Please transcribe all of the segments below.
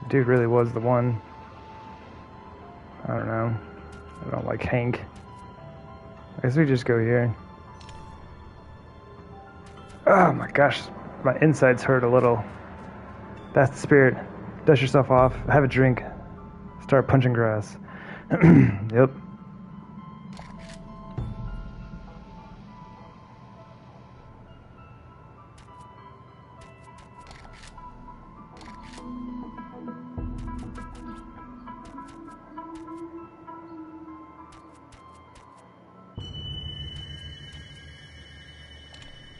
Dude really was the one. I don't know. I don't like Hank. I guess we just go here. Oh my gosh, my insides hurt a little. That's the spirit. Dust yourself off, have a drink, start punching grass. Yep.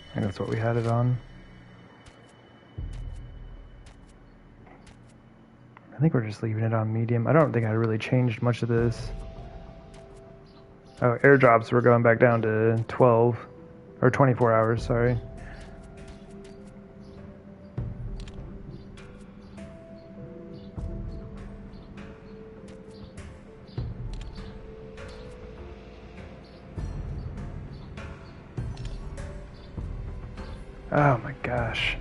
I think that's what we had it on. I think we're just leaving it on medium. I don't think I really changed much of this. Oh, airdrops, we're going back down to 12, or 24 hours, sorry. Oh my gosh.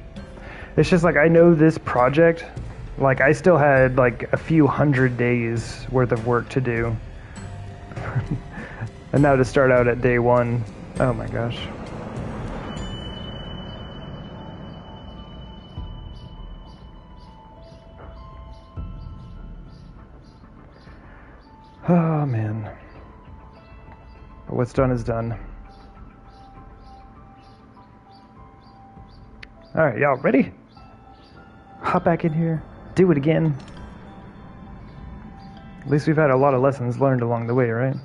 It's just like, I know this project, like I still had like a few hundred days worth of work to do. And now to start out at day one, oh my gosh. Oh man. But what's done is done. Alright, y'all ready? Hop back in here, do it again. At least we've had a lot of lessons learned along the way, right?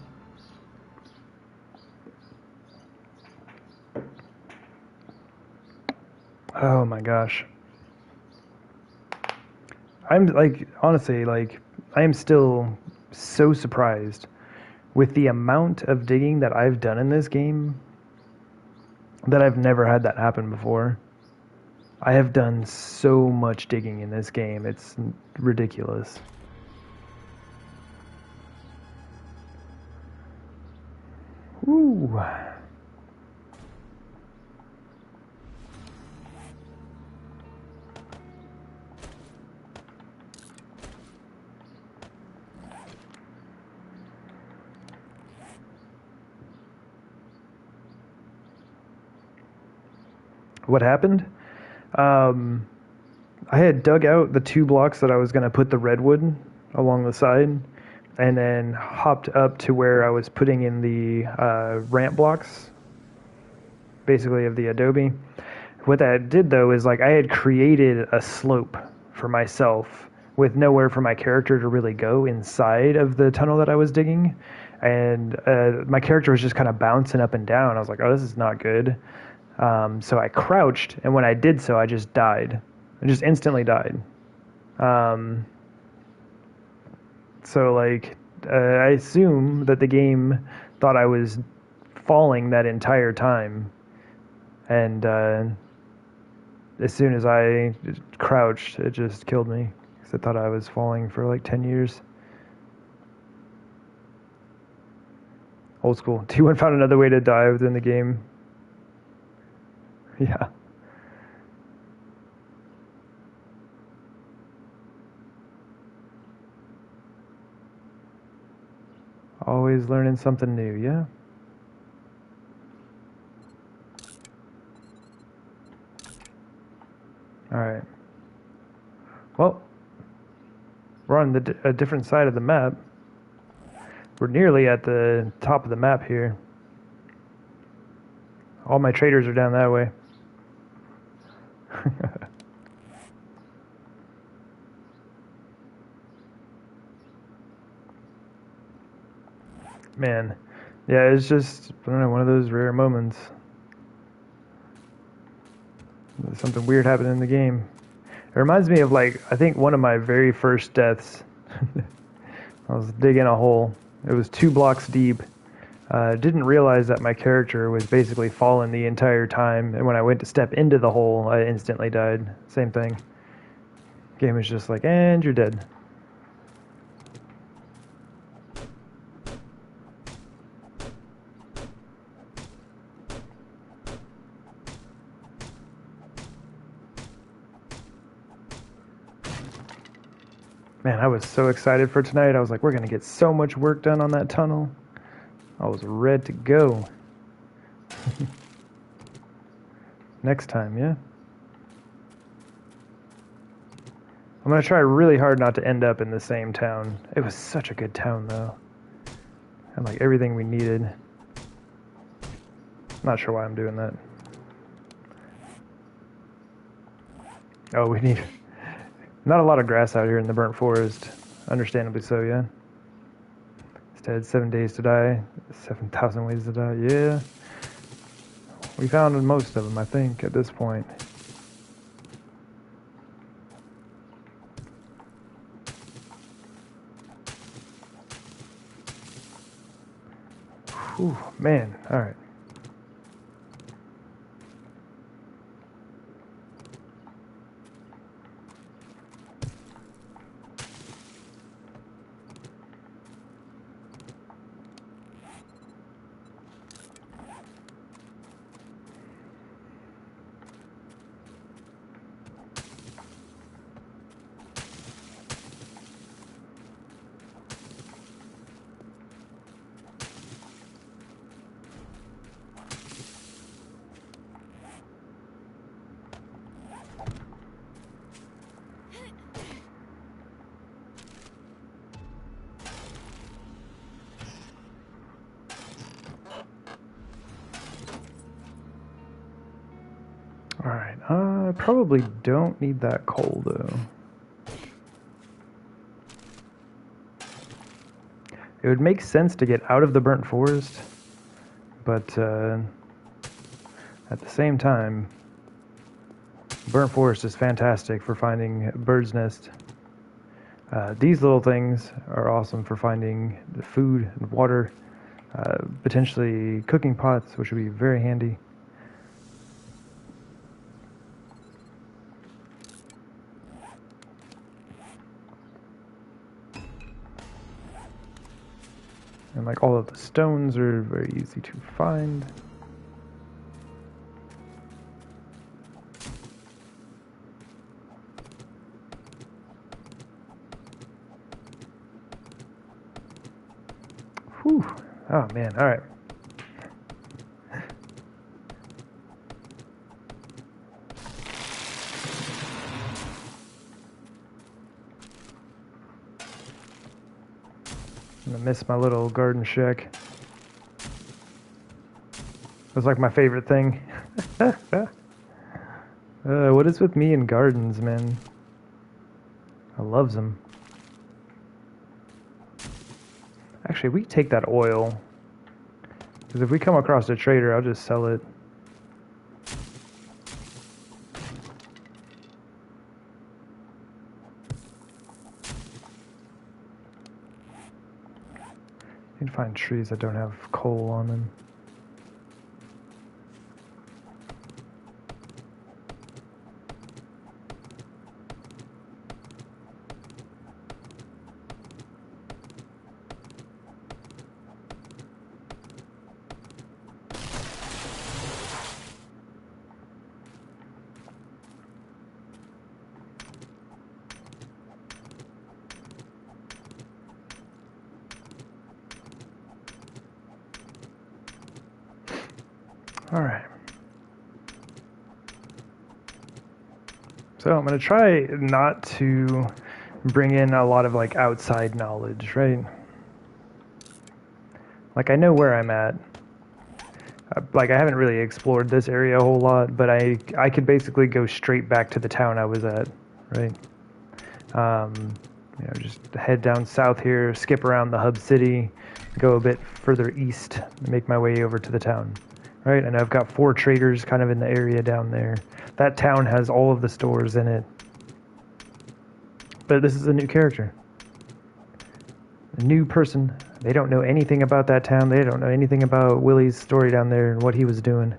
Oh my gosh. I'm like, honestly, like, I am still so surprised with the amount of digging that I've done in this game that I've never had that happen before. I have done so much digging in this game, it's ridiculous. Ooh. What happened? I had dug out the 2 blocks that I was going to put the redwood along the side, and then hopped up to where I was putting in the ramp blocks, basically of the adobe. What that did though is like I had created a slope for myself with nowhere for my character to really go inside of the tunnel that I was digging, and my character was just kind of bouncing up and down. I was like, oh, this is not good. So I crouched, and when I did so, I just died. I just instantly died. So, like, I assume that the game thought I was falling that entire time. And as soon as I crouched, it just killed me. Because it thought I was falling for like 10 years. Old school. T1 found another way to die within the game. Yeah. Always learning something new, yeah? Alright. Well, we're on a different side of the map. We're nearly at the top of the map here. All my traders are down that way. Man, yeah, it's just, I don't know, one of those rare moments. Something weird happened in the game. It reminds me of, like, I think one of my very first deaths. I was digging a hole. It was 2 blocks deep. Didn't realize that my character was basically falling the entire time, and when I went to step into the hole, I instantly died. Same thing. Game was just like, and you're dead. Man, I was so excited for tonight. I was like, we're going to get so much work done on that tunnel. I was ready to go. Next time, yeah? I'm going to try really hard not to end up in the same town. It was such a good town, though. Had like everything we needed. Not sure why I'm doing that. Oh, we need... Not a lot of grass out here in the burnt forest. Understandably so, yeah. Instead, 7 days to die. 7,000 ways to die, yeah. We found most of them, I think, at this point. Whew, man, alright. Alright, I probably don't need that coal, though. It would make sense to get out of the burnt forest, but at the same time, burnt forest is fantastic for finding birds' nests. These little things are awesome for finding the food and water, potentially cooking pots, which would be very handy. And like all of the stones are very easy to find. Whew. Oh man, alright. I'm gonna miss my little garden shack. It was like my favorite thing. What is with me and gardens, man? I loves them. Actually, we take that oil. Because if we come across a trader, I'll just sell it. Need to find trees that don't have coal on them. Alright. So I'm going to try not to bring in a lot of like outside knowledge, right? Like I know where I'm at. Like I haven't really explored this area a whole lot, but I could basically go straight back to the town I was at, right? You know, just head down south here, skip around the hub city, go a bit further east, and make my way over to the town. Right, and I've got 4 traders kind of in the area down there. That town has all of the stores in it. But this is a new character. A new person. They don't know anything about that town. They don't know anything about Willie's story down there and what he was doing.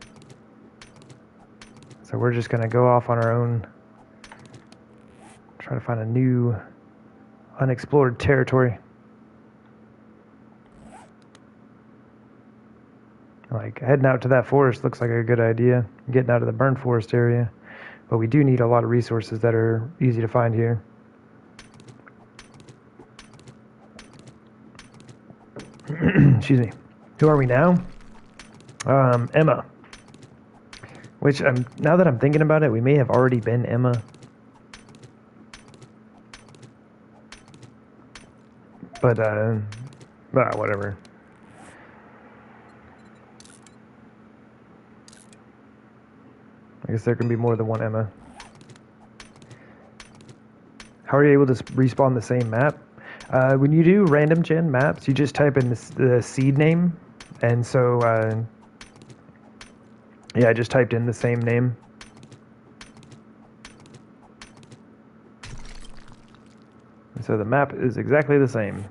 So we're just going to go off on our own. Try to find a new, unexplored territory. Like, heading out to that forest looks like a good idea. Getting out of the burnt forest area. But we do need a lot of resources that are easy to find here. Excuse me. Who are we now? Emma. Which, now that I'm thinking about it, we may have already been Emma. But, whatever. I guess there can be more than one Emma. How are you able to respawn the same map? When you do random gen maps, you just type in the seed name. And so, yeah, I just typed in the same name. So the map is exactly the same.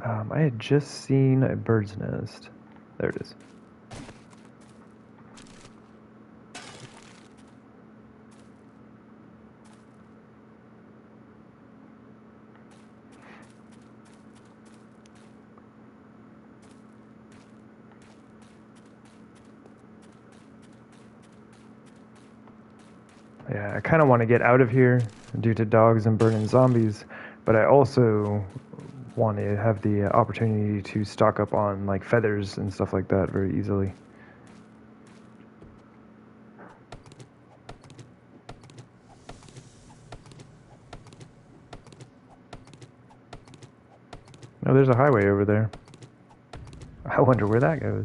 I had just seen a bird's nest. There it is. Yeah, I kind of want to get out of here due to dogs and burning zombies, but I also want to have the opportunity to stock up on like feathers and stuff like that very easily. Oh, there's a highway over there. I wonder where that goes.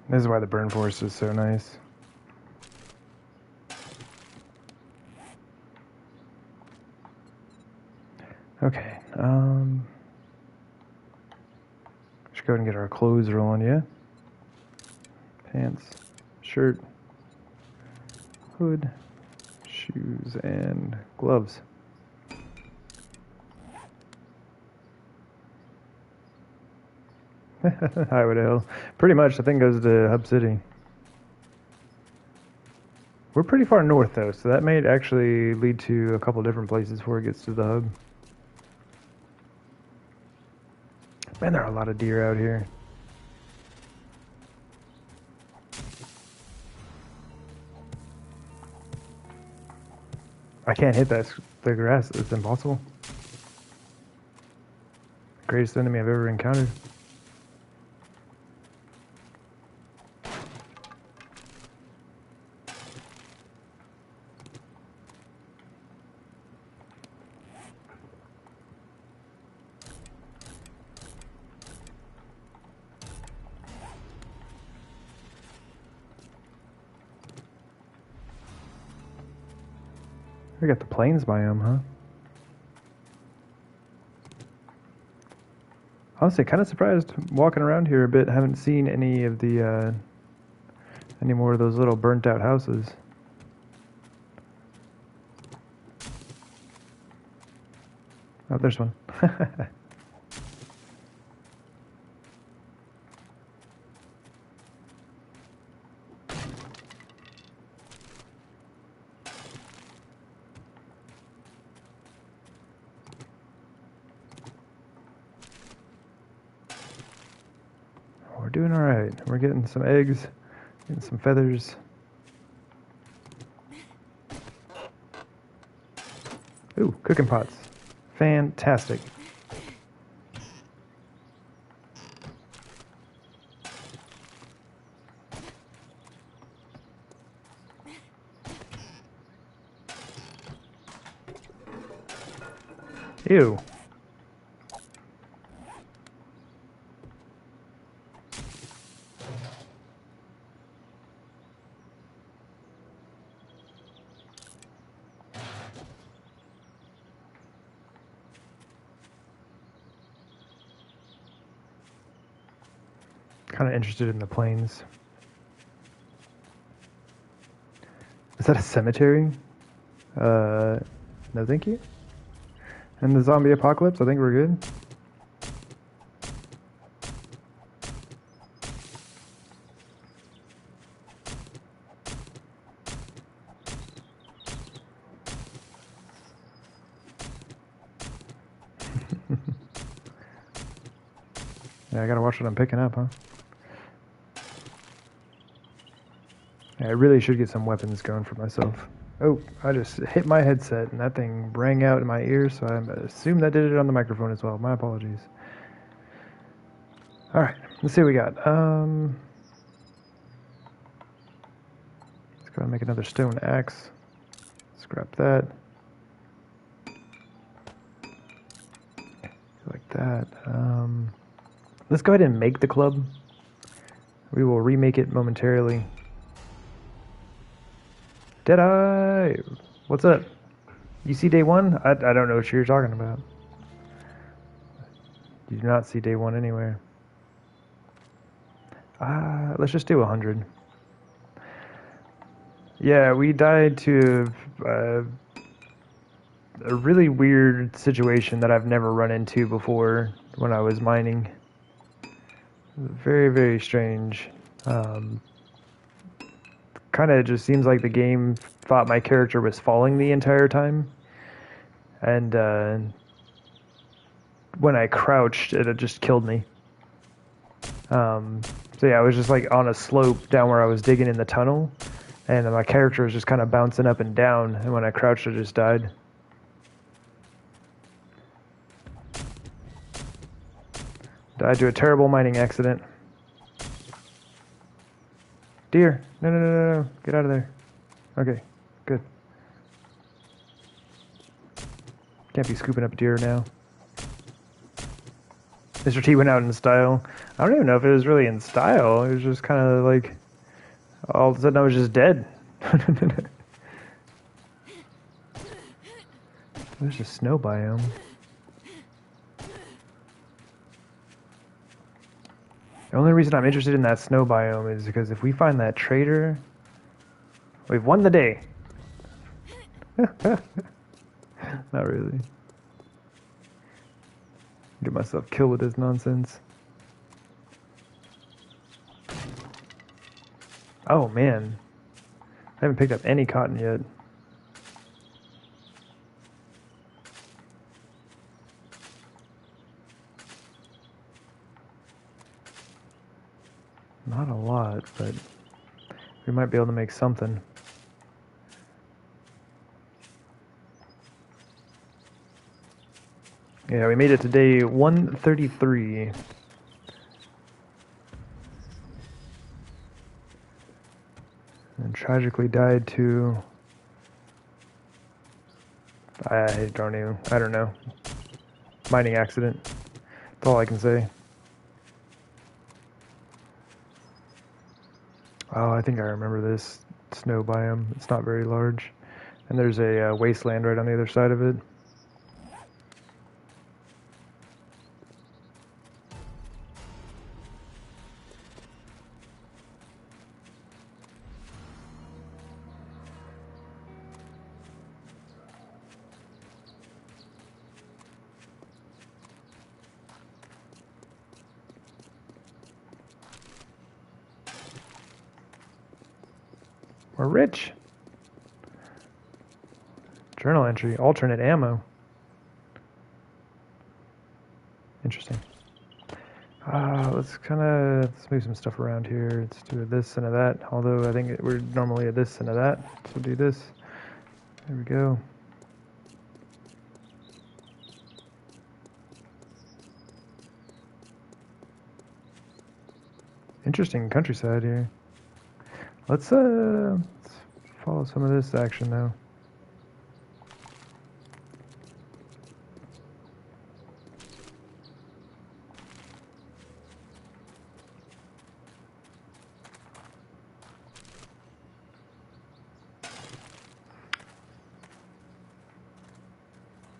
This is why the burn forest is so nice. Okay, should go ahead and get our clothes rolling, yeah? Pants, shirt, hood, shoes, and gloves. Highway to Hell. Pretty much, the thing goes to Hub City. We're pretty far north, though, so that may actually lead to a couple different places before it gets to the hub. Man, there are a lot of deer out here. I can't hit the grass. It's impossible. Greatest enemy I've ever encountered. We got the plains biome, huh? Honestly, kind of surprised walking around here a bit. Haven't seen any of the any more of those little burnt out houses. Oh, there's one. We're doing all right. We're getting some eggs, getting some feathers. Ooh, cooking pots. Fantastic. Ew. Kind of interested in the plains. Is that a cemetery? No thank you. And the zombie apocalypse, I think we're good. Yeah, I gotta watch what I'm picking up, huh? Yeah, I really should get some weapons going for myself. Oh, I just hit my headset and that thing rang out in my ear, so I assume that did it on the microphone as well. My apologies. Alright, let's see what we got. Let's go and make another stone axe. Scrap that. Like that. Let's go ahead and make the club. We will remake it momentarily. Deadeye! What's up? You see day one? I don't know what you're talking about. You do not see day one anywhere. Let's just do 100. Yeah, we died to a really weird situation that I've never run into before when I was mining. Very, very strange. Kind of just seems like the game thought my character was falling the entire time. And when I crouched, it had just killed me. So yeah, I was just like on a slope down where I was digging in the tunnel. And my character was just kind of bouncing up and down. And when I crouched, I just died. Died to a terrible mining accident. Deer! No, no, no, no, no. Get out of there. Okay, good. Can't be scooping up deer now. Mr. T went out in style. I don't even know if it was really in style. It was just kind of like... all of a sudden I was just dead. There's a snow biome. The only reason I'm interested in that snow biome is because if we find that traitor, we've won the day. Not really. Get myself killed with this nonsense. Oh man, I haven't picked up any cotton yet. Not a lot, but we might be able to make something. Yeah, we made it to day 133. And tragically died to... I don't know. Mining accident. That's all I can say. Oh, I think I remember this snow biome. It's not very large. And there's a wasteland right on the other side of it. We're rich. Journal entry, alternate ammo. Interesting. Let's move some stuff around here. Let's do a this and a that. Although I think we're normally a this and a that. So do this. There we go. Interesting countryside here. Let's follow some of this action though.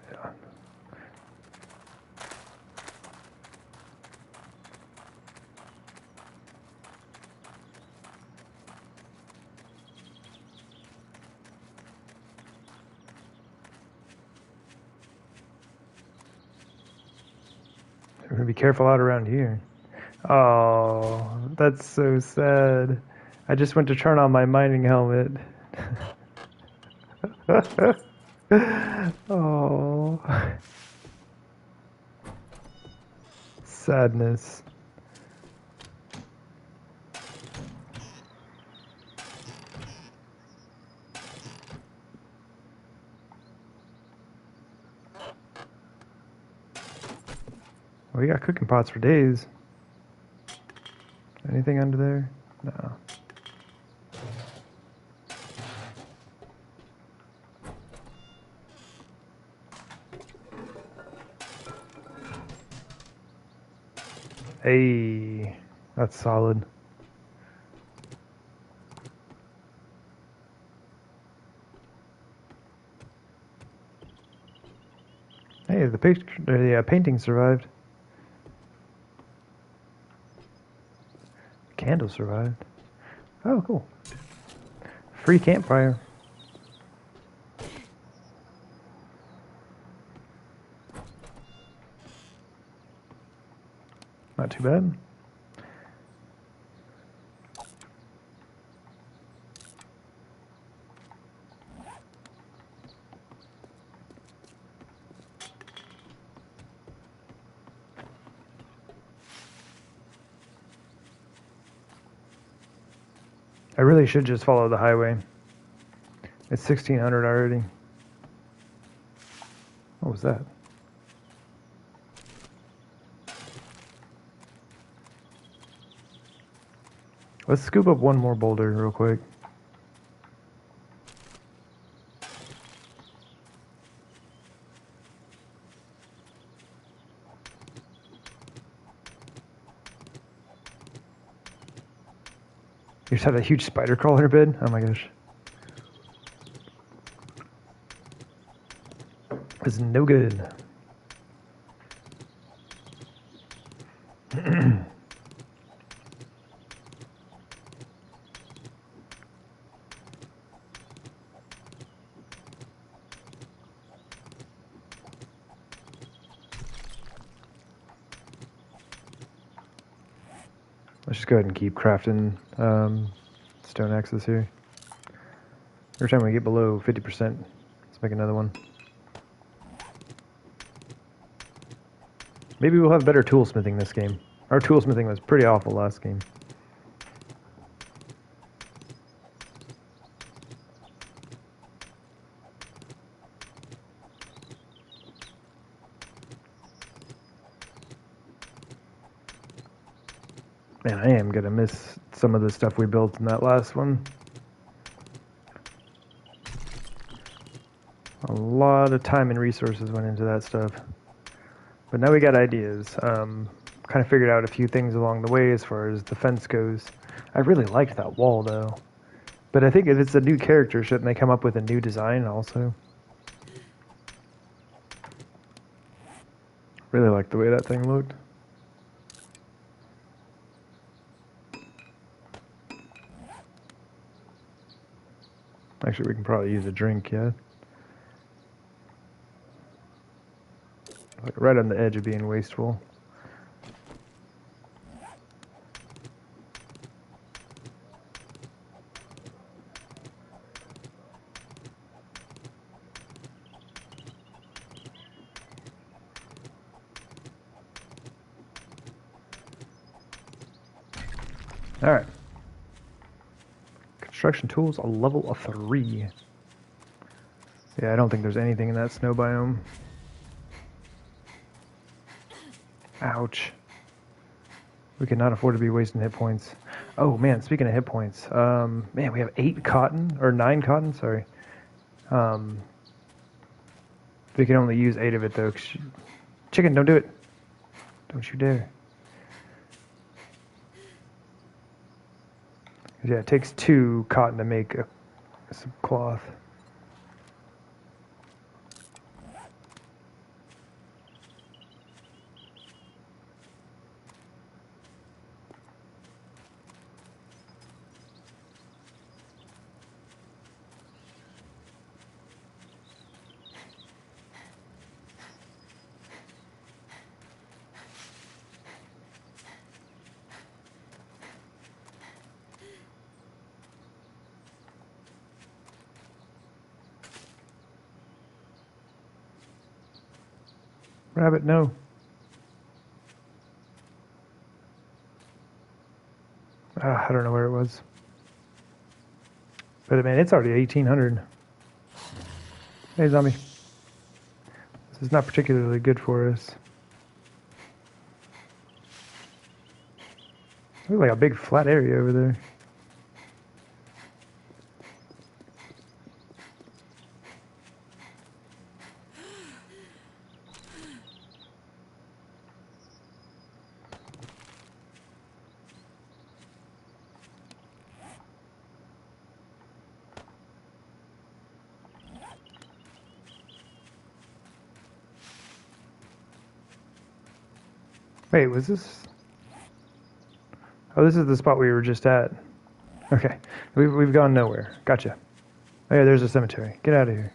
Yeah. We're gonna be careful out around here. Oh, that's so sad. I just went to turn on my mining helmet. Oh. Sadness. We got cooking pots for days. Anything under there? No. Hey, that's solid. Hey, the painting survived. The candle survived. Oh, cool. Free campfire. Not too bad. I really should just follow the highway. It's 1600 already. What was that? Let's scoop up one more boulder real quick. You just have a huge spider crawl in her bed? Oh my gosh. It's no good. Let's just go ahead and keep crafting stone axes here. Every time we get below 50%, let's make another one. Maybe we'll have better toolsmithing this game. Our toolsmithing was pretty awful last game. Man, I am gonna miss some of the stuff we built in that last one. A lot of time and resources went into that stuff. But now we got ideas. Kind of figured out a few things along the way as far as the fence goes. I really liked that wall though. But I think if it's a new character, shouldn't they come up with a new design also? Really liked the way that thing looked. Actually, we can probably use a drink, yeah. Like right on the edge of being wasteful. All right. Construction tools, a level of 3. Yeah, I don't think there's anything in that snow biome. Ouch. We cannot afford to be wasting hit points. Oh man, speaking of hit points, man, we have 8 cotton, or 9 cotton, sorry. We can only use 8 of it though. Chicken, don't do it. Don't you dare. Yeah, it takes 2 cotton to make some cloth. Rabbit, no. I don't know where it was. But man, it's already 1800. Hey, zombie. This is not particularly good for us. Looks like a big flat area over there. Wait, was this? Oh, this is the spot we were just at. Okay, we've gone nowhere. Gotcha. Oh yeah, there's a cemetery. Get out of here.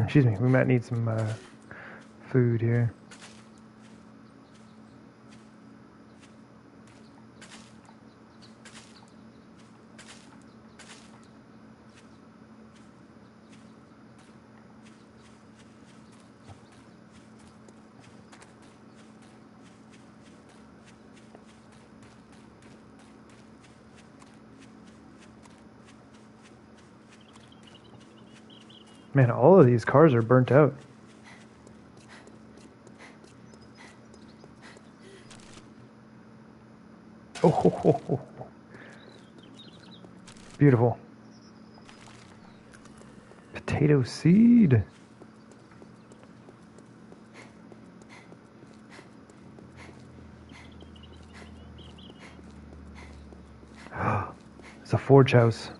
Excuse me. We might need some food here. Man, all of these cars are burnt out. Oh, beautiful. Potato seed. It's a forge house.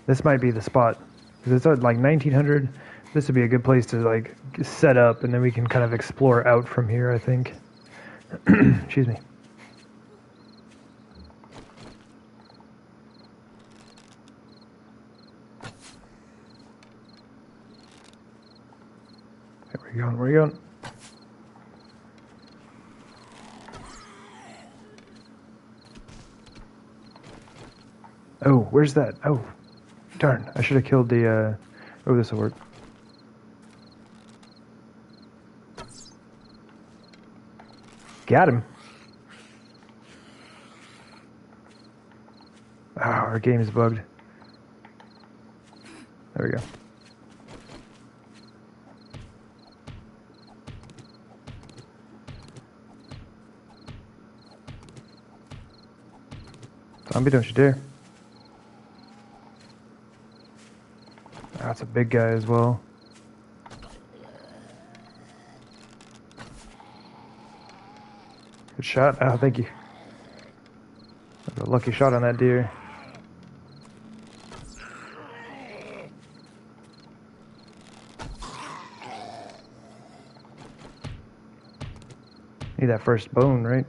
This might be the spot. It's at like 1900. This would be a good place to like set up, and then we can kind of explore out from here, I think. Excuse me. Where are you going? Where are you going? Oh, where's that? Oh, darn. I should have killed the, oh, this will work. Got him. Oh, our game is bugged. There we go. Zombie, don't you dare. That's a big guy as well. Good shot. Oh, thank you. That was a lucky shot on that deer. Need that first bone, right?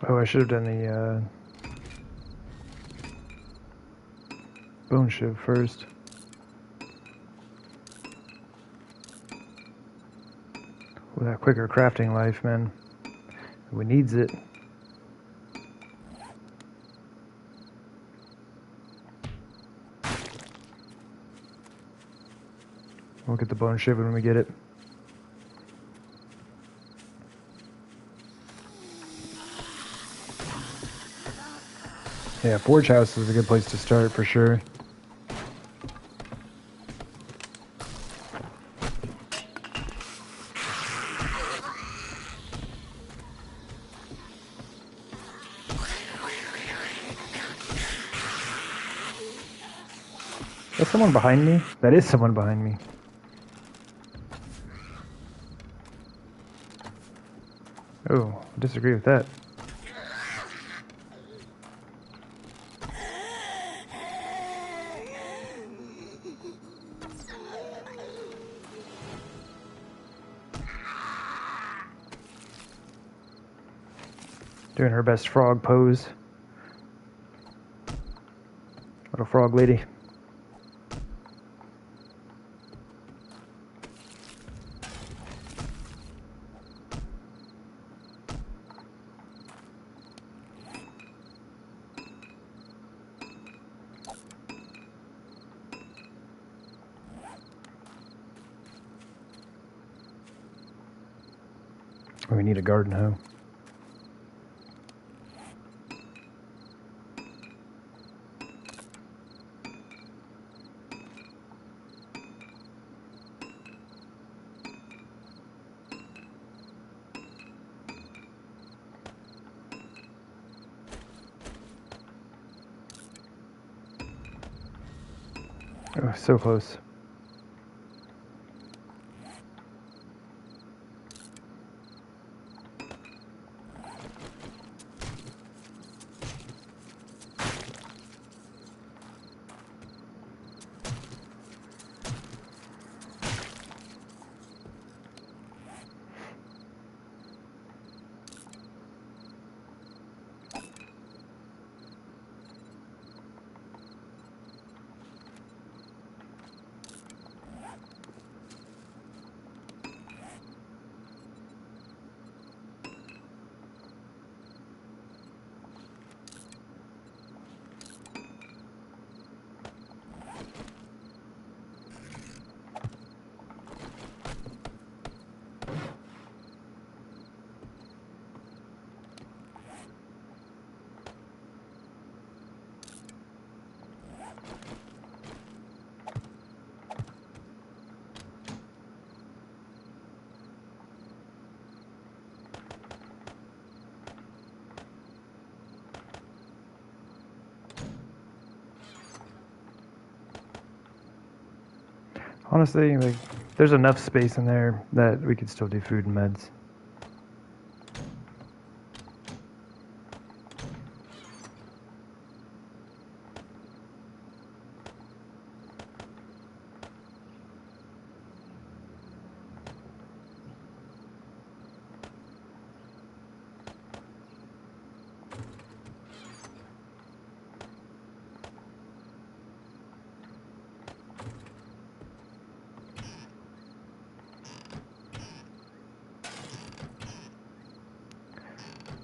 Oh, I should have done the bone shiv first. With that quicker crafting life, man. We needs it. We'll get the bone shiv when we get it. Yeah, Forge House is a good place to start for sure. Is that someone behind me? That is someone behind me. Oh, I disagree with that. Doing her best frog pose. Little frog lady. We need a garden hoe. Oh, so close. Honestly, like, there's enough space in there that we could still do food and meds.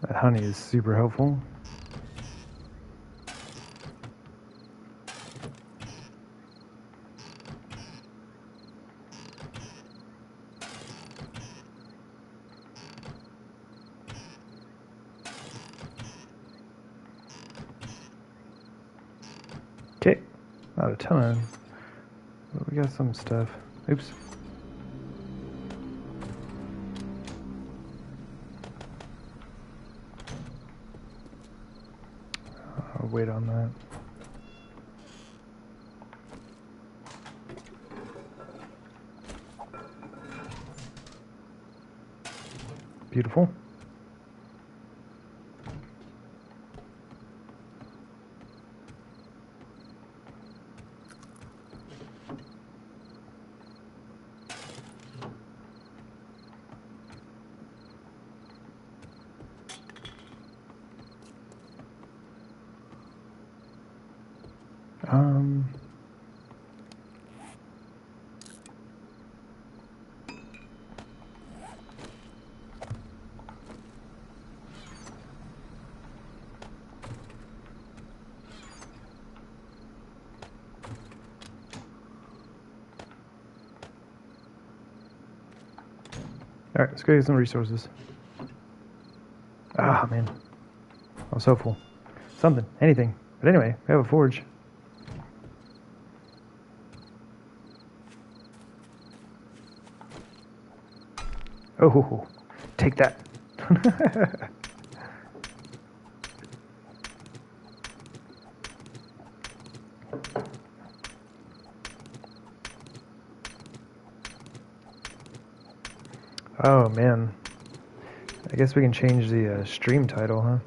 That honey is super helpful. Okay, not a ton, but we got some stuff. Oops. I'll wait on that. Beautiful. Um, all right, let's go get some resources. Ah, man. I was hopeful. Something, anything. But anyway, we have a forge. Oh, take that. Oh, man. I guess we can change the stream title, huh?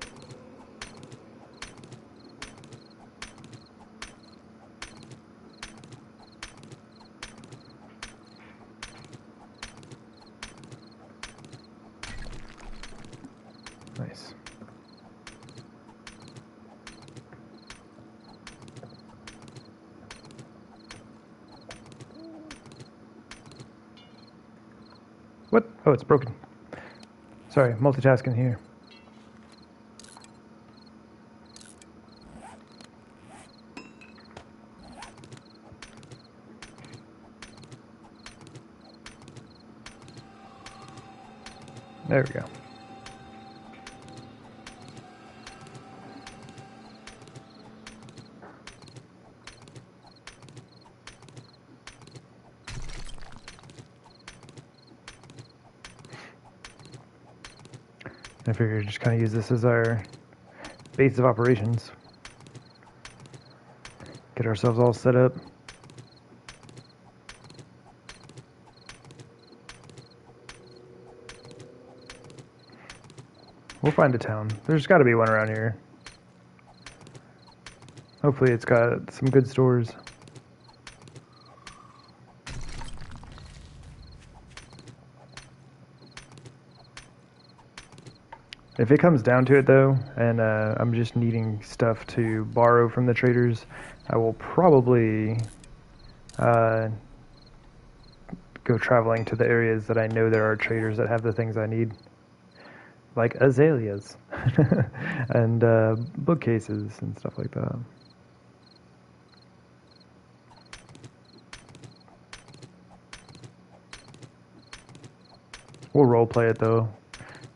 Nice. What? Oh, it's broken. Sorry, multitasking here. There we go. I figured just kind of use this as our base of operations. Get ourselves all set up. We'll find a town. There's got to be one around here. Hopefully it's got some good stores. If it comes down to it, though, and I'm just needing stuff to borrow from the traders, I will probably go traveling to the areas that I know there are traders that have the things I need. Like azaleas and bookcases and stuff like that. We'll roleplay it, though.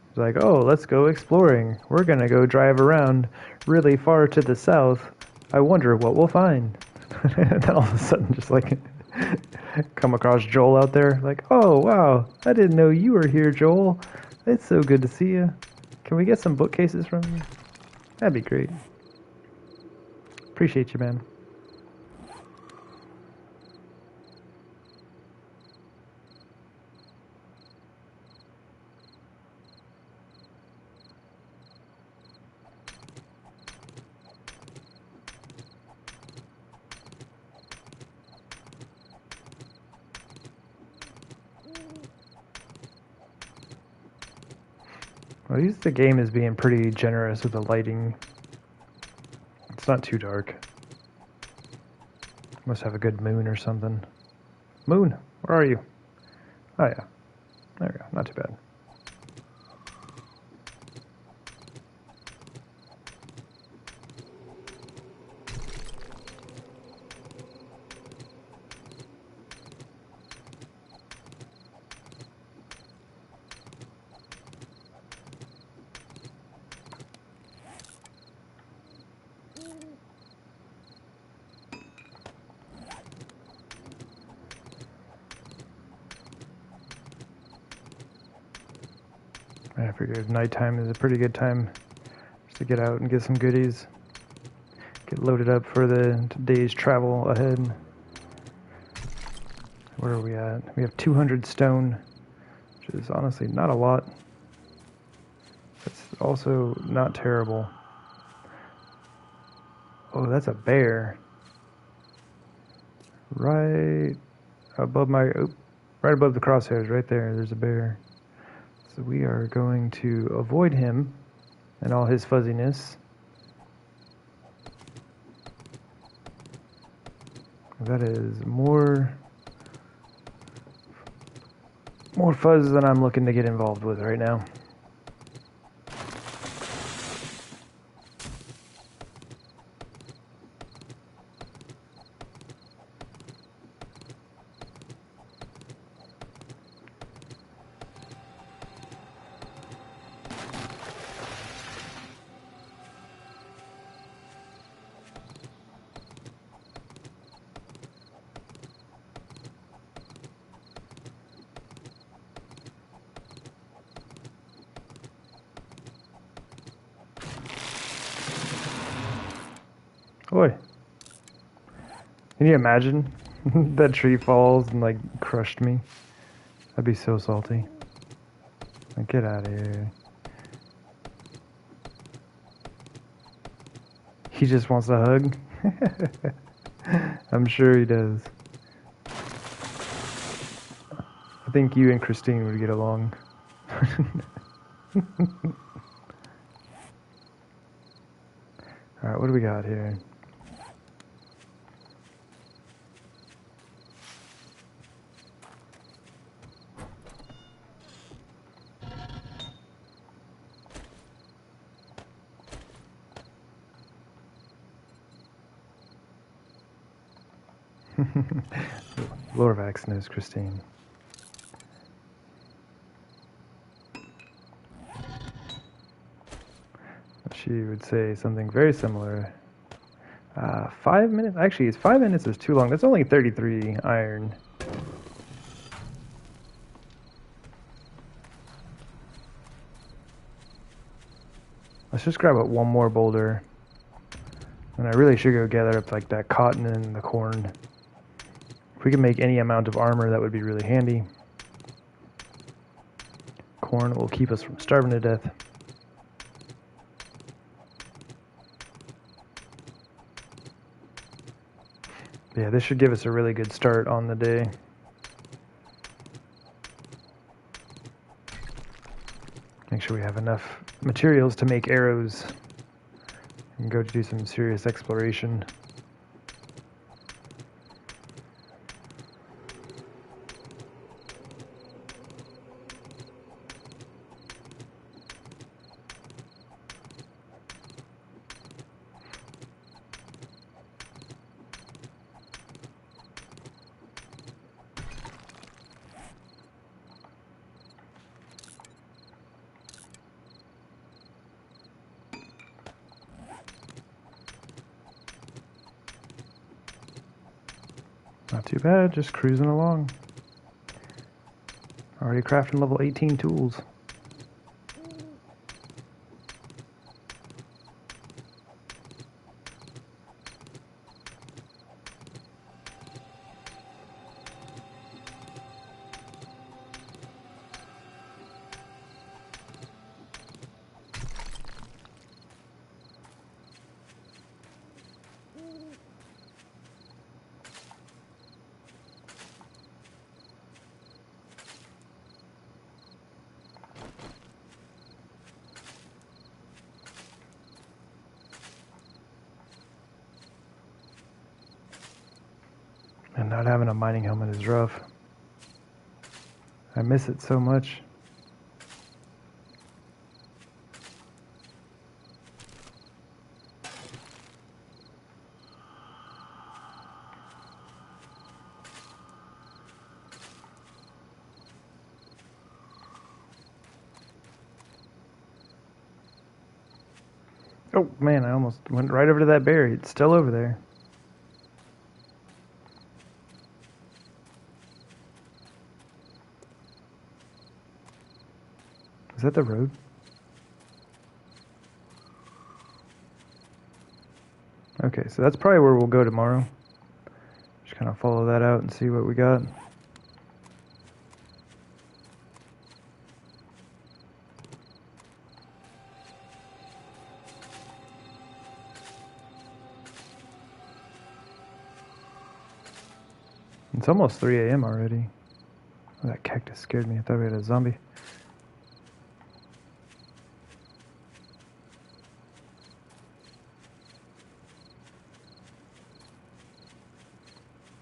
It's like, oh, let's go exploring. We're going to go drive around really far to the south. I wonder what we'll find. And then all of a sudden, just like, come across Joel out there. Like, oh, wow, I didn't know you were here, Joel. It's so good to see you. Can we get some bookcases from you? That'd be great. Appreciate you, man. Well, at least the game is being pretty generous with the lighting. It's not too dark. Must have a good moon or something. Moon, where are you? Oh yeah, there we go, not too bad. I figured nighttime is a pretty good time just to get out and get some goodies. Get loaded up for the day's travel ahead. Where are we at? We have 200 stone, which is honestly not a lot. It's also not terrible. Oh, that's a bear. Right above my, right above the crosshairs, right there, there's a bear. So we are going to avoid him and all his fuzziness. That is more fuzz than I'm looking to get involved with right now. Boy, can you imagine? That tree falls and like crushed me. That'd be so salty. Like, get out of here. He just wants a hug. I'm sure he does. I think you and Christine would get along. Alright, what do we got here? Lorvax knows Christine. She would say something very similar. 5 minutes? Actually, 5 minutes is too long. That's only 33 iron. Let's just grab up one more boulder. And I really should go gather up like that cotton and the corn. If we can make any amount of armor, that would be really handy. Corn will keep us from starving to death. Yeah, this should give us a really good start on the day. Make sure we have enough materials to make arrows and go to do some serious exploration. Not too bad, just cruising along. Already crafting level 18 tools. And not having a mining helmet is rough. I miss it so much. Oh man, I almost went right over to that berry. It's still over there. Is that the road? Okay, so that's probably where we'll go tomorrow. Just kind of follow that out and see what we got. It's almost 3 a.m. already. Oh, that cactus scared me. I thought we had a zombie.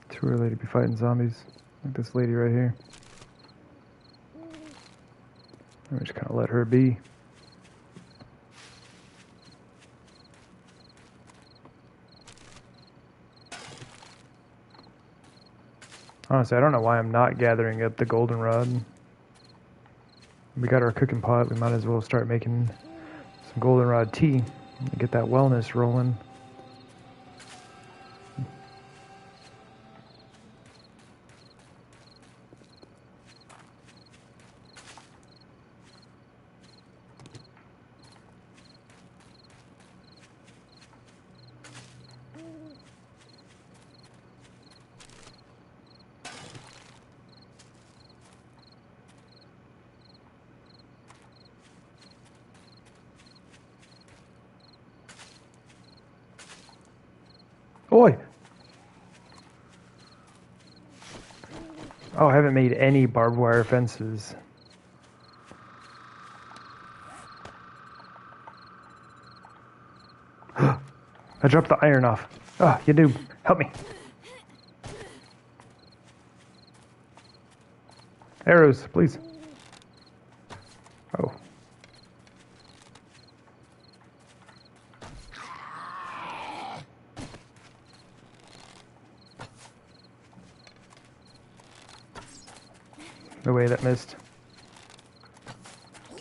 Too early to be fighting zombies. Like this lady right here. I'm just kind of let her be. Honestly, I don't know why I'm not gathering up the goldenrod. We got our cooking pot. We might as well start making some goldenrod tea and get that wellness rolling. Oi! Oh, I haven't made any barbed wire fences. I dropped the iron off. Ah, you do. Help me. Arrows, please. Oh. No way, that missed.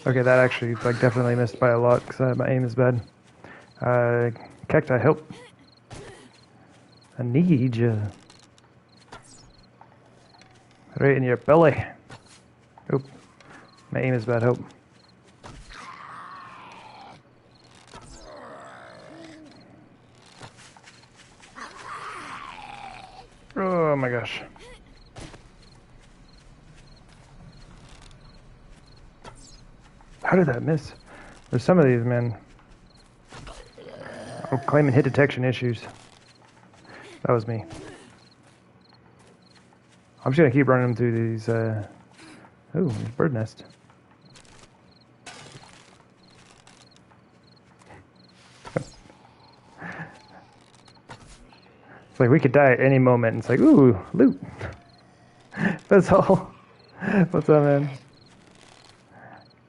Okay, that actually like definitely missed by a lot because my aim is bad. Cacti, help. I need you. Right in your belly. Oh, my aim is bad, help. Oh my gosh. How did that miss? There's some of these, man. I'm claiming hit detection issues. That was me. I'm just gonna keep running them through these, oh, there's a bird nest. It's like we could die at any moment. It's like, ooh, loot. That's all. What's up, man?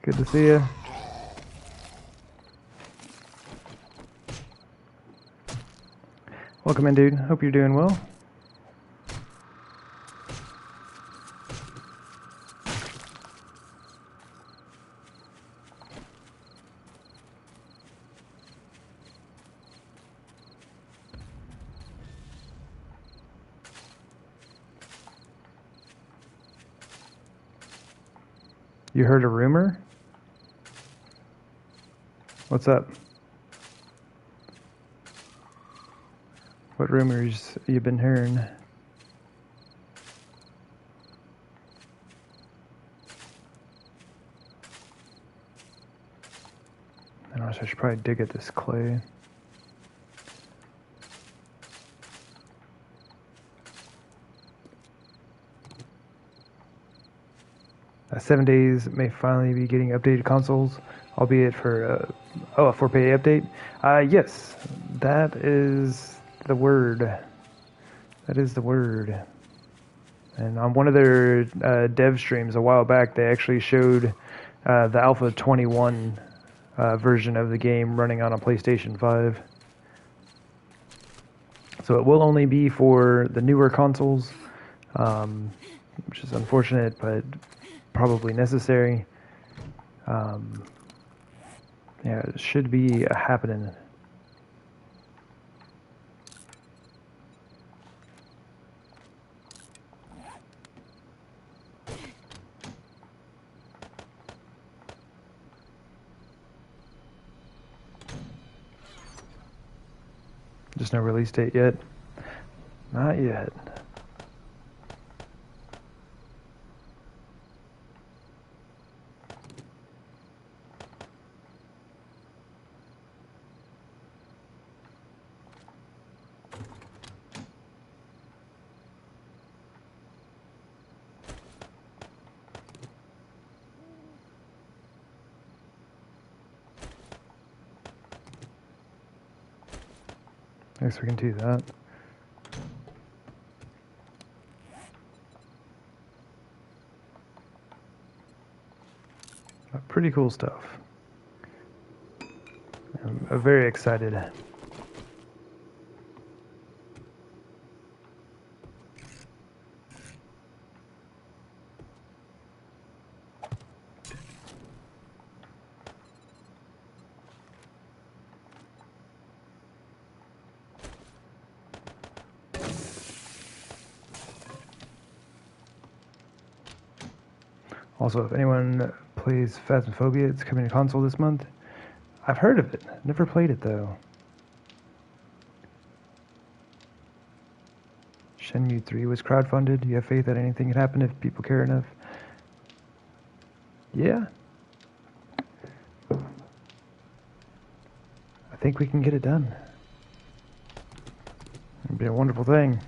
Good to see you. Welcome in, dude. Hope you're doing well. You heard a rumor? What's up? What rumors you been hearing? I should probably dig at this clay. 7 days may finally be getting updated consoles, albeit for a 4K update. Yes, that is the word. That is the word. And on one of their dev streams a while back, they actually showed the Alpha 21 version of the game running on a PlayStation 5. So it will only be for the newer consoles, which is unfortunate, but probably necessary. Yeah, it should be happening. Just no release date yet. Not yet. I guess we can do that. Pretty cool stuff. I'm very excited. Also, if anyone plays Phasmophobia, it's coming to console this month. I've heard of it. Never played it, though. Shenmue 3 was crowdfunded. You have faith that anything can happen if people care enough? Yeah. I think we can get it done. It'd be a wonderful thing.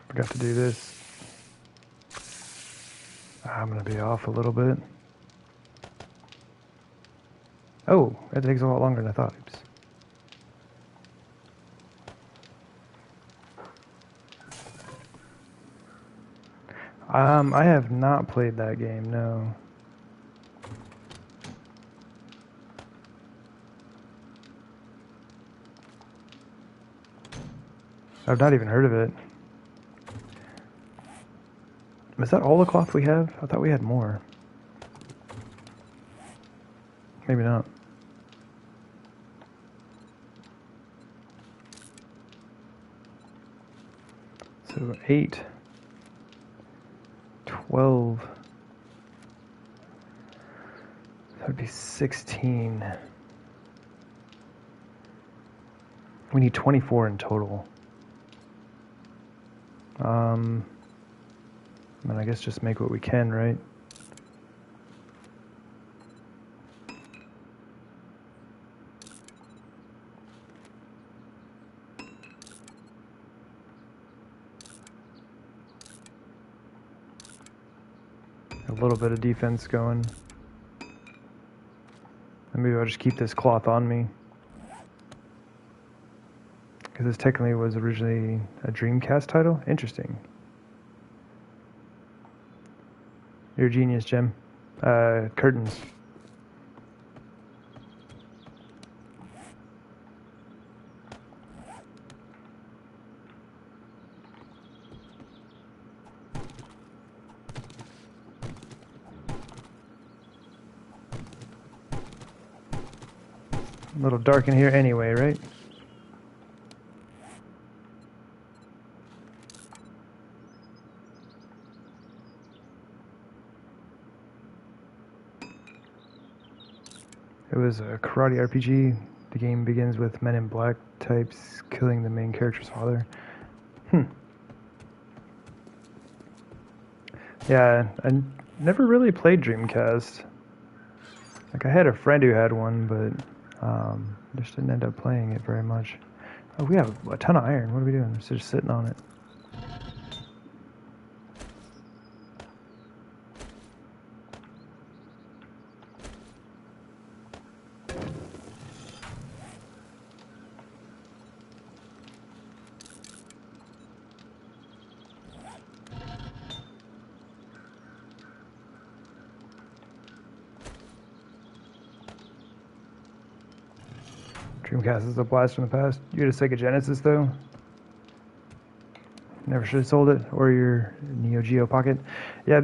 Forgot to do this. I'm gonna be off a little bit. Oh, that takes a lot longer than I thought. Oops. I have not played that game, no. I've not even heard of it. Is that all the cloth we have? I thought we had more. Maybe not. So 8, 12, that would be 16. We need 24 in total. And I guess just make what we can, right? A little bit of defense going. And maybe I'll just keep this cloth on me. Because this technically was originally a Dreamcast title? Interesting. You're a genius, Jim. Curtains. A little dark in here anyway, right? It was a karate RPG. The game begins with Men in Black types killing the main character's father. Yeah, I never really played Dreamcast. Like, I had a friend who had one, but just didn't end up playing it very much. Oh, we have a ton of iron. What are we doing? We're just sitting on it. Dreamcast is a blast from the past. You had a Sega Genesis, though? Never should have sold it. Or your Neo Geo Pocket. Yeah,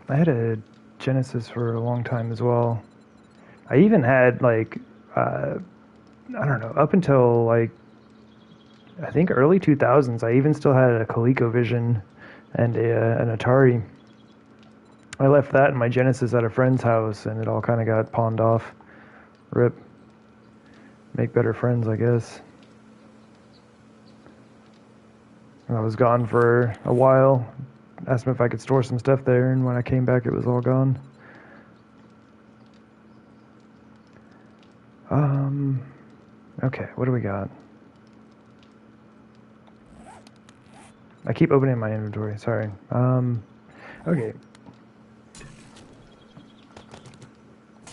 I had a Genesis for a long time as well. I even had, like, I don't know, up until, like, I think early 2000s, I even still had a ColecoVision and an Atari. I left that in my Genesis at a friend's house, and it all kind of got pawned off. RIP. Make better friends, I guess. I was gone for a while. Asked him if I could store some stuff there, and when I came back, it was all gone. Okay, what do we got? I keep opening my inventory, sorry. Okay.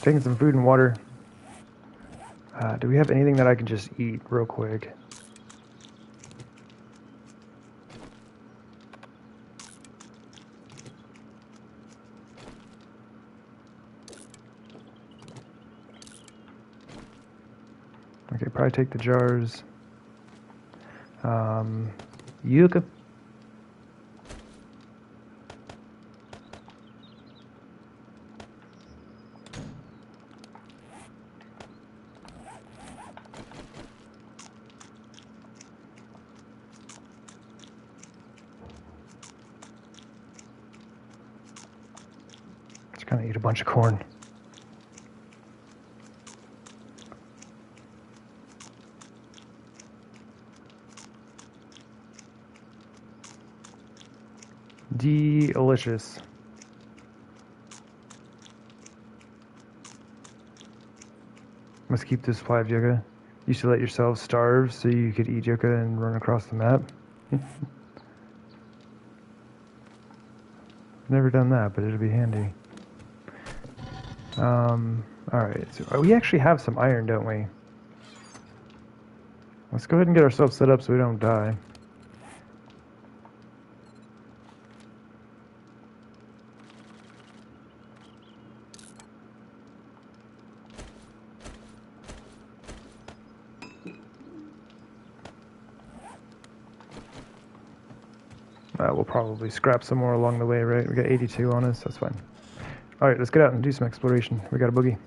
Taking some food and water. Do we have anything that I can just eat real quick? Okay, probably take the jars. Yucca. Just kind of eat a bunch of corn. Delicious. Must keep this supply of yucca. Used to let yourself starve so you could eat yucca and run across the map. Never done that, but it'll be handy. Alright, so we actually have some iron, don't we? Let's go ahead and get ourselves set up so we don't die. We'll probably scrap some more along the way, right? We got 82 on us, that's fine. Alright, let's get out and do some exploration. We got a boogie.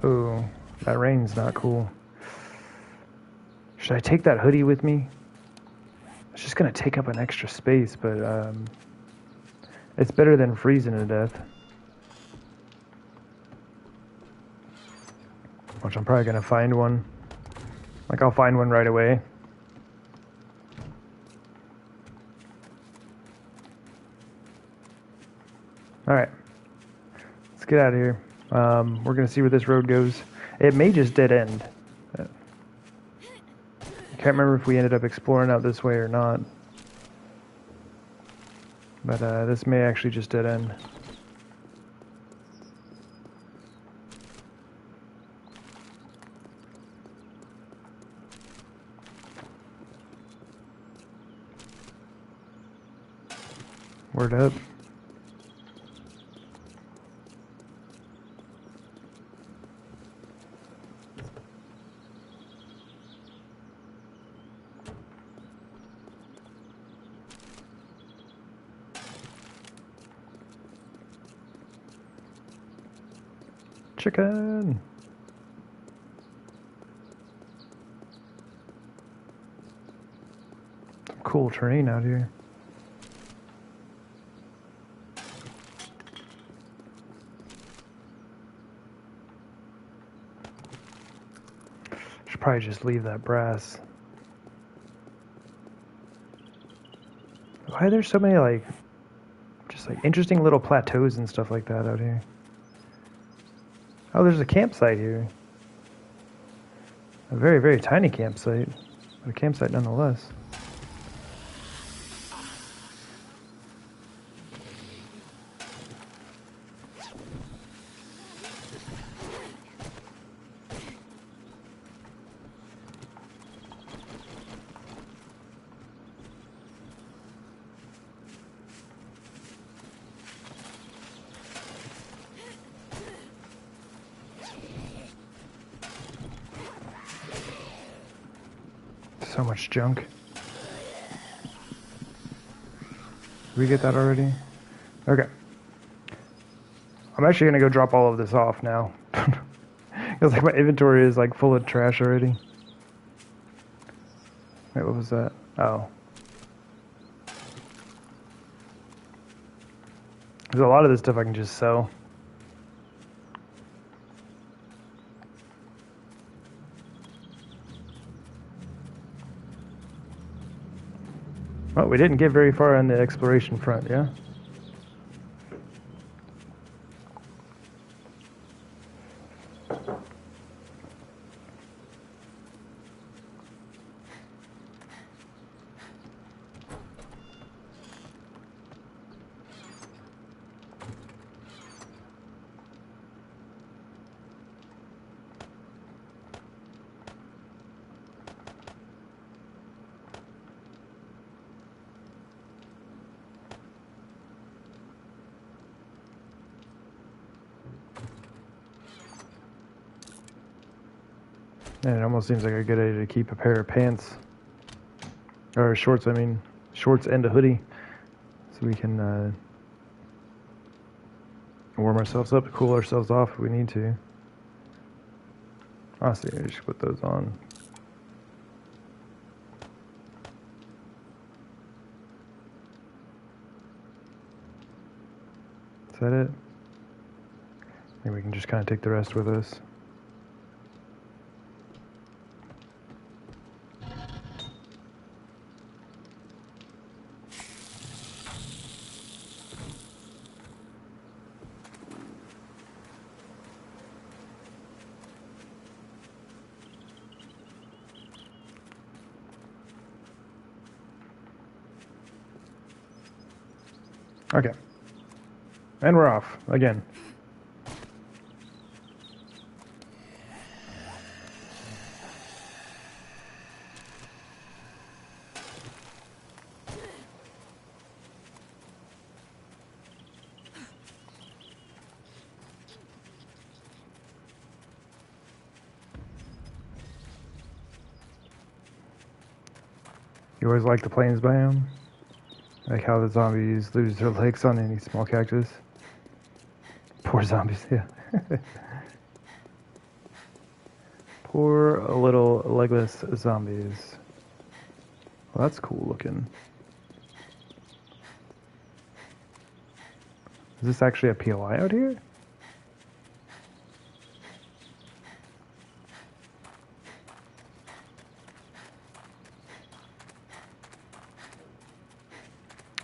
Oh, that rain's not cool. Should I take that hoodie with me? It's just gonna take up an extra space, but it's better than freezing to death. Which I'm probably gonna find one. Like, I'll find one right away. Alright. Let's get out of here. We're gonna see where this road goes. It may just dead end. I can't remember if we ended up exploring out this way or not. But this may actually just dead end. Word up. Chicken! Some cool terrain out here. Should probably just leave that brass. Why are there so many, like, just like interesting little plateaus and stuff like that out here? Oh, there's a campsite here. A very, very tiny campsite, but a campsite nonetheless. So much junk. Did we get that already? Okay. I'm actually gonna go drop all of this off now. Because like my inventory is like full of trash already. Wait, what was that? Oh. There's a lot of this stuff I can just sell. Well, we didn't get very far on the exploration front, yeah? And it almost seems like a good idea to keep a pair of pants. Or shorts, I mean. Shorts and a hoodie. So we can warm ourselves up, cool ourselves off if we need to. Honestly, I just put those on. Is that it? I think we can just kind of take the rest with us. Okay. And we're off again. You always like the plains biome? Like how the zombies lose their legs on any small cactus? Poor zombies, yeah. Poor little legless zombies. Well, that's cool looking. Is this actually a POI out here?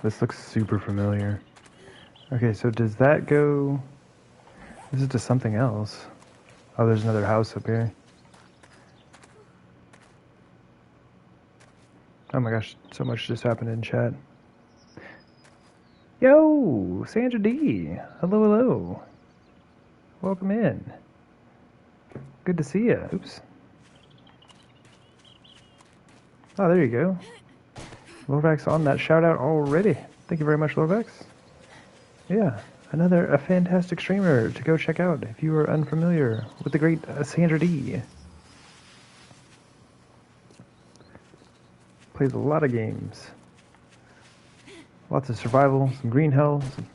This looks super familiar. Okay, so does that go... This is to something else. Oh, there's another house up here. Oh my gosh, so much just happened in chat. Yo, Sandra D. Hello, hello. Welcome in. Good to see you. Oops. Oh, there you go. Lorvax on that shout out already. Thank you very much, Lorvax. Yeah, a fantastic streamer to go check out if you are unfamiliar with the great Sandra D. Plays a lot of games. Lots of survival, some Green Hell, some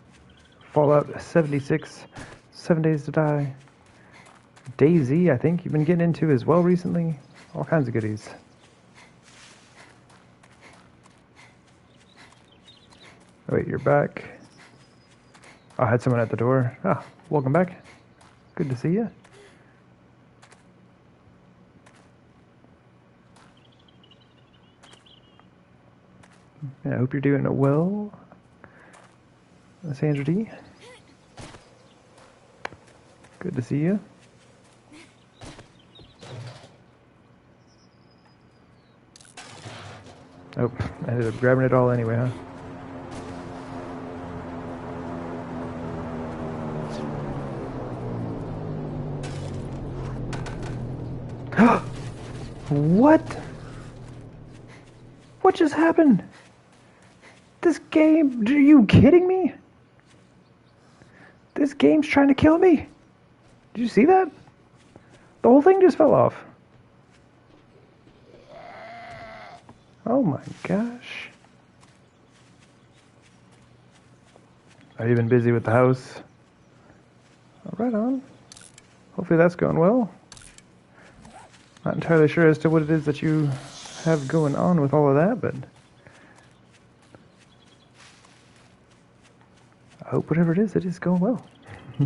Fallout 76, 7 Days to Die. DayZ, I think you've been getting into as well recently. All kinds of goodies. Oh, wait, you're back. I had someone at the door. Ah, welcome back. Good to see you. Yeah, I hope you're doing well, Sandra D. Good to see you. Oh, I ended up grabbing it all anyway, huh? What? What just happened? This game, are you kidding me? This game's trying to kill me. Did you see that? The whole thing just fell off. Oh my gosh. Have you been busy with the house? Right on. Hopefully that's going well. Not entirely sure as to what it is that you have going on with all of that, but I hope whatever it is going well. I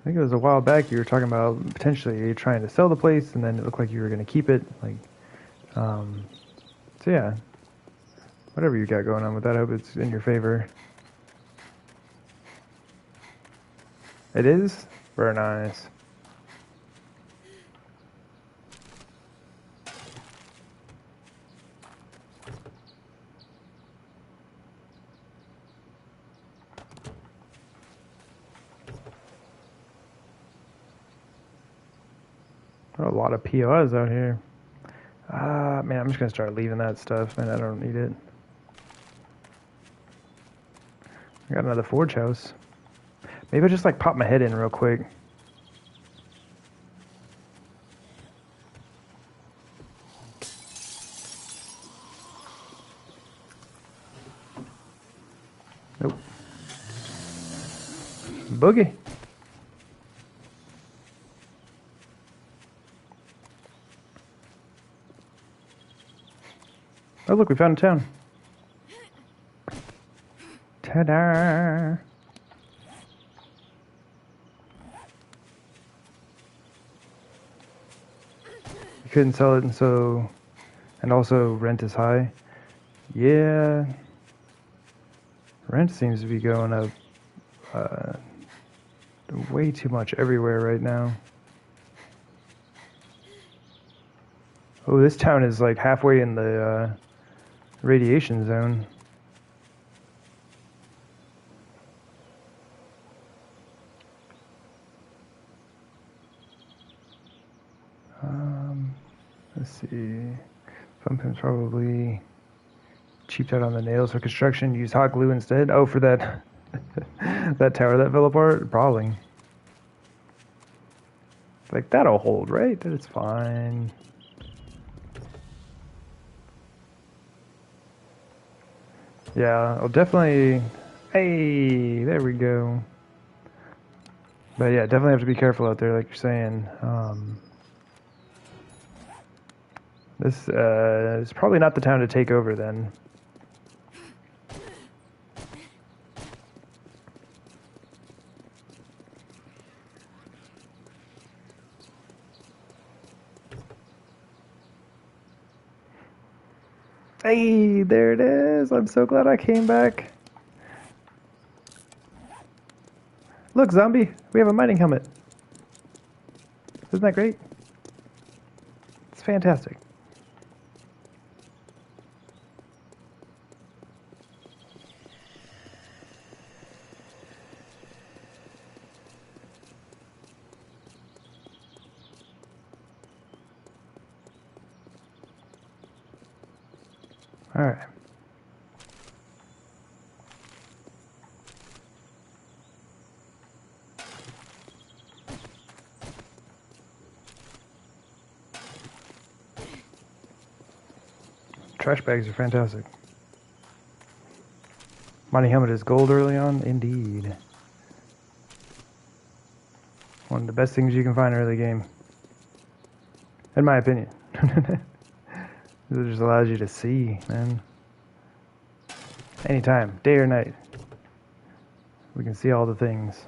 think it was a while back you were talking about potentially trying to sell the place, and then it looked like you were going to keep it. Like, so yeah, whatever you got going on with that, I hope it's in your favor. It is? Very nice. There are a lot of POIs out here. Man, I'm just going to start leaving that stuff. Man, I don't need it. I got another forge house. Maybe I just like pop my head in real quick. Nope. Boogie. Oh look, we found a town. Ta-da! Couldn't sell it, and also rent is high. Yeah, rent seems to be going up way too much everywhere right now. Oh, this town is like halfway in the Radiation zone. Let's see. Something's probably cheaped out on the nails for construction. Use hot glue instead. Oh, for that that tower that fell apart? Probably. Like, that'll hold, right? It's fine. Yeah, I'll definitely... Hey, there we go. But yeah, definitely have to be careful out there, like you're saying. This is probably not the town to take over then. Hey, there it is. I'm so glad I came back. Look, zombie, we have a mining helmet. Isn't that great? It's fantastic. All right. Trash bags are fantastic. Mining helmet is gold early on, indeed. One of the best things you can find early game, in my opinion. It just allows you to see, man. Anytime, day or night, we can see all the things.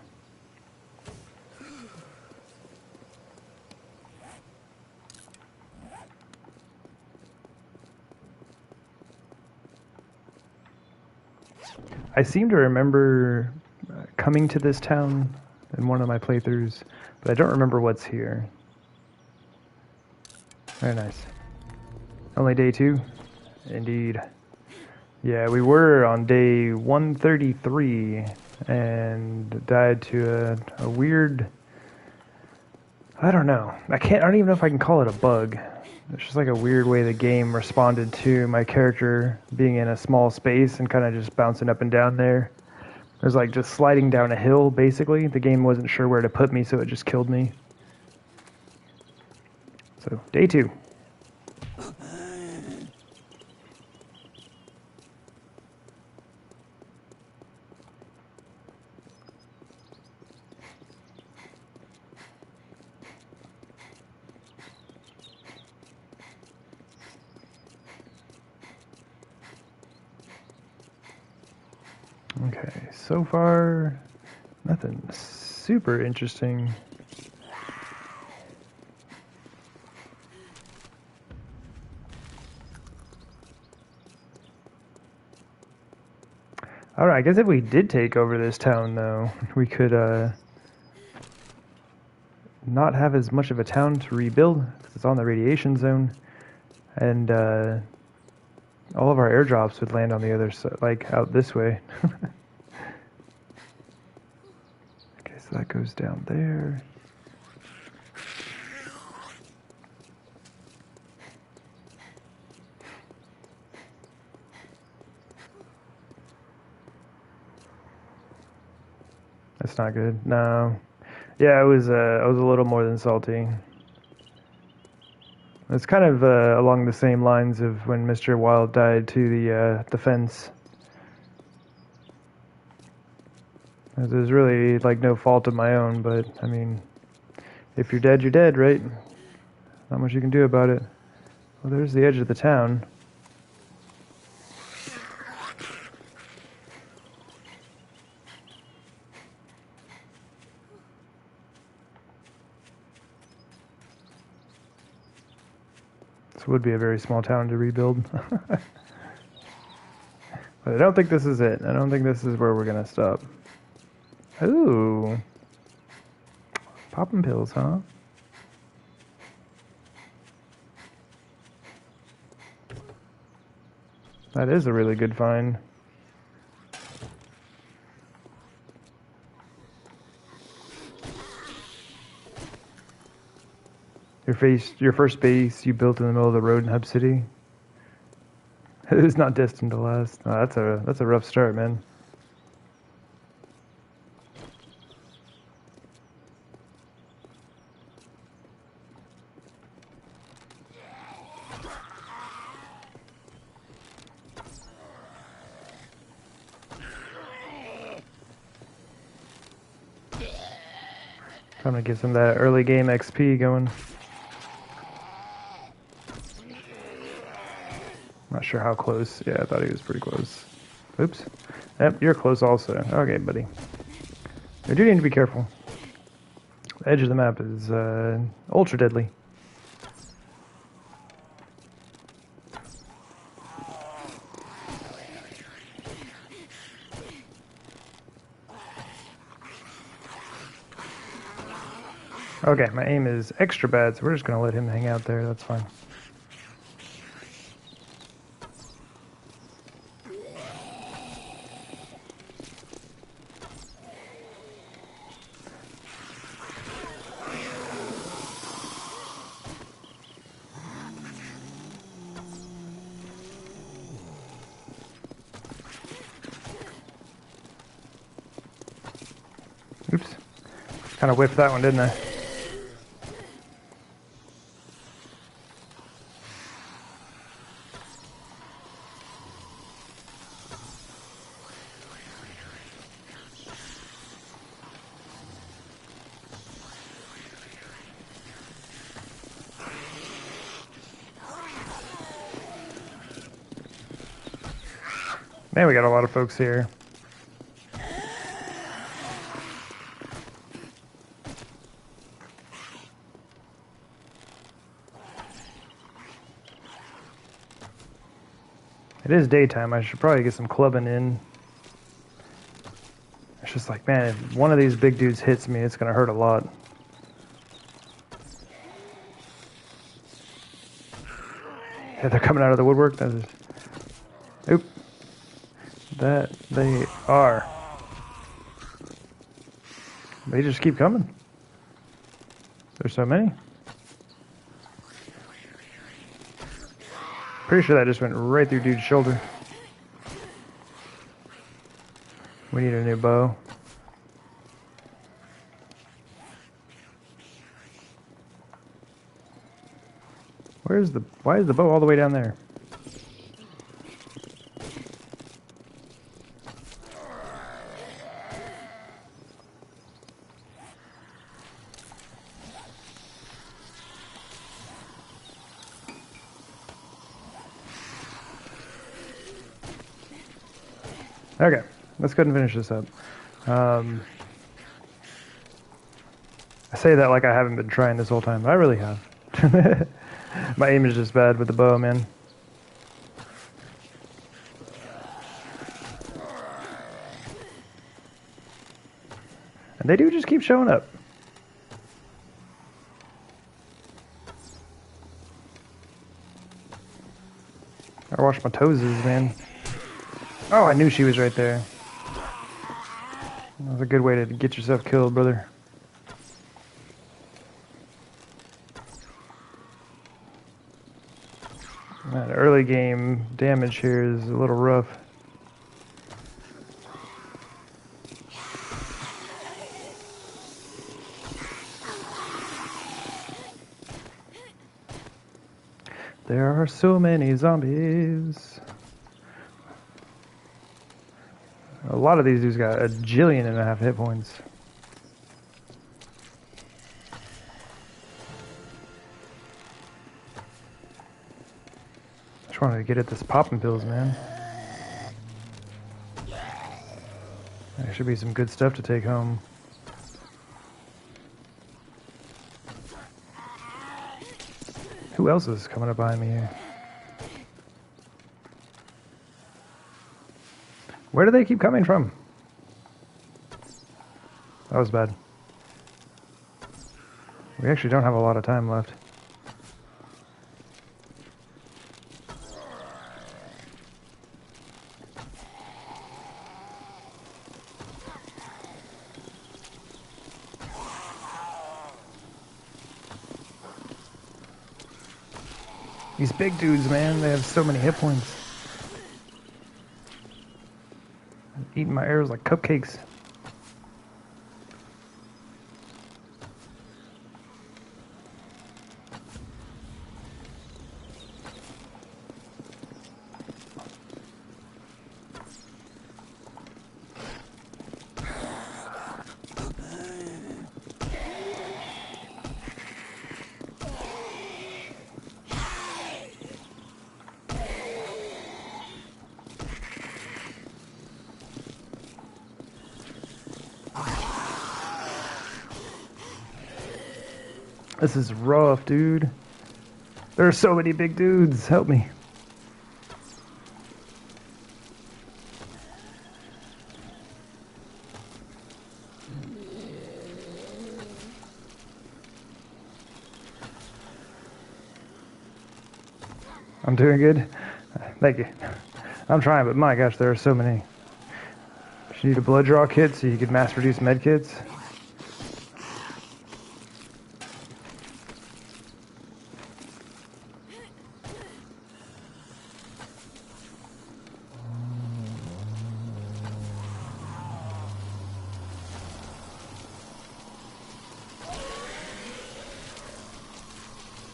I seem to remember coming to this town in one of my playthroughs, but I don't remember what's here. Very nice. Only day 2? Indeed. Yeah, we were on day 133 and died to a weird... I don't know. I don't even know if I can call it a bug. It's just like a weird way the game responded to my character being in a small space and kind of just bouncing up and down there. It was like just sliding down a hill, basically. The game wasn't sure where to put me, so it just killed me. So, day 2. Okay, so far, nothing super interesting. Alright, I guess if we did take over this town, though, we could not have as much of a town to rebuild, because it's on the radiation zone, and all of our airdrops would land on the other side, like out this way. Okay, so that goes down there. That's not good. No. Yeah, I was a little more than salty. It's kind of along the same lines of when Mr. Wild died to the fence. There's really like no fault of my own, but I mean, if you're dead, right? Not much you can do about it. Well, there's the edge of the town. This would be a very small town to rebuild. But I don't think this is it. I don't think this is where we're gonna stop. Ooh. Popping pills, huh? That is a really good find. Your first base you built in the middle of the road in Hub City. It is not destined to last. Oh, that's a rough start, man. Time to get some of that early game XP going. Not sure how close. Yeah, I thought he was pretty close. Oops. Yep, you're close also. Okay, buddy. You do need to be careful. The edge of the map is ultra deadly. Okay, my aim is extra bad, so we're just going to let him hang out there. That's fine. Oops. Kind of whiffed that one, didn't I? Man, we got a lot of folks here. It is daytime. I should probably get some clubbing in. It's just like, man, if one of these big dudes hits me, it's going to hurt a lot. Yeah, they're coming out of the woodwork. That is... Oop. That they are. They just keep coming. There's so many. Pretty sure that just went right through dude's shoulder. We need a new bow. Why is the bow all the way down there? Okay, let's go ahead and finish this up. I say that like I haven't been trying this whole time, but I really have. My aim is just bad with the bow, man. And they do just keep showing up. I wash my toes, man. Oh, I knew she was right there. That was a good way to get yourself killed, brother. That early game damage here is a little rough. There are so many zombies. A lot of these dudes got 1.5 billion hit points. Just wanted to get at this popping pills, man. There should be some good stuff to take home. Who else is coming up behind me here? Where do they keep coming from? That was bad. We actually don't have a lot of time left. These big dudes, man, they have so many hit points. I'm eating my arrows like cupcakes. This is rough, dude. There are so many big dudes. Help me. I'm doing good. Thank you. I'm trying, but my gosh, there are so many. You need a blood draw kit so you can mass produce med kits.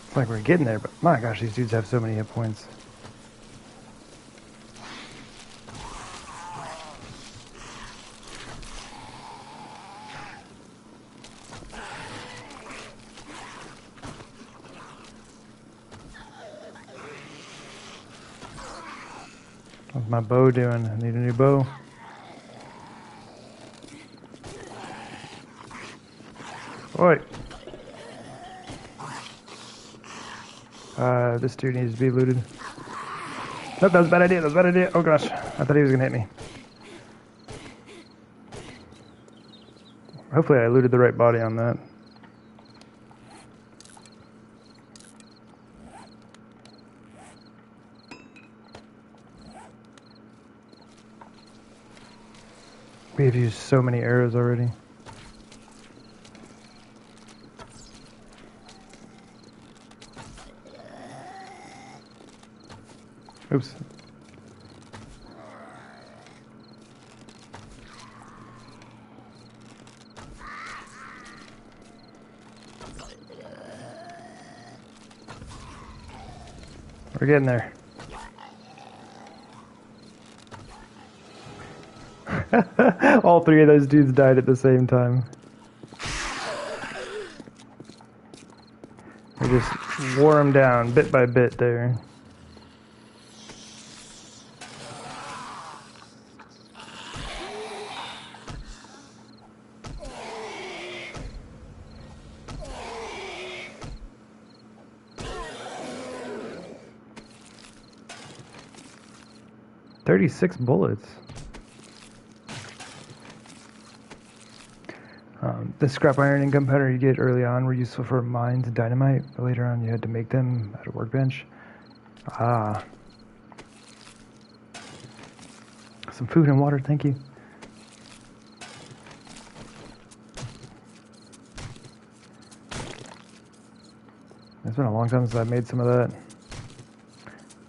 It's like we're getting there, but my gosh, these dudes have so many hit points. What's my bow doing? I need a new bow. Oi! This dude needs to be looted. Nope, that was a bad idea. That was a bad idea. Oh gosh, I thought he was gonna hit me. Hopefully I looted the right body on that. We have used so many arrows already. Oops. We're getting there. All three of those dudes died at the same time. We just wore them down bit by bit there. "36 bullets. The scrap iron and gunpowder you get early on were useful for mines and dynamite, but later on you had to make them at a workbench. Ah. Some food and water, thank you. It's been a long time since I made some of that.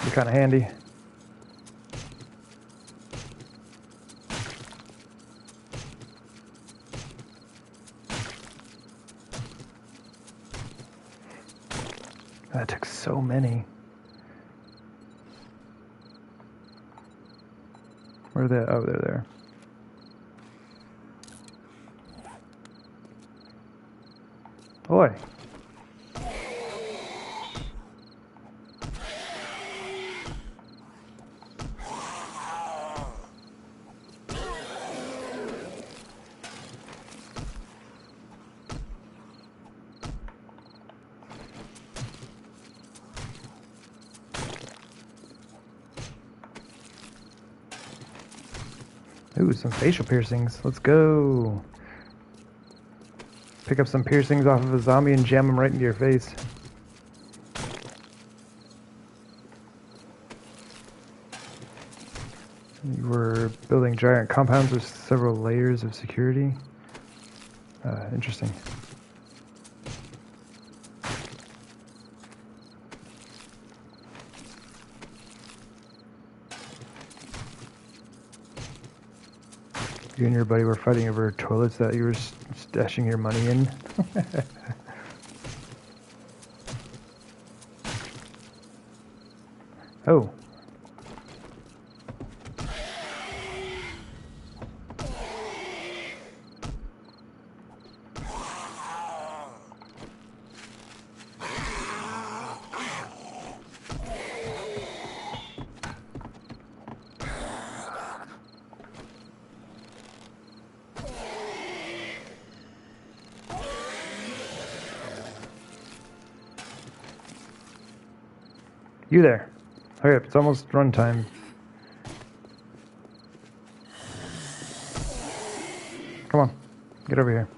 Be kind of handy. That took so many. Where are they? Oh, they're there. Boy. Ooh, some facial piercings. Let's go. Pick up some piercings off of a zombie and jam them right into your face. You were building giant compounds with several layers of security. Interesting. You and your buddy were fighting over toilets that you were stashing your money in. Oh. You there. Hurry up, it's almost run time. Come on, get over here.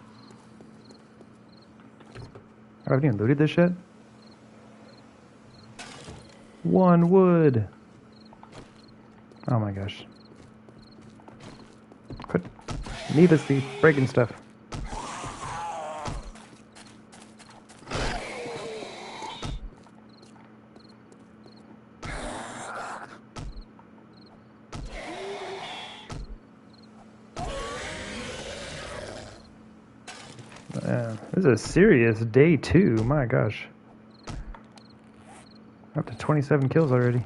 I haven't even looted this yet. One wood. Oh my gosh. Quit needlessly breaking stuff. This is a serious day too, my gosh. Up to 27 kills already.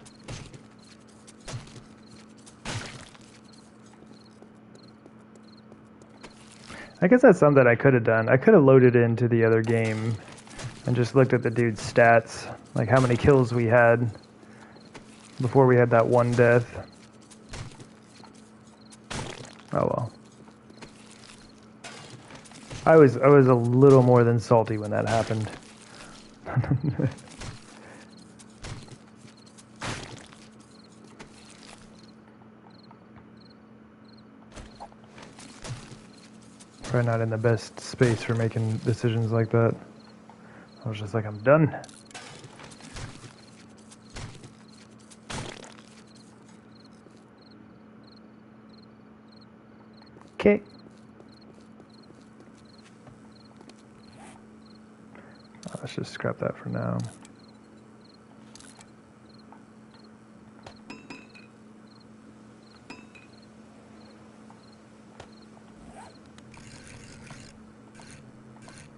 I guess that's something I could have done. I could have loaded into the other game and just looked at the dude's stats, like how many kills we had before we had that one death. Oh well. I was a little more than salty when that happened. Probably not in the best space for making decisions like that. I was just like, I'm done. Okay. Let's just scrap that for now.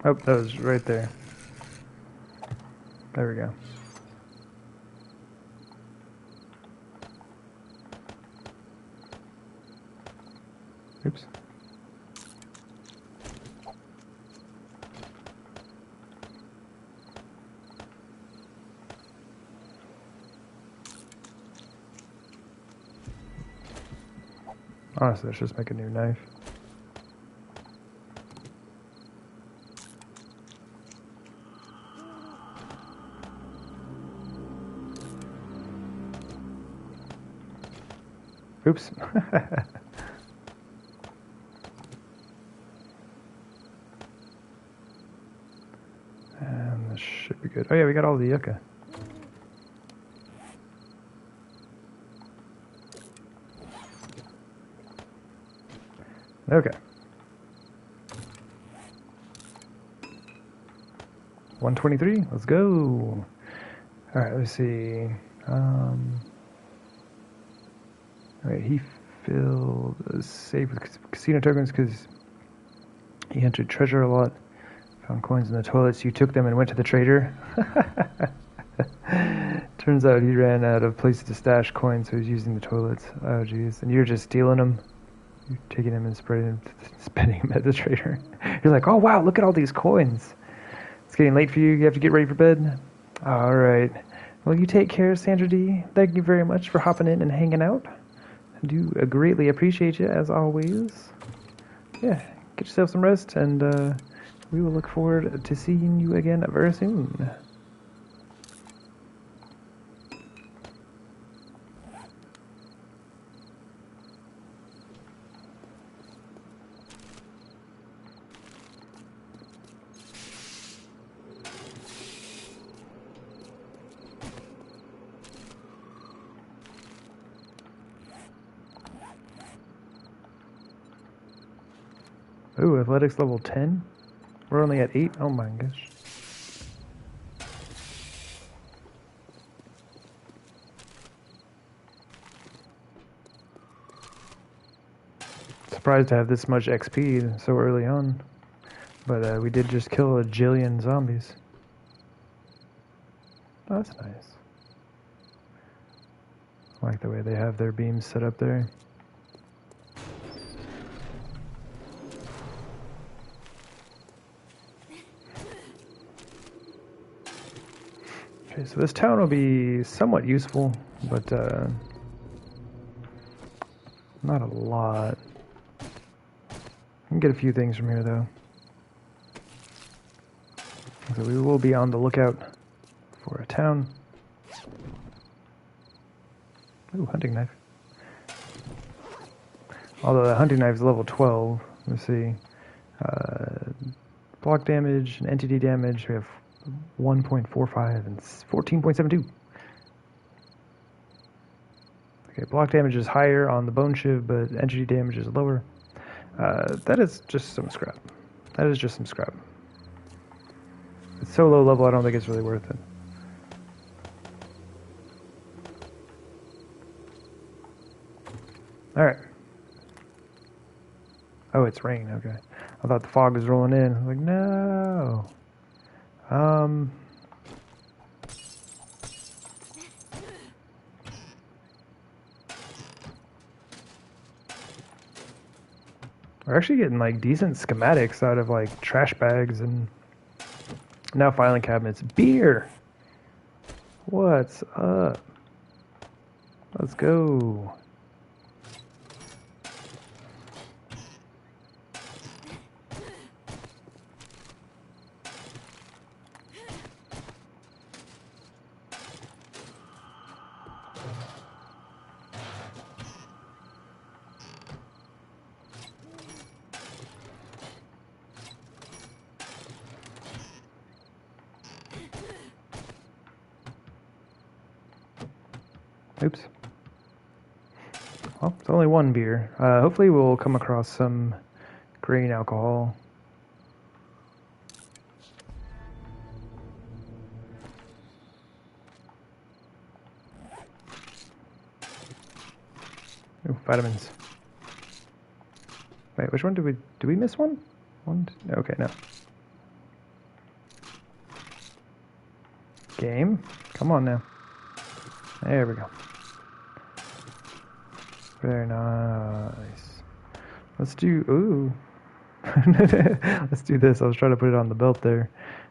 Oh, that was right there. There we go. Oops. Honestly, let's just make a new knife. Oops. And this should be good. Oh yeah, we got all the yucca. Okay. 123, let's go. All right, let's see. Alright, he filled a safe with casino tokens because he entered treasure a lot. Found coins in the toilets. You took them and went to the trader. Turns out he ran out of places to stash coins, so he's using the toilets. Oh, jeez. And you're just stealing them. You're taking them and spending them at the trader. You're like, oh, wow, look at all these coins. It's getting late for you. You have to get ready for bed. All right. Well, you take care, Sandra D. Thank you very much for hopping in and hanging out. I do greatly appreciate you, as always. Yeah, get yourself some rest, and we will look forward to seeing you again very soon. Ooh, athletics level 10? We're only at 8? Oh my gosh. surprised to have this much XP so early on. But we did just kill a jillion zombies. Oh, that's nice. I like the way they have their beams set up there. Okay, so this town will be somewhat useful, but not a lot. I can get a few things from here, though. So we will be on the lookout for a town. Ooh, hunting knife. Although the hunting knife is level 12. Let's see. Block damage and entity damage. We have 1.45 and 14.72. Okay, block damage is higher on the bone shiv, but entity damage is lower. That is just some scrap. That is just some scrap. It's so low level, I don't think it's really worth it. Alright. Oh, it's rain, okay. I thought the fog was rolling in. I was like, no. We're actually getting like decent schematics out of like trash bags and now filing cabinets. Beer! What's up? Let's go. Oops. Well, it's only one beer. Hopefully we'll come across some grain alcohol. Ooh, vitamins. Wait, which one did we miss one? Okay, no. Game? Come on now. There we go. Very nice. Let's do, ooh. Let's do this. I was trying to put it on the belt there.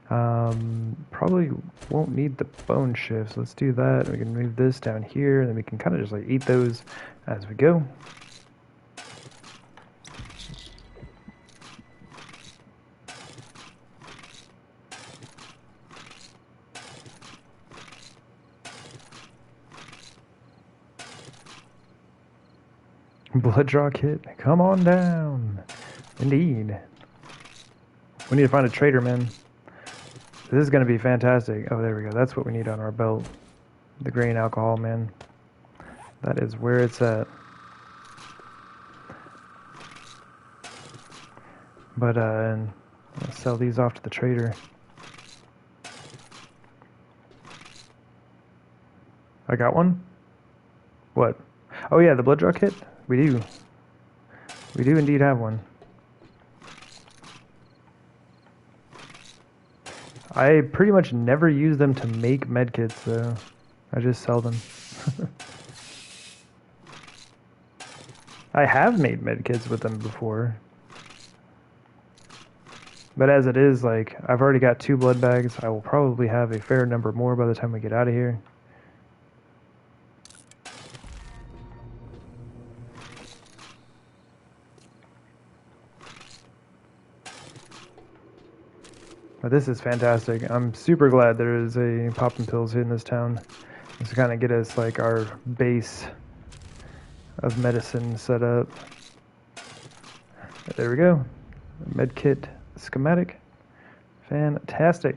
Probably won't need the bone shift, so let's do that. We can move this down here, and then we can kind of just like eat those as we go. Blood draw kit, come on down. Indeed. We need to find a trader, man. This is going to be fantastic. Oh, there we go. That's what we need on our belt. The grain alcohol, man. That is where it's at. But, I'll sell these off to the trader. I got one? What? Oh yeah, the blood draw kit? We do. We do indeed have one. I pretty much never use them to make medkits, though. I just sell them. I have made medkits with them before. But as it is, like, I've already got 2 blood bags. I will probably have a fair number more by the time we get out of here. But this is fantastic. I'm super glad there is a poppin' pills in this town. Just to kind of get us like our base of medicine set up. There we go. Medkit schematic. Fantastic.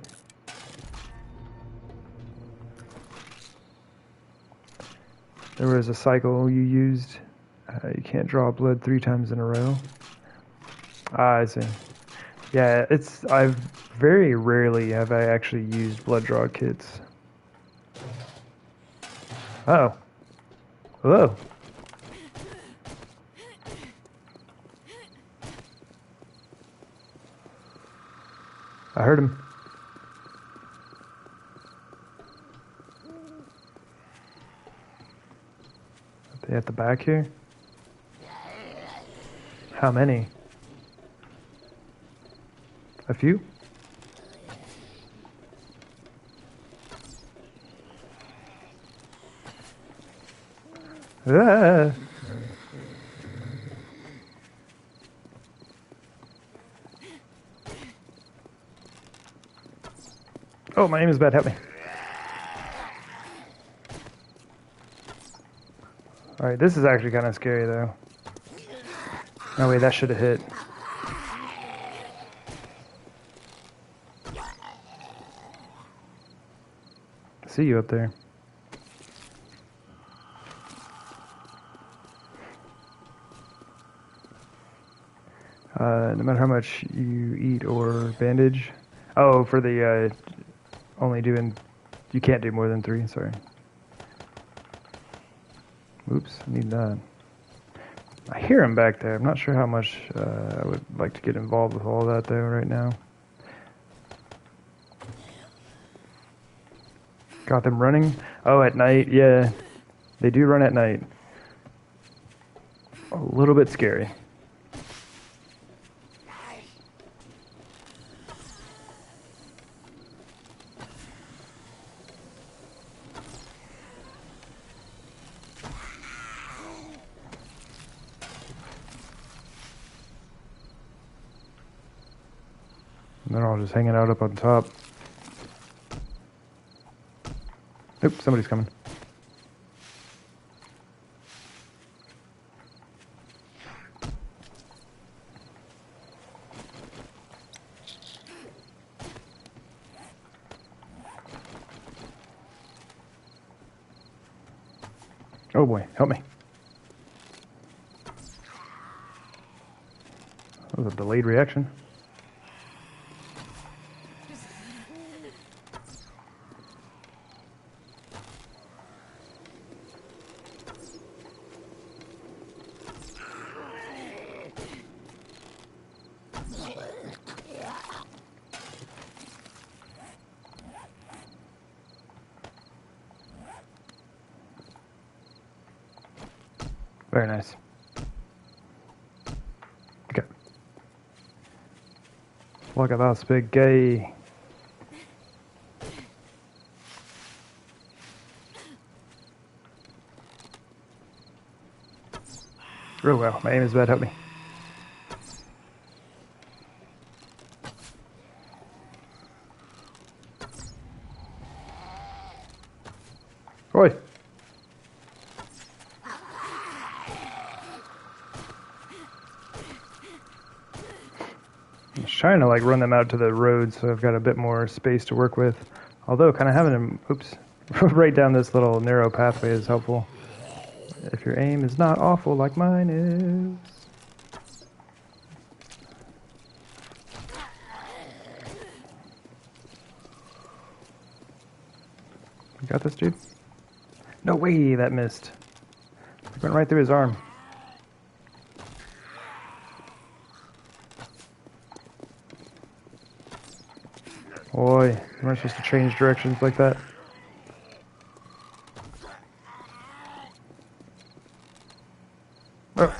There was a cycle you used. You can't draw blood 3 times in a row. Ah, I see. Yeah, I've very rarely have I actually used blood draw kits. Uh-oh. Hello. I heard him. Are they at the back here? How many? A few? Ah. Oh, my aim is bad. Help me. Alright, this is actually kind of scary, though. No, wait, that should have hit. See you up there. No matter how much you eat or bandage. Oh, for the only doing, you can't do more than 3. Sorry. Oops, I need that. I hear him back there. I'm not sure how much I would like to get involved with all that though right now. Got them running. Oh, at night. Yeah, they do run at night. A little bit scary. And they're all just hanging out up on top. Oop, somebody's coming. Oh boy, help me. That was a delayed reaction. Very nice. Okay. Look at that big guy. Oh well, my aim is bad, help me. Oi! I'm trying to like run them out to the road so I've got a bit more space to work with. Although kind of having them, oops, right down this little narrow pathway is helpful. If your aim is not awful like mine is. You got this, dude? No way, that missed. It went right through his arm. Boy, you weren't supposed to change directions like that. Oh,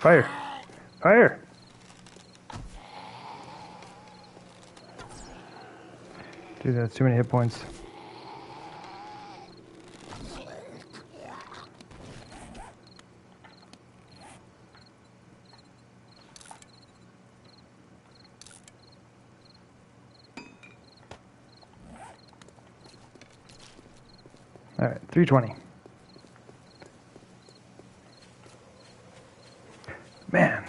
fire! Fire! Dude, that's too many hit points. Alright, 320. Man.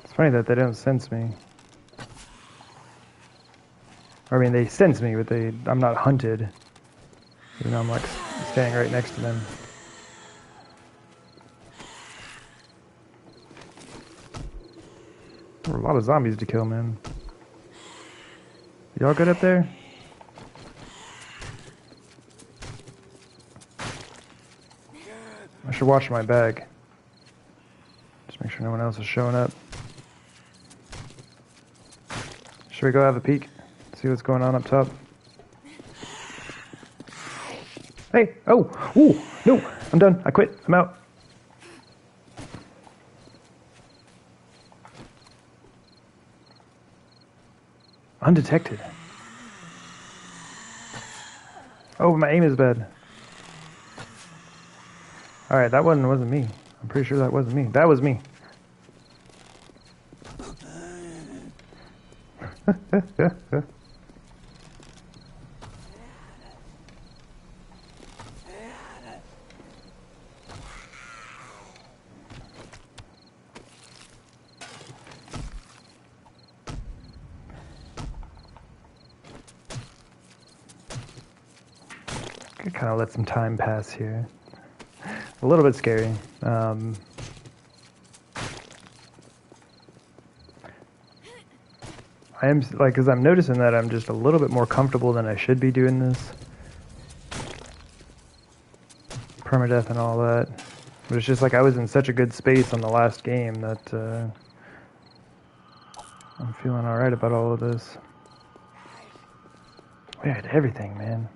It's funny that they don't sense me. I mean, they sense me, but I'm not hunted. Even though I'm like standing right next to them. There are a lot of zombies to kill, man. Y'all good up there? I should watch my bag. No one else is showing up. Should we go have a peek? See what's going on up top? Hey! Oh! Ooh! No! I'm done. I quit. I'm out. Undetected. Oh, my aim is bad. Alright, that one wasn't me. I'm pretty sure that wasn't me. That was me. Kind of let some time pass here. A little bit scary. I am, like, because I'm noticing that I'm just a little bit more comfortable than I should be doing this. Permadeath and all that. But it's just like I was in such a good space on the last game that I'm feeling alright about all of this. We had everything, man.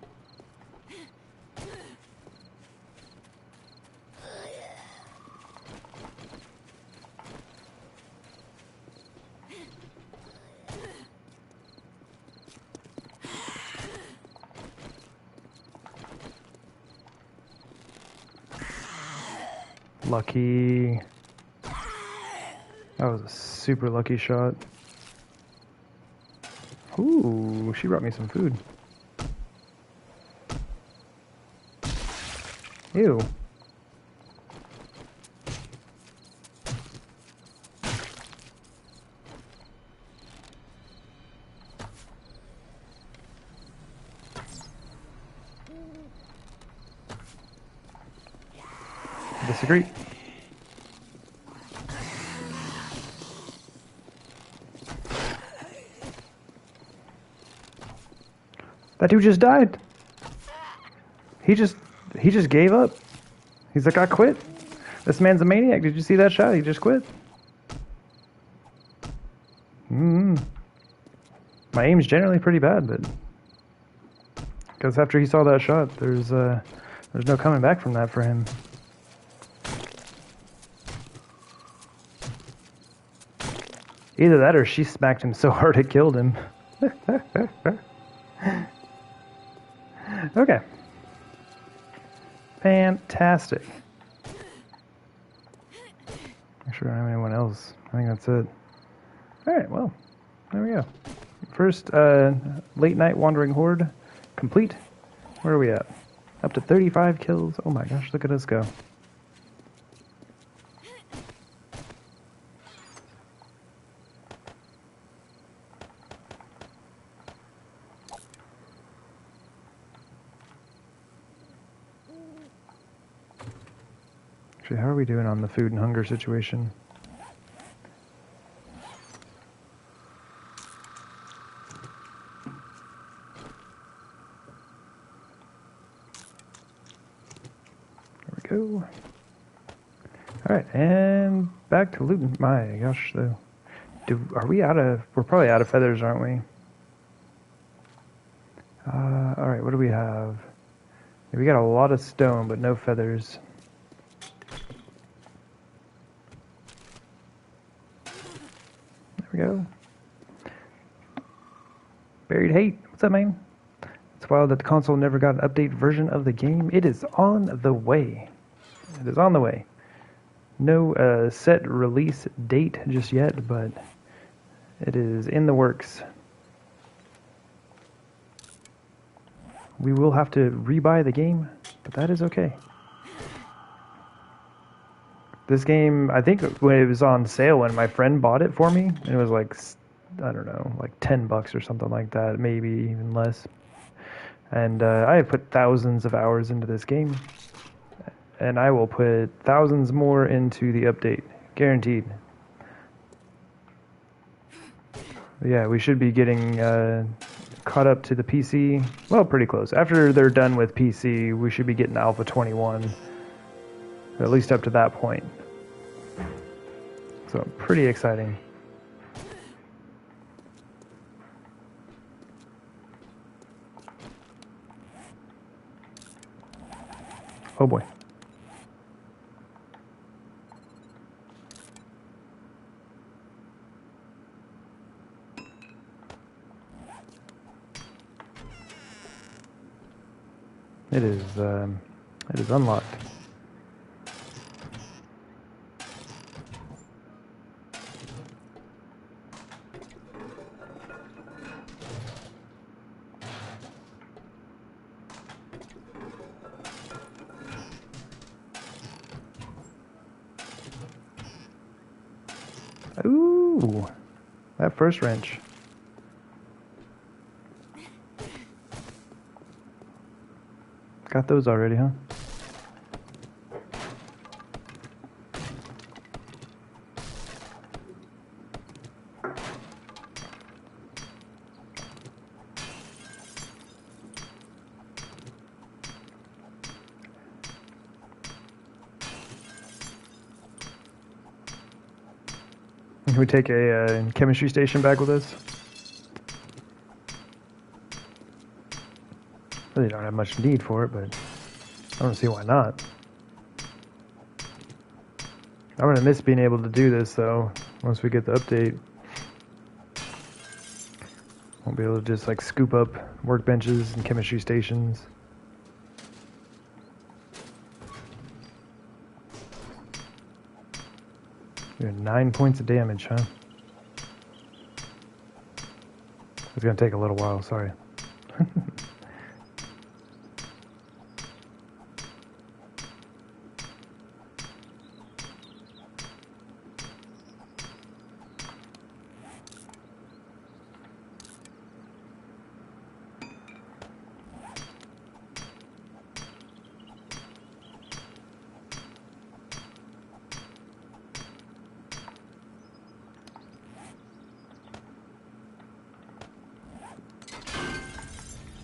Lucky. That was a super lucky shot. Ooh, she brought me some food. Ew. Disagree. That dude just died. He just gave up. He's like, I quit. This man's a maniac. Did you see that shot? He just quit. My aim's generally pretty bad, but because after he saw that shot, there's no coming back from that for him. Either that or she smacked him so hard it killed him. Okay. Fantastic. Make sure I don't have anyone else. I think that's it. Alright, well, there we go. First late night wandering horde complete. Where are we at? Up to 35 kills. Oh my gosh, look at us go. Actually, how are we doing on the food and hunger situation? There we go. Alright, and back to looting. My gosh, though. Are we out of... We're probably out of feathers, aren't we? Alright, what do we have? We got a lot of stone, but no feathers. There we go. Buried Hate. What's up, man? It's wild that the console never got an update version of the game. It is on the way. It is on the way. No set release date just yet, but it is in the works. We will have to rebuy the game, but that is okay. This game, I think when it was on sale, when my friend bought it for me, and it was like, I don't know, like $10 or something like that, maybe even less. And I have put thousands of hours into this game, and I will put thousands more into the update, guaranteed. Yeah, we should be getting caught up to the PC, well, pretty close. After they're done with PC, we should be getting Alpha 21, at least up to that point. So pretty exciting. Oh boy. It is unlocked. Ooh, that first wrench. Got those already, huh? Can we take a chemistry station back with us? Really don't have much need for it, but I don't see why not. I'm gonna miss being able to do this though. Once we get the update, won't be able to just like scoop up workbenches and chemistry stations. You're 9 points of damage, huh? It's gonna take a little while, sorry.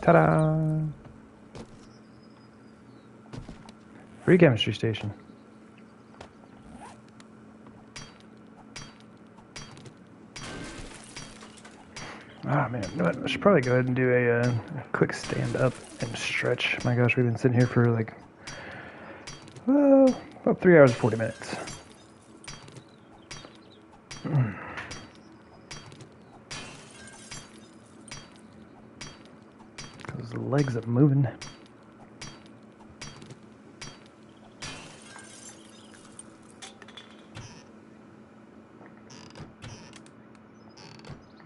Ta-da! Free chemistry station. Ah, man, I should probably go ahead and do a quick stand up and stretch. My gosh, we've been sitting here for like about 3 hours and 40 minutes. Because the legs are moving.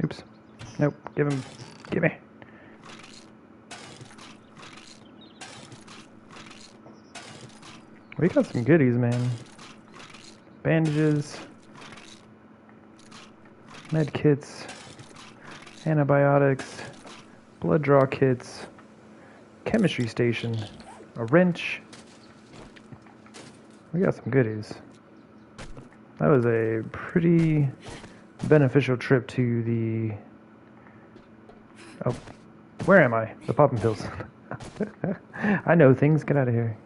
Oops. Nope. Give me. We got some goodies, man. Bandages, med kits, antibiotics, blood draw kits, chemistry station, a wrench. We got some goodies. That was a pretty beneficial trip to the... Oh, where am I? The popping pills. I know things. Get out of here.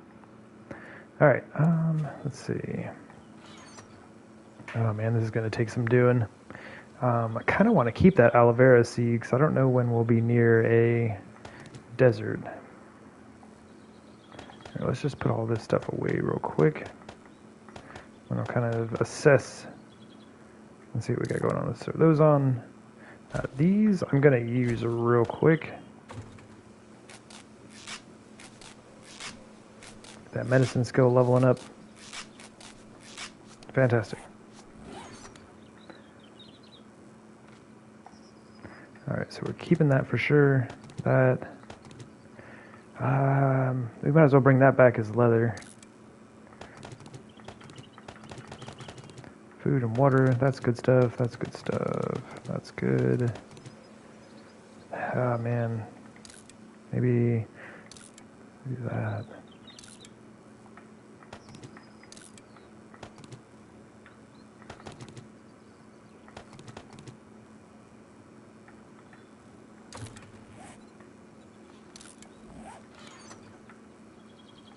Alright, let's see. Oh man, this is going to take some doing. I kind of want to keep that aloe vera seed because I don't know when we'll be near a desert. Right, let's just put all this stuff away real quick. And I'll kind of assess and see what we got going on. Let's throw those on. These I'm going to use real quick. That medicine skill leveling up. Fantastic. Alright, so we're keeping that for sure. That. We might as well bring that back as leather. Food and water, that's good stuff. That's good stuff. That's good. Ah, man. Maybe do that.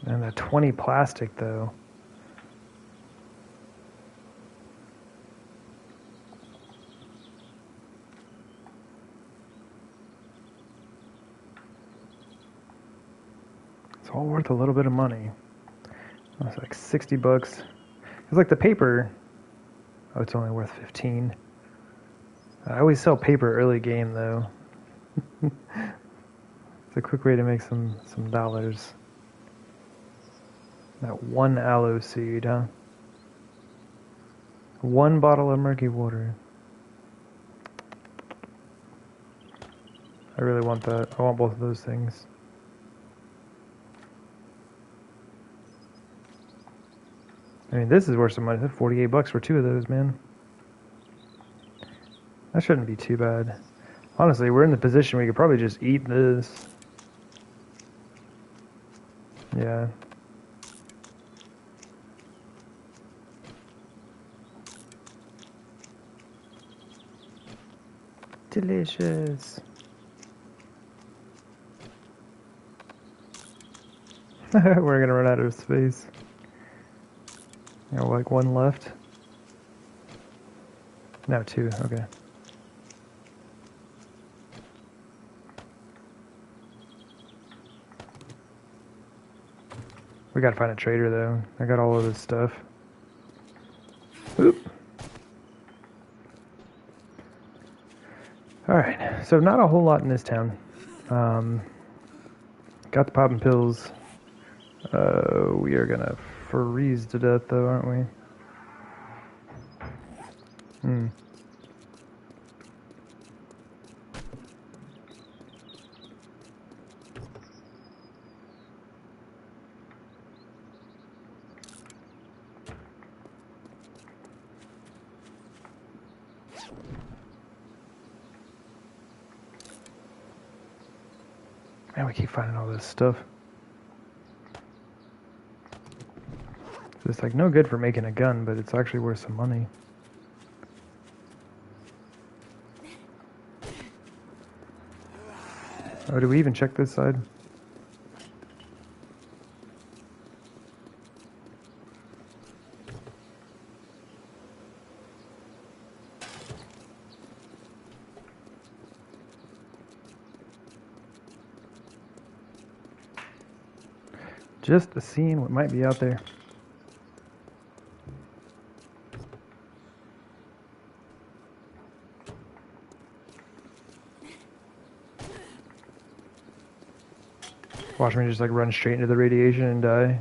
And the 20 plastic, though. all worth a little bit of money. It's like 60 bucks. It's like the paper. Oh, it's only worth 15. I always sell paper early game though. It's a quick way to make some dollars. That one aloe seed, huh? One bottle of murky water. I really want that. I want both of those things. I mean, this is worth some money. That's 48 bucks for 2 of those, man. That shouldn't be too bad. Honestly, we're in the position where we could probably just eat this. Yeah. Delicious. We're gonna run out of space. You know, like 1 left. No, 2. Okay. We gotta find a trader though. I got all of this stuff. Oop. Alright, so not a whole lot in this town. Got the popping pills. We are gonna freeze to death though, aren't we? Man, we keep finding all this stuff. It's like no good for making a gun, but it's actually worth some money. Oh, do we even check this side? Just seeing what might be out there. Watch me just like run straight into the radiation and die.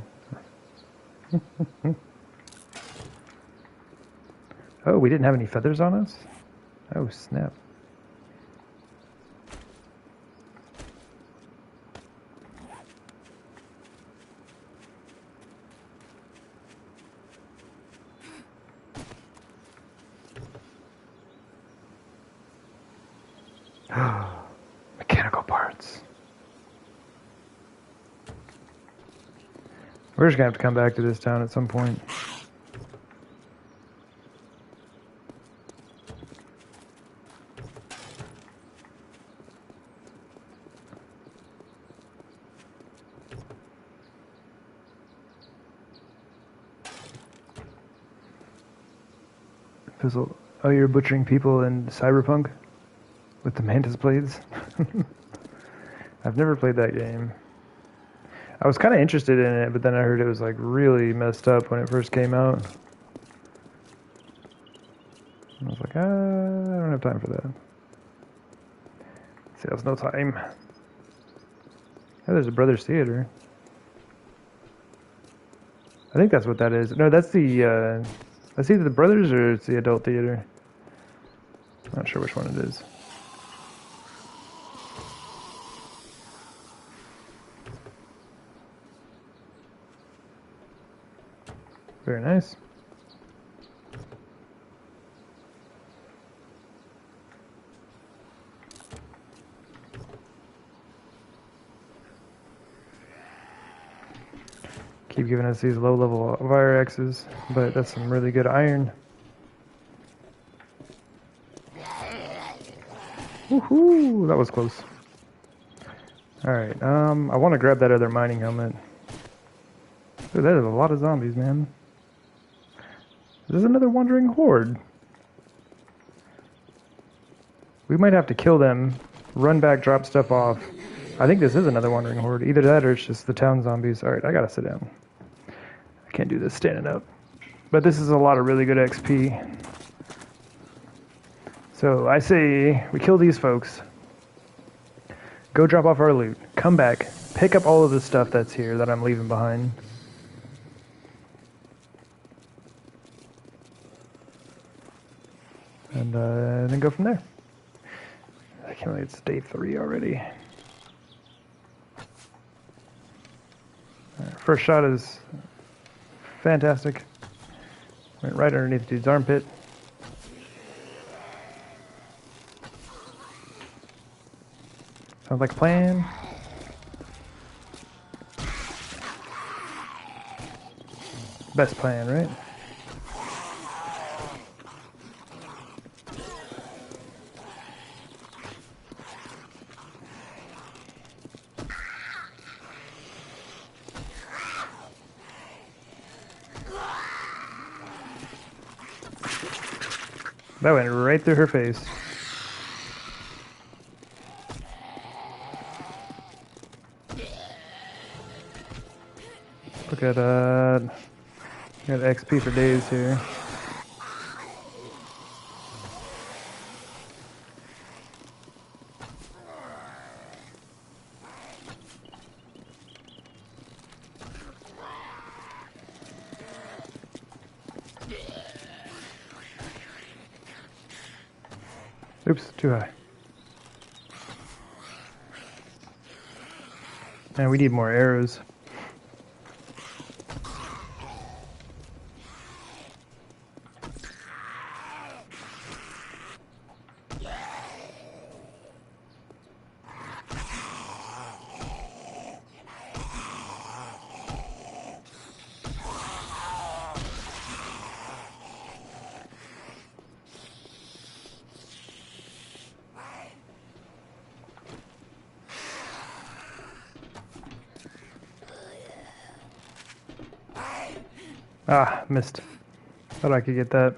Oh, we didn't have any feathers on us? Oh, snap. Mechanical parts. We're just gonna have to come back to this town at some point. Fizzle. Oh, you're butchering people in Cyberpunk? With the mantis blades? I've never played that game. I was kind of interested in it, but then I heard it was like really messed up when it first came out. I was like, I don't have time for that. Sales no time. Oh, there's a Brothers Theater. I think that's what that is. No, that's the, that's either the Brothers or it's the Adult Theater. I'm not sure which one it is. Very nice. Keep giving us these low-level wire axes, but that's some really good iron. Woohoo! That was close. Alright, I want to grab that other mining helmet. Dude, there's a lot of zombies, man. There's another wandering horde. We might have to kill them, run back, drop stuff off, I think this is another wandering horde. Either that or it's just the town zombies. Alright, I gotta sit down. I can't do this standing up. But this is a lot of really good XP. So I say we kill these folks. Go drop off our loot. Come back. Pick up all of the stuff that's here that I'm leaving behind. And then go from there. I can't believe it's day 3 already. First shot is fantastic. Went right underneath dude's armpit. Sounds like a plan. Best plan, right? That went right through her face. Look at got XP for days here. Oops, too high. And we need more arrows. Ah, missed. Thought I could get that.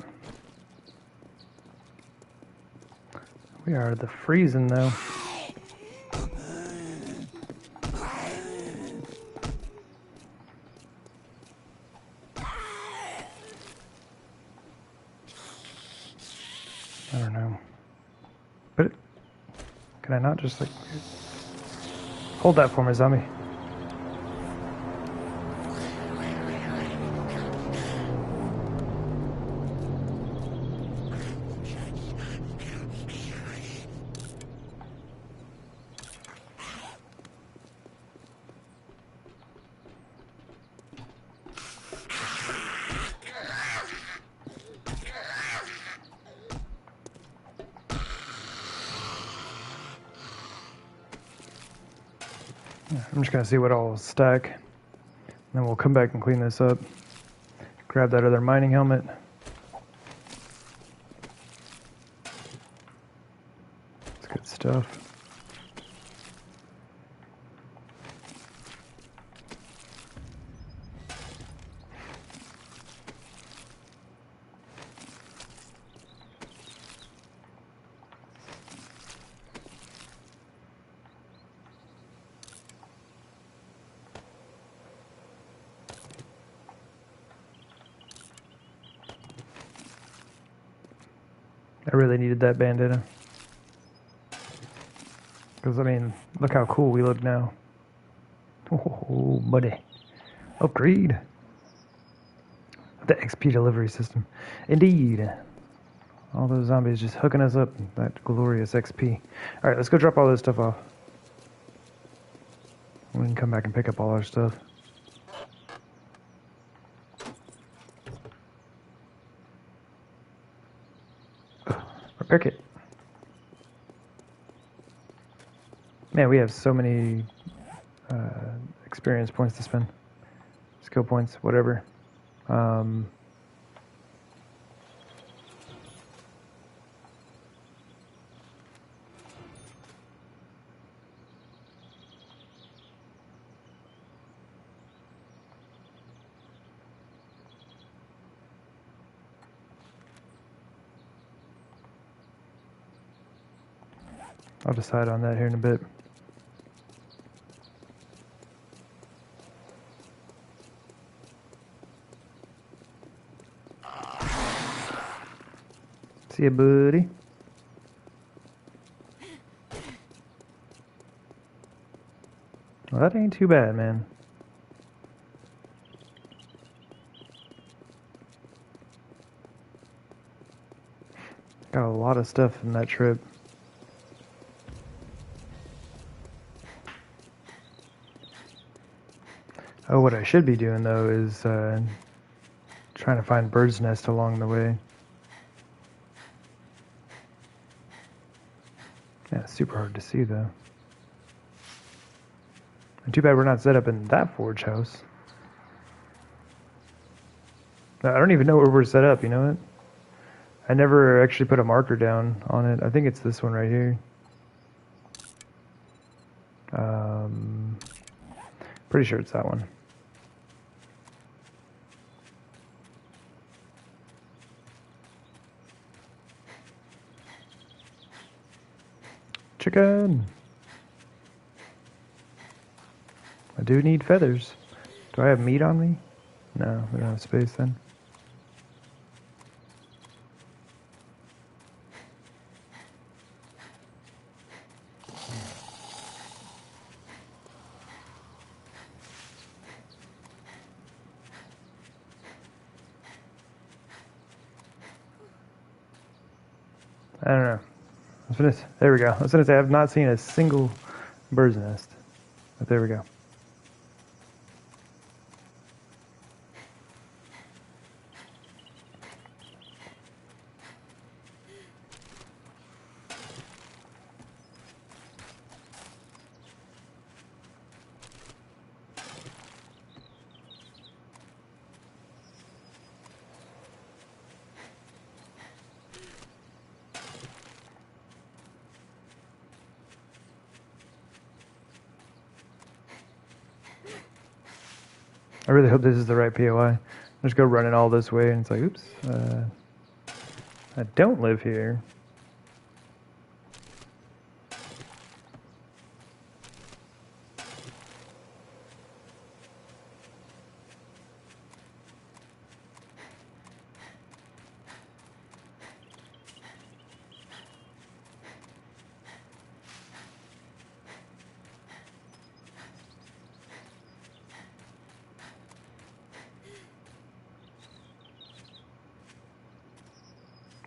We are the freezing though. I don't know. But can I not just like hold that for me, zombie? I'm just gonna see what I'll stack. Then we'll come back and clean this up. Grab that other mining helmet. It's good stuff. I really needed that bandana. Because, I mean, look how cool we look now. Oh, buddy. Upgrade. The XP delivery system. Indeed. All those zombies just hooking us up. That glorious XP. Alright, let's go drop all this stuff off. We can come back and pick up all our stuff. Repair kit. Man, we have so many experience points to spend. Skill points, whatever. I'll decide on that here in a bit. See ya, buddy. Well, that ain't too bad, man. Got a lot of stuff in that trip. Oh, what I should be doing, though, is trying to find birds' nest along the way. Yeah, it's super hard to see, though. And too bad we're not set up in that forge house. I don't even know where we're set up, you know what? I never actually put a marker down on it. I think it's this one right here. Pretty sure it's that one. Chicken! I do need feathers. Do I have meat on me? No, we don't have space then. I don't know. There we go. I was gonna say I've not seen a single bird's nest, but there we go. I really hope this is the right POI. I just go running all this way, and it's like, oops, I don't live here.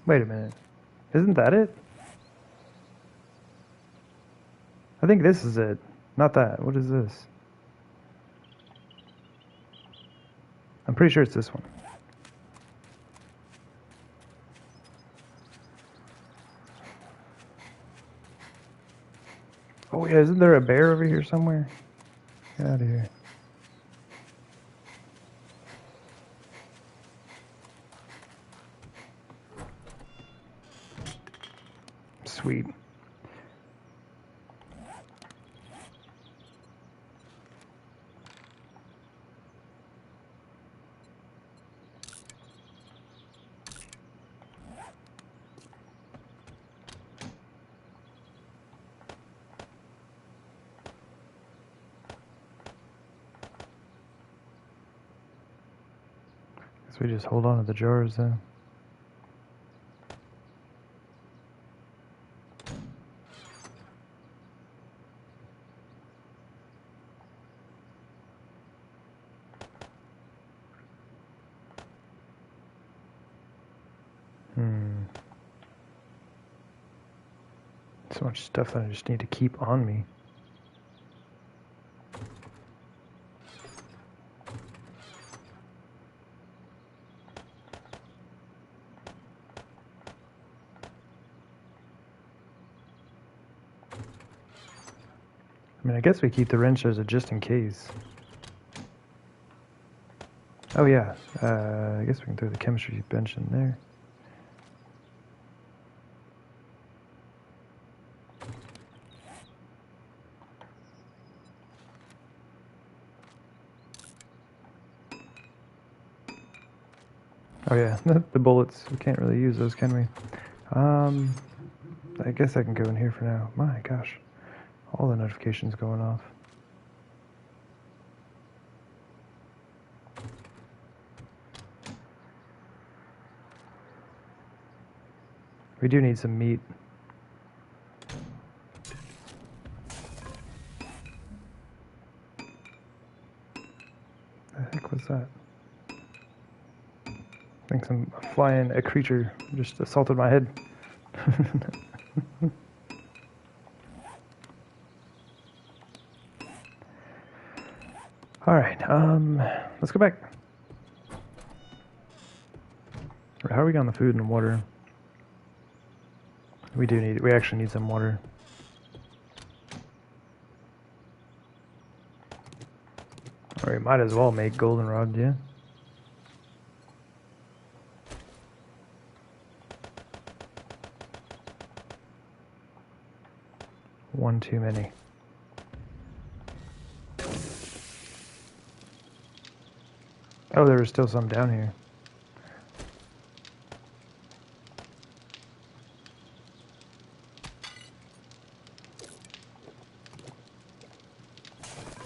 Wait a minute. Isn't that it? I think this is it. Not that. What is this? I'm pretty sure it's this one. Oh yeah, isn't there a bear over here somewhere? Get out of here. Sweet. Guess we just hold on to the jars though. So much stuff that I just need to keep on me. I mean, I guess we keep the wrench as a just in case. Oh yeah, I guess we can throw the chemistry bench in there. Oh yeah, the bullets, we can't really use those, can we? I guess I can go in here for now. My gosh, all the notifications going off. We do need some meat. The heck was that? I think a creature just assaulted my head. Alright, let's go back. How are we on the food and water? We actually need some water. Or we might as well make goldenrod, yeah. One too many. Oh, there was still some down here.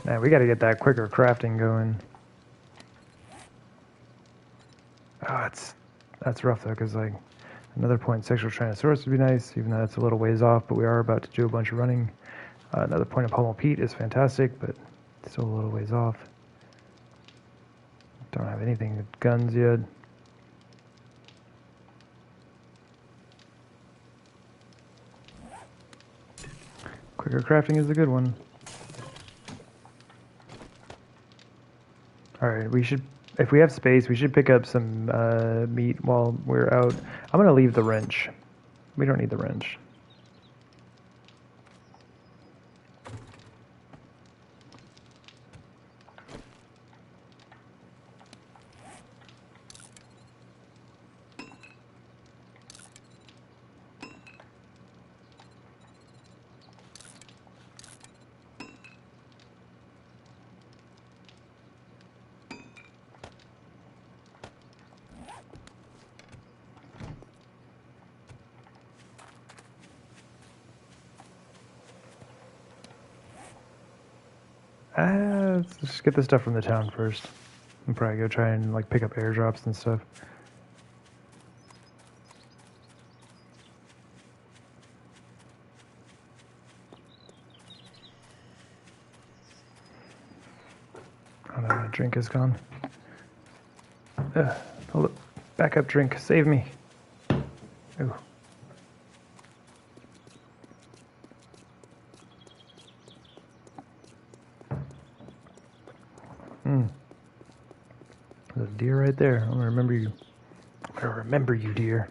Man, we gotta get that quicker crafting going. Oh, that's rough though, because like another point sexual Tyrannosaurus would be nice, even though that's a little ways off, but we are about to do a bunch of running. Another point of Pummel Pete is fantastic, but still a little ways off. Don't have anything with guns yet. Quicker crafting is a good one. Alright, if we have space, we should pick up some meat while we're out. I'm gonna leave the wrench. We don't need the wrench. Let's just get the stuff from the town first. And probably go try and like pick up airdrops and stuff. Oh no, my drink is gone. Hold up. Backup drink, save me. Ooh. There's a deer right there. I'm gonna remember you. I'm gonna remember you, deer.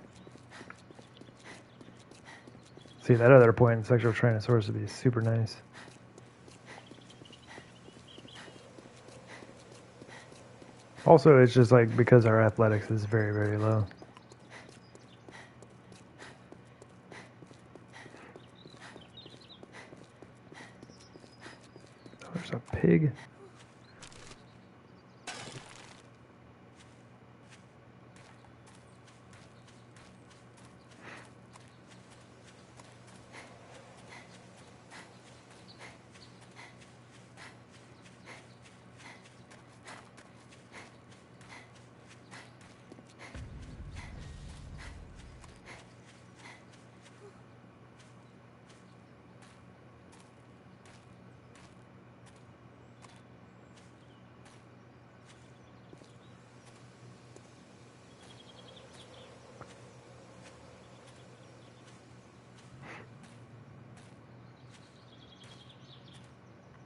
See, that other point in sexual Tyrannosaurus would be super nice. Also, it's just like because our athletics is very, very low. Oh, there's a pig.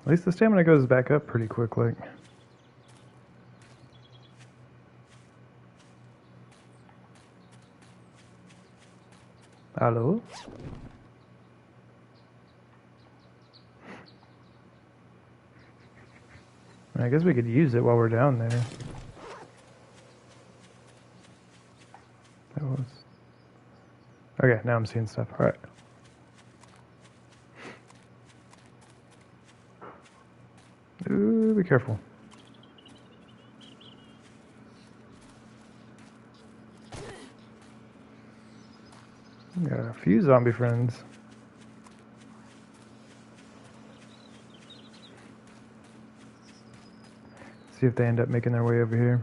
At least the stamina goes back up pretty quick, like. Hello? I guess we could use it while we're down there. That was... Okay, now I'm seeing stuff. Alright. Ooh, be careful. Got a few zombie friends. See if they end up making their way over here.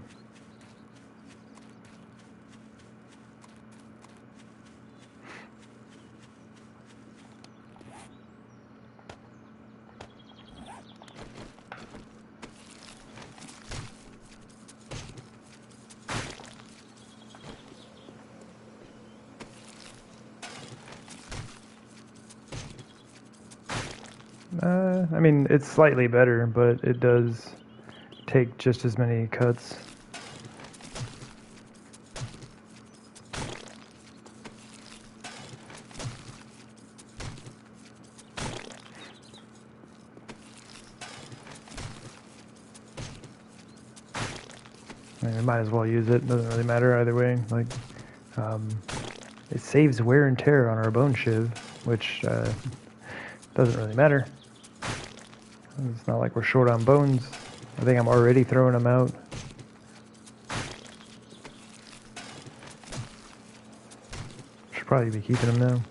I mean, it's slightly better, but it does take just as many cuts. I mean, we might as well use it. Doesn't really matter either way. Like, it saves wear and tear on our bone shiv, which doesn't really matter. It's not like we're short on bones. I think I'm already throwing them out. Should probably be keeping them now.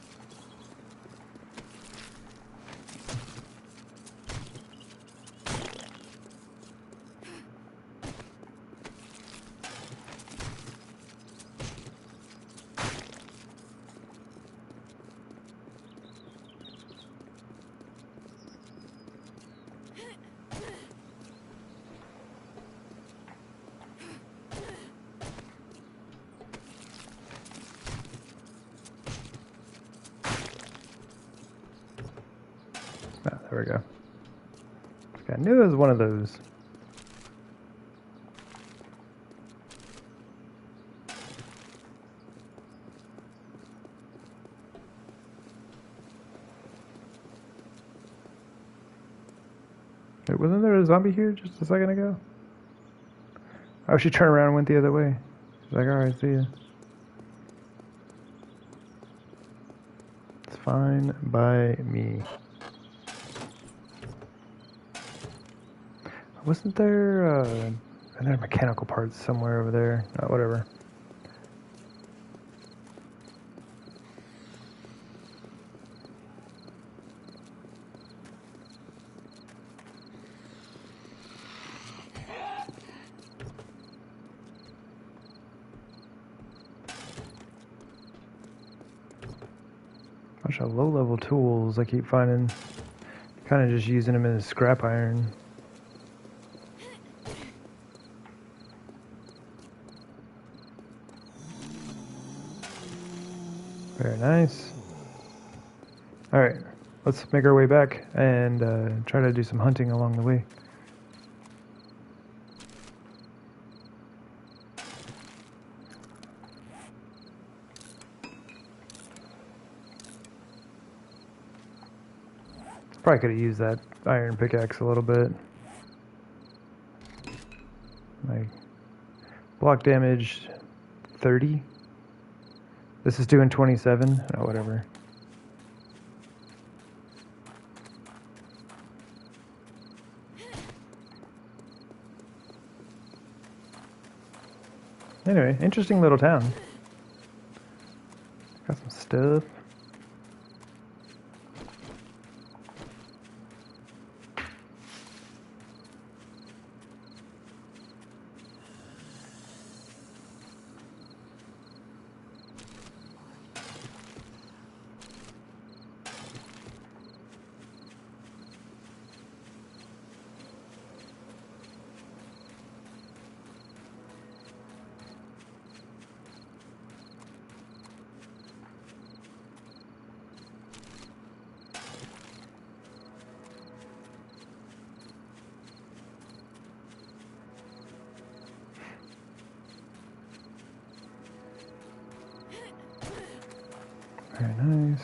Ah, there we go. I knew it was one of those. Wait, wasn't there a zombie here just a second ago? Oh, she turned around and went the other way. She's like, alright, see ya. It's fine by me. Wasn't there, there are mechanical parts somewhere over there? Oh, whatever. Bunch of low-level tools I keep finding. Kind of just using them as scrap iron. Very nice. Alright, let's make our way back and try to do some hunting along the way. Probably could have used that iron pickaxe a little bit. Like, block damage 30. This is doing 27. Oh, whatever. Anyway, interesting little town. Got some stuff. Very nice.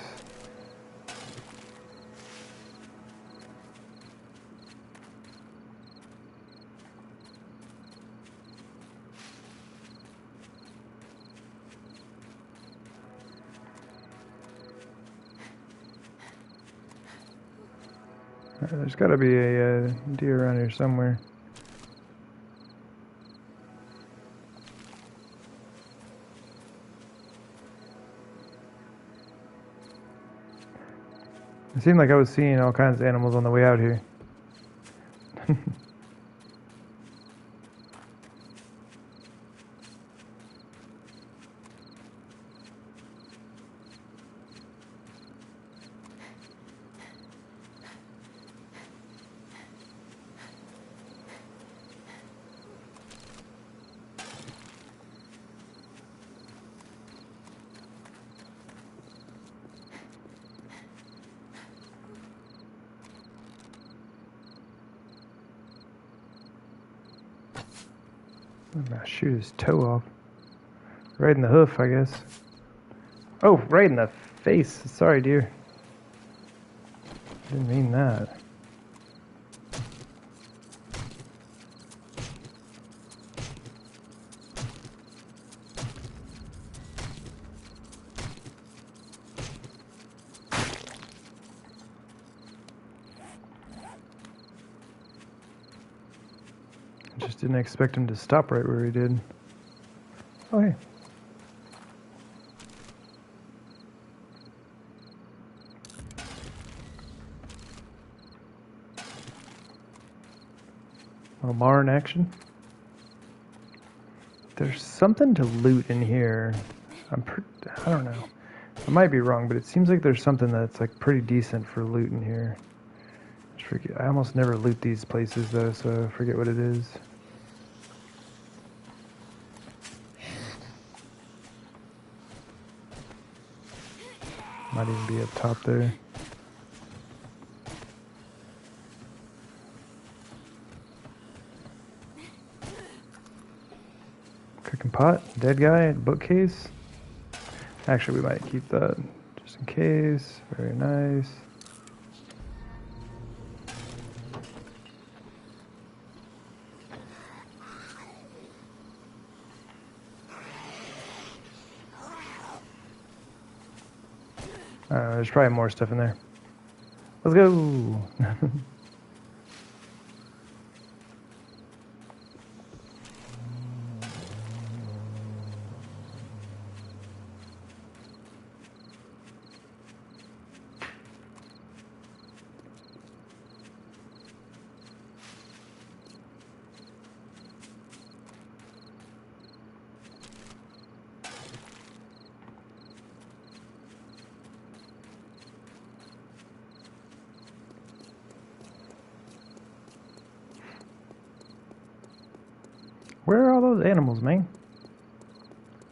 There's got to be a deer around here somewhere. It seemed like I was seeing all kinds of animals on the way out here. I'm gonna shoot his toe off. Right in the hoof, I guess. Oh, right in the face. Sorry, dear. Didn't mean that. Just didn't expect him to stop right where he did. Oh, hey. Lamar in action. There's something to loot in here. I don't know. I might be wrong, but it seems like there's something that's like pretty decent for loot in here. I almost never loot these places though, so I forget what it is. Might even be up top there. Cooking pot, dead guy, bookcase. Actually, we might keep that just in case. Very nice. There's probably more stuff in there. Let's go! Where are all those animals, man?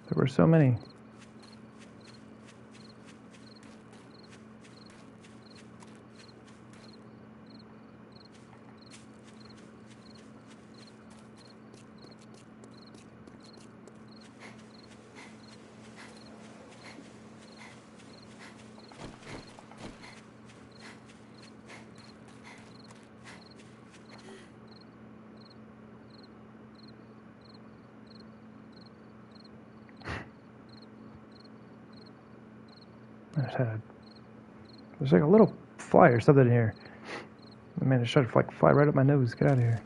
There were so many. There's like a little fly or something in here. Man, it's trying to fly right up my nose. Get out of here.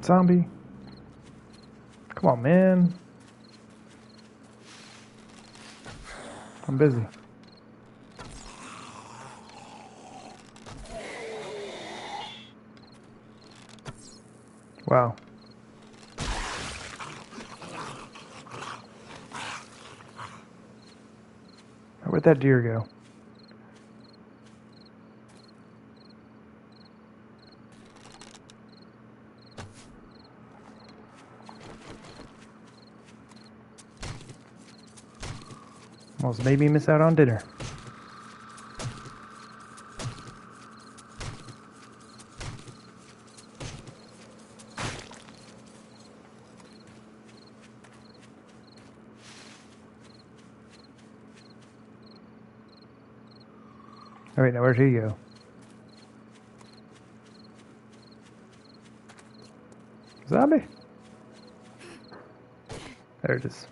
Zombie. Come on, man. I'm busy. Wow. Where'd that deer go? Almost made me miss out on dinner. All right, now where'd he go? Zombie? There it is.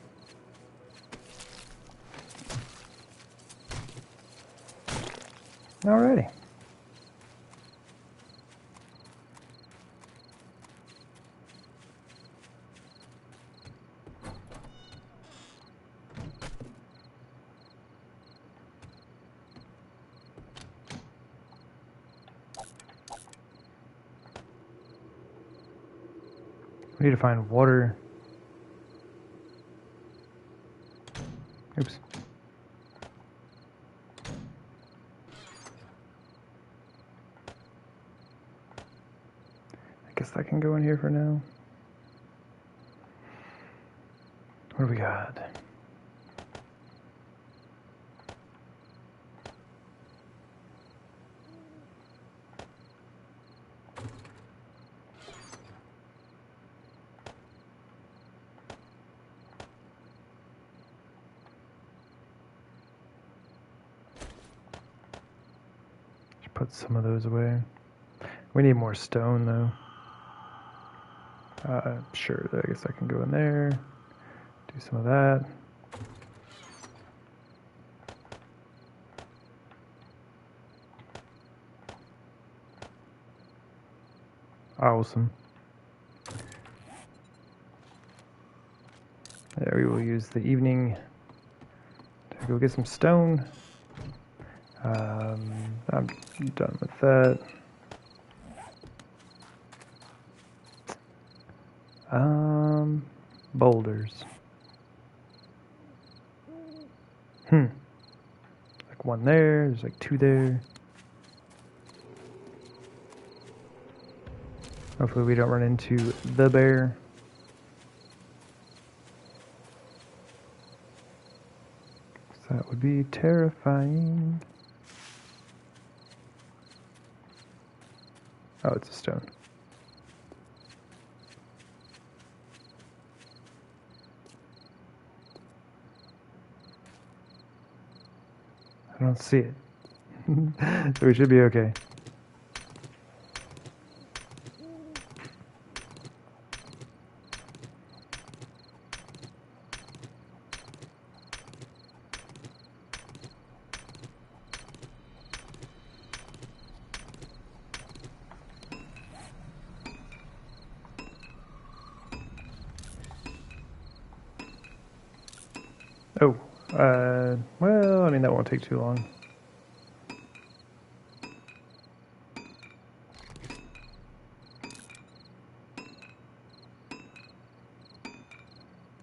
Alrighty. We need to find water. Oops. I guess that can go in here for now. What do we got? put some of those away. We need more stone, though. Sure, I guess I can go in there, do some of that. Awesome. There, we will use the evening to go get some stone. I'm done with that. Boulders. Like one there, there's like two there. Hopefully we don't run into the bear. That would be terrifying. Oh, it's a stone. I don't see it. So we should be okay. Oh, well, I mean, that won't take too long.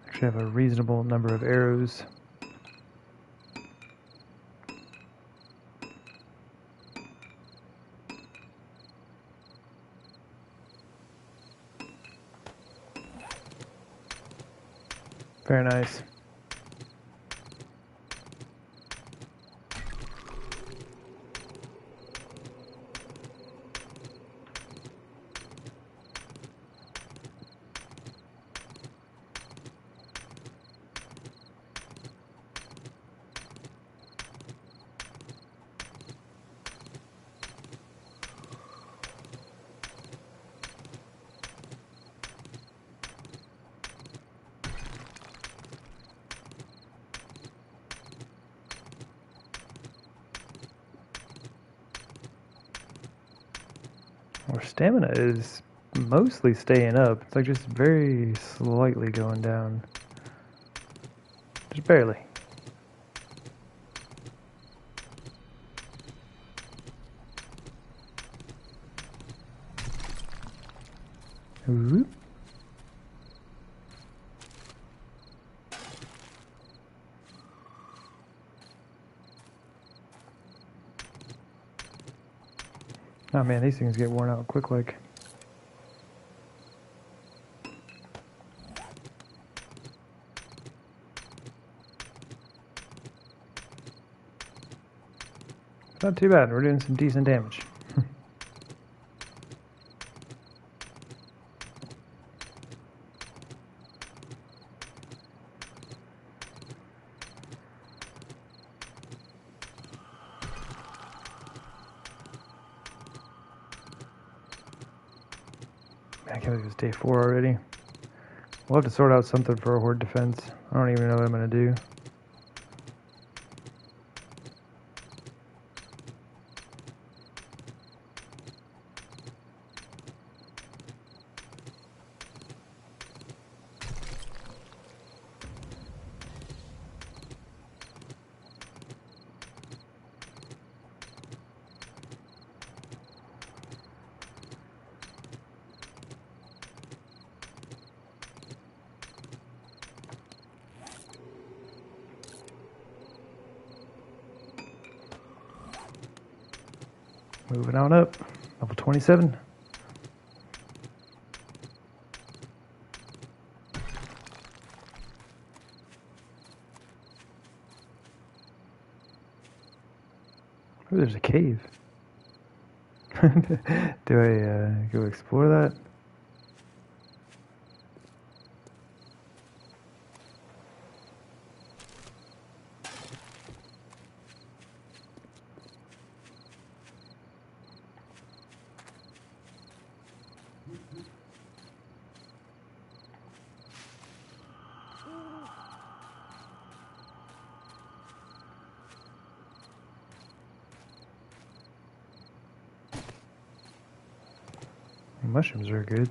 Actually have a reasonable number of arrows. Very nice. Our stamina is mostly staying up. It's like just very slightly going down. Just barely. Ooh. Oh man, these things get worn out quick like. Not too bad, we're doing some decent damage. I can't believe it's day 4 already. We'll have to sort out something for a horde defense. I don't even know what I'm going to do. Moving on up, level 27. Oh, there's a cave. Do I go explore that? Mushrooms are good.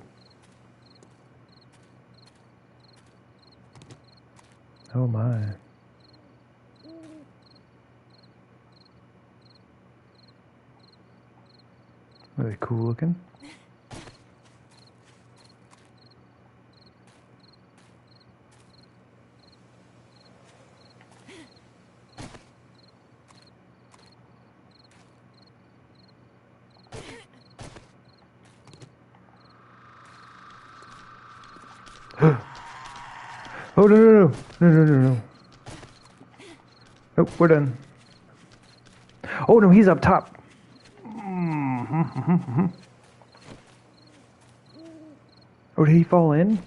Oh my. Really cool looking. Oh, no, no, no. No, no, no, no. Nope, we're done. Oh, no, he's up top. Oh, did he fall in?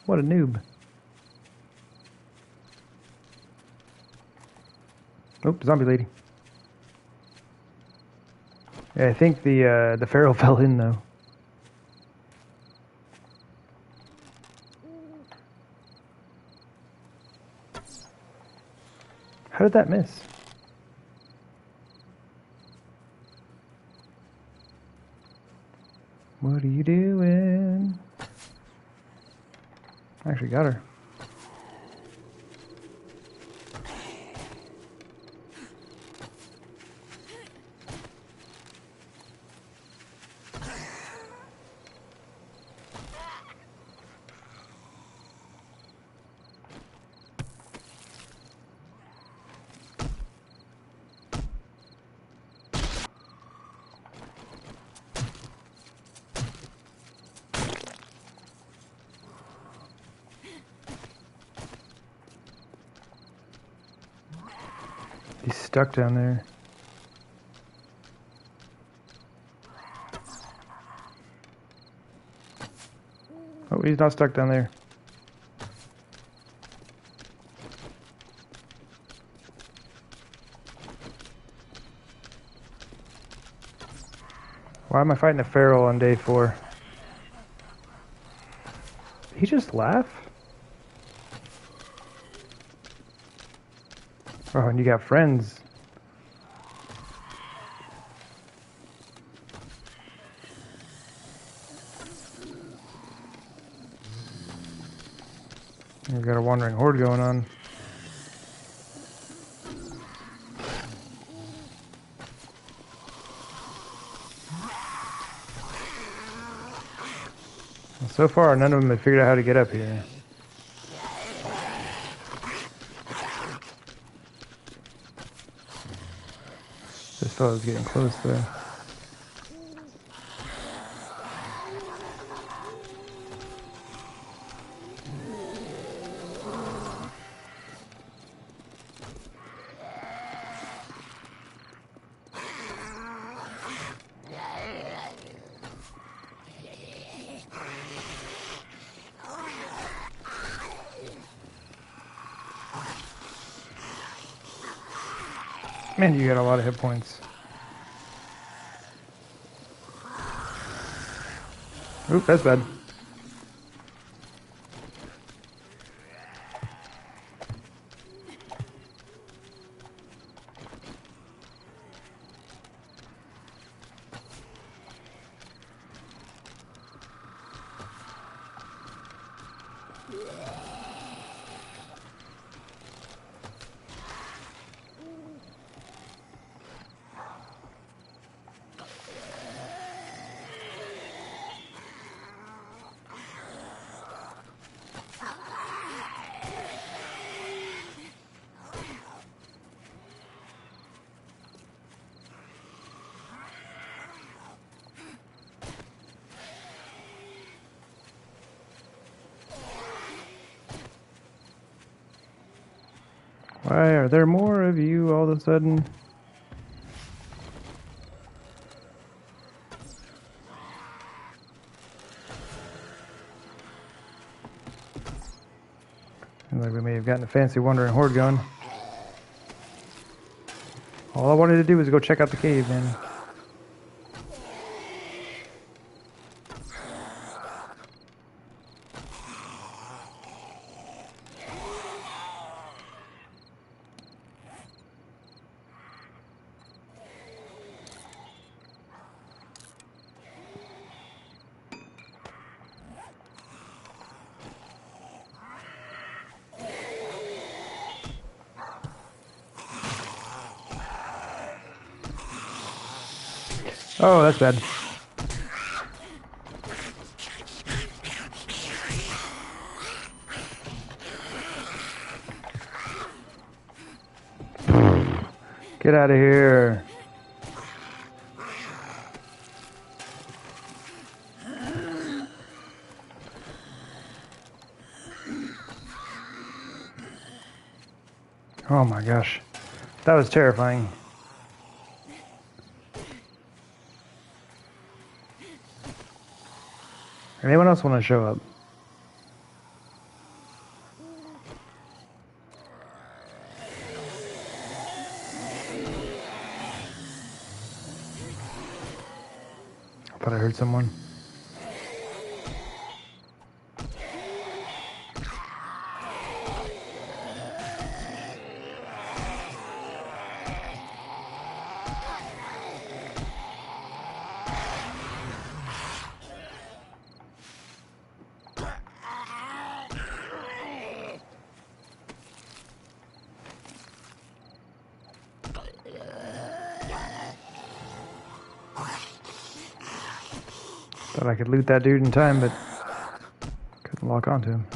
What a noob. Oh, zombie lady. Yeah, I think the feral fell in, though. How did that miss? What are you doing? I actually got her. He's stuck down there. Oh, he's not stuck down there. Why am I fighting a feral on day 4? Did he just laugh? Oh, and you got friends. We've got a wandering horde going on. Well, so far, none of them have figured out how to get up here. This fellow's getting close, though. Man, you got a lot of hit points. Oop, that's bad. Why are there more of you all of a sudden? Seems like we may have gotten a fancy wandering horde going. All I wanted to do was go check out the cave, man. Oh, that's bad. Get out of here. Oh my gosh. That was terrifying. Anyone else want to show up? I thought I heard someone. Thought I could loot that dude in time, but couldn't lock onto him.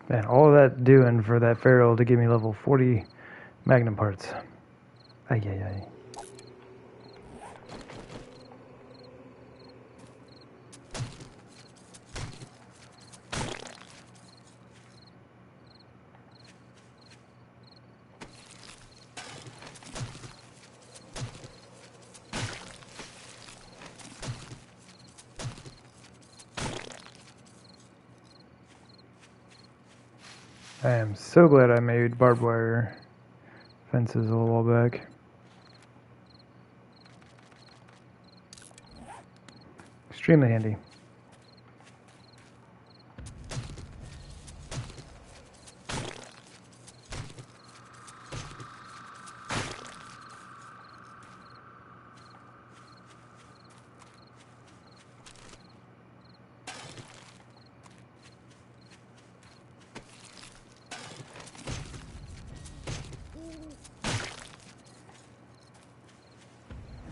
Man, all of that doing for that feral to give me level 40 magnum parts. Ay, ay, ay. I am so glad I made barbed wire fences a little while back. Extremely handy.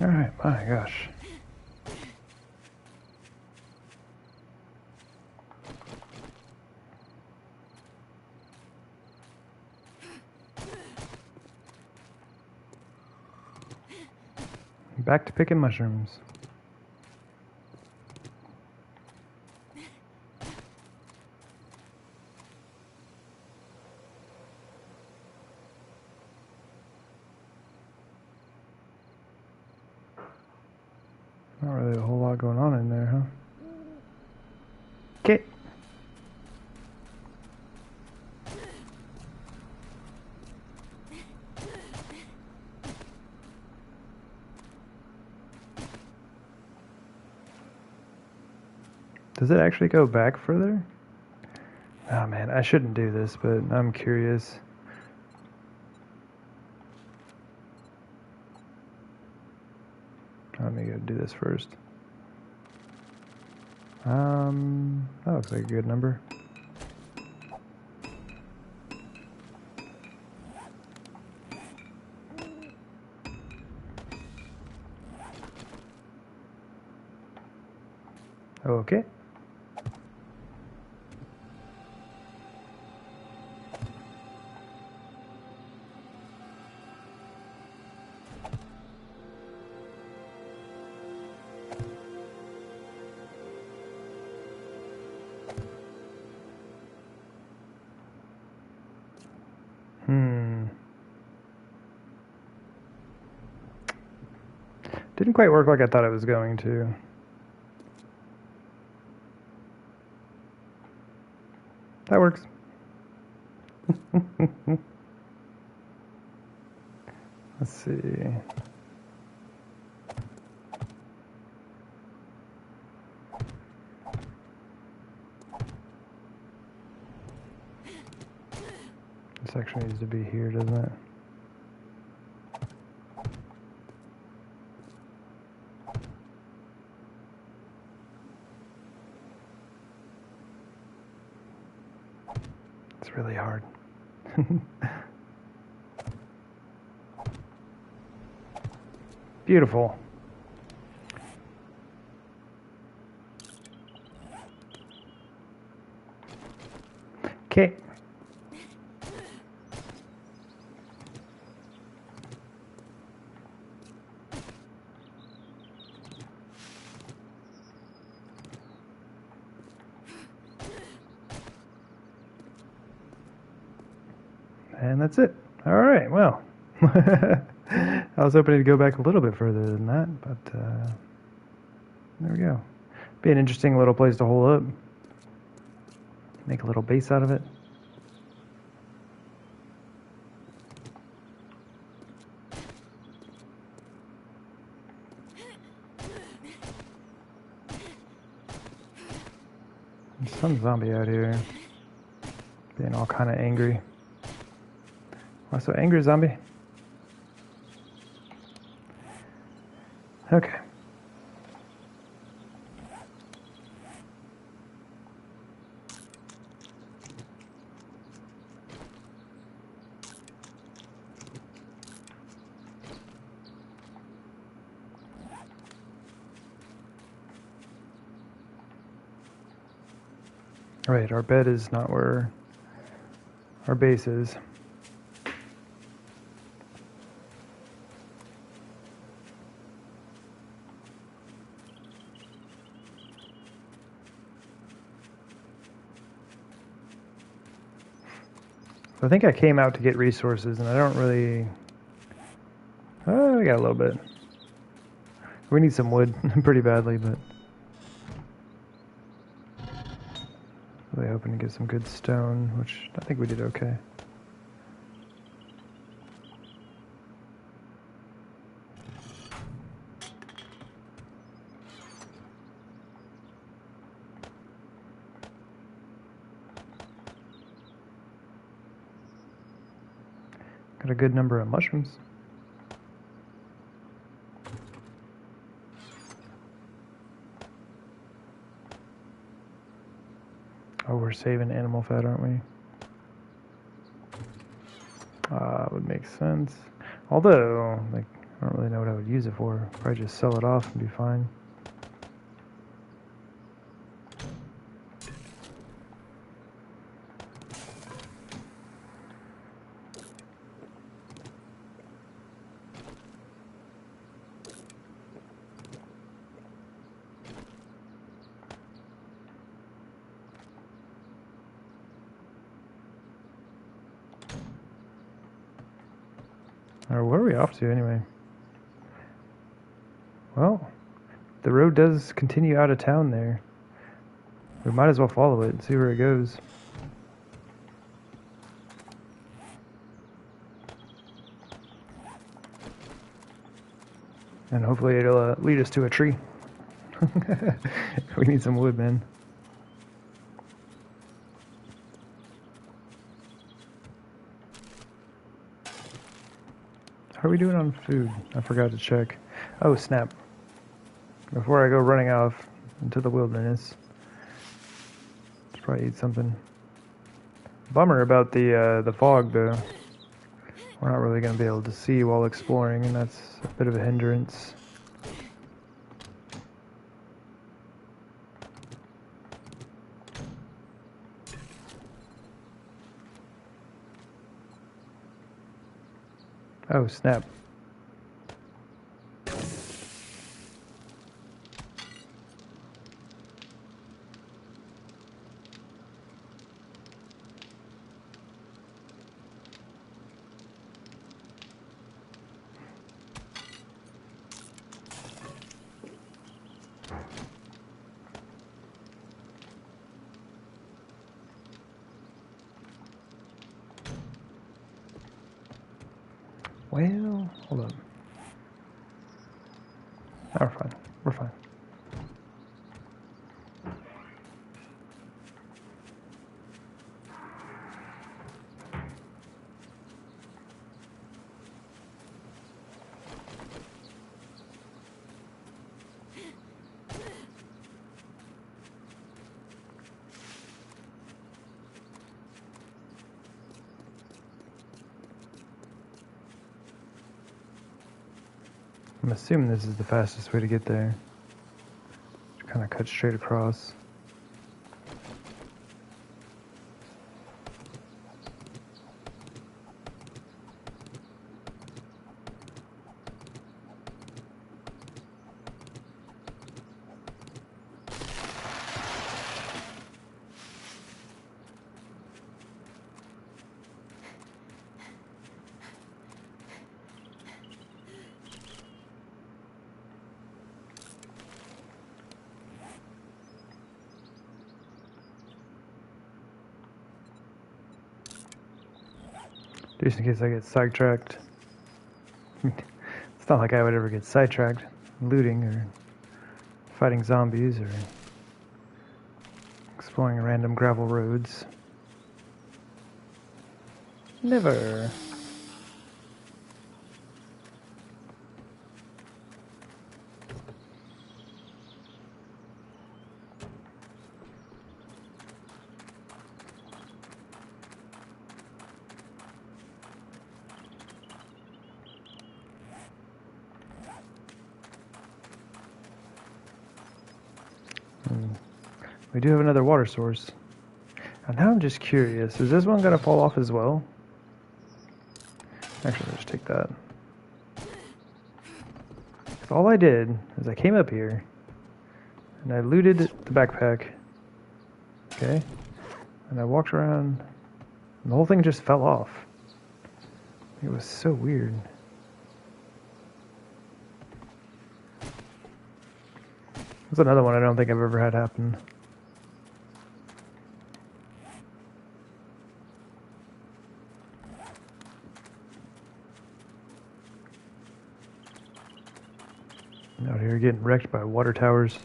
Alright, my gosh. Back to picking mushrooms. Not really a whole lot going on in there, huh? Okay. Does it actually go back further? Oh man, I shouldn't do this, but I'm curious. Let me go do this first. That looks like a good number. Okay. Didn't quite work like I thought it was going to. That works. Let's see. This actually needs to be here, doesn't it? really hard. Beautiful. Okay. And that's it. All right, well. I was hoping to go back a little bit further than that, but there we go. Be an interesting little place to hole up. Make a little base out of it. There's some zombie out here. Being all kind of angry. Why so angry, zombie? Okay. Right, our bed is not where our base is. I think I came out to get resources, and I don't really... Oh, I got a little bit. We need some wood pretty badly, but... Really hoping to get some good stone, which I think we did okay. Got a good number of mushrooms. Oh, we're saving animal fat, aren't we? Would make sense. Although, like, I don't really know what I would use it for. Probably just sell it off and be fine. Or what are we off to anyway? Well, the road does continue out of town there. We might as well follow it and see where it goes. And hopefully it'll lead us to a tree. We need some wood, man. How are we doing on food? I forgot to check. Oh, snap. Before I go running off into the wilderness, let's probably eat something. Bummer about the fog, though. We're not really going to be able to see while exploring, and that's a bit of a hindrance. Oh, snap. Well, hold on. Oh, we're fine. We're fine. I'm assuming this is the fastest way to get there. Just kind of cut straight across. Just in case I get sidetracked. It's not like I would ever get sidetracked looting or fighting zombies or exploring random gravel roads. Never. We do have another water source. And now I'm just curious, is this one going to fall off as well? Actually, let's take that. All I did is I came up here and I looted the backpack. Okay? And I walked around and the whole thing just fell off. It was so weird. That's another one I don't think I've ever had happen. Out here getting wrecked by water towers.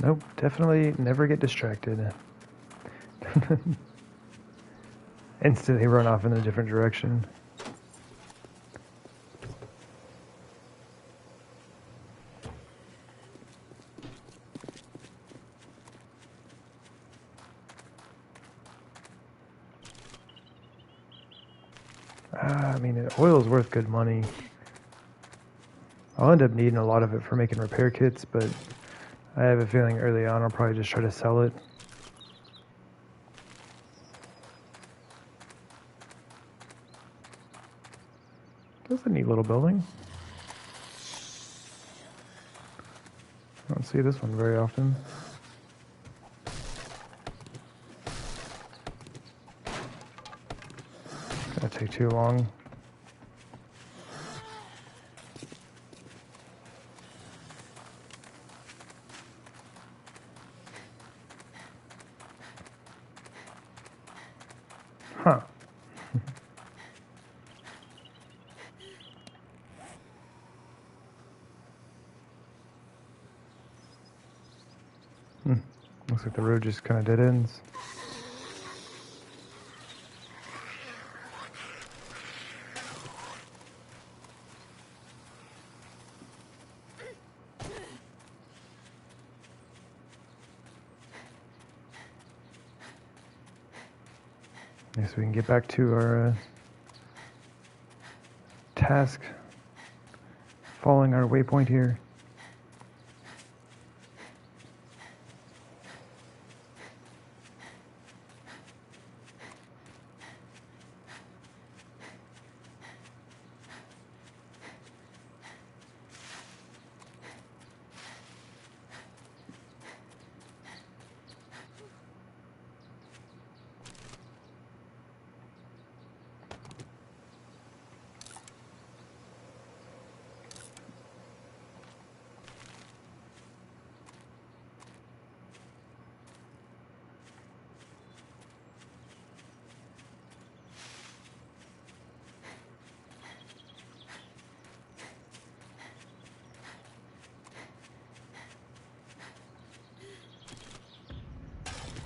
Nope, definitely never get distracted. Instantly run off in a different direction. I mean, oil's worth good money. I'll end up needing a lot of it for making repair kits, but I have a feeling early on I'll probably just try to sell it. That's a neat little building. I don't see this one very often. Gonna take too long. Huh. Looks like the road just kind of dead ends. Guess we can get back to our task, following our waypoint here.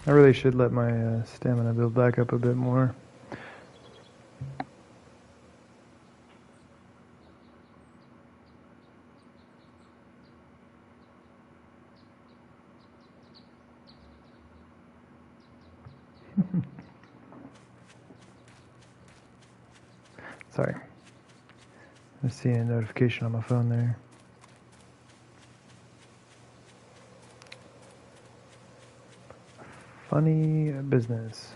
I really should let my stamina build back up a bit more. Sorry. I see a notification on my phone there. Funny business.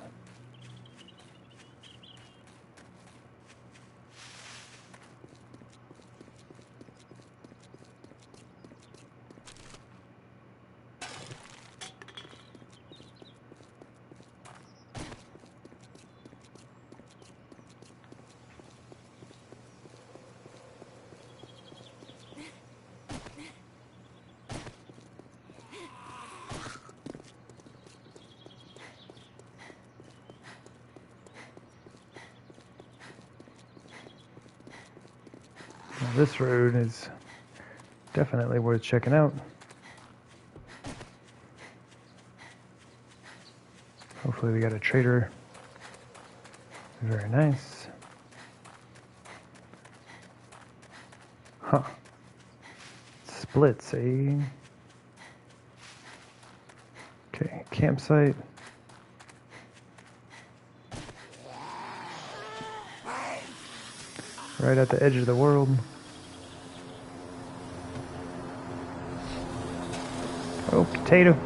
Now, this road is definitely worth checking out. Hopefully we got a trader. Very nice. Huh. Splits, eh? Okay, campsite. Right at the edge of the world. Oh, potato.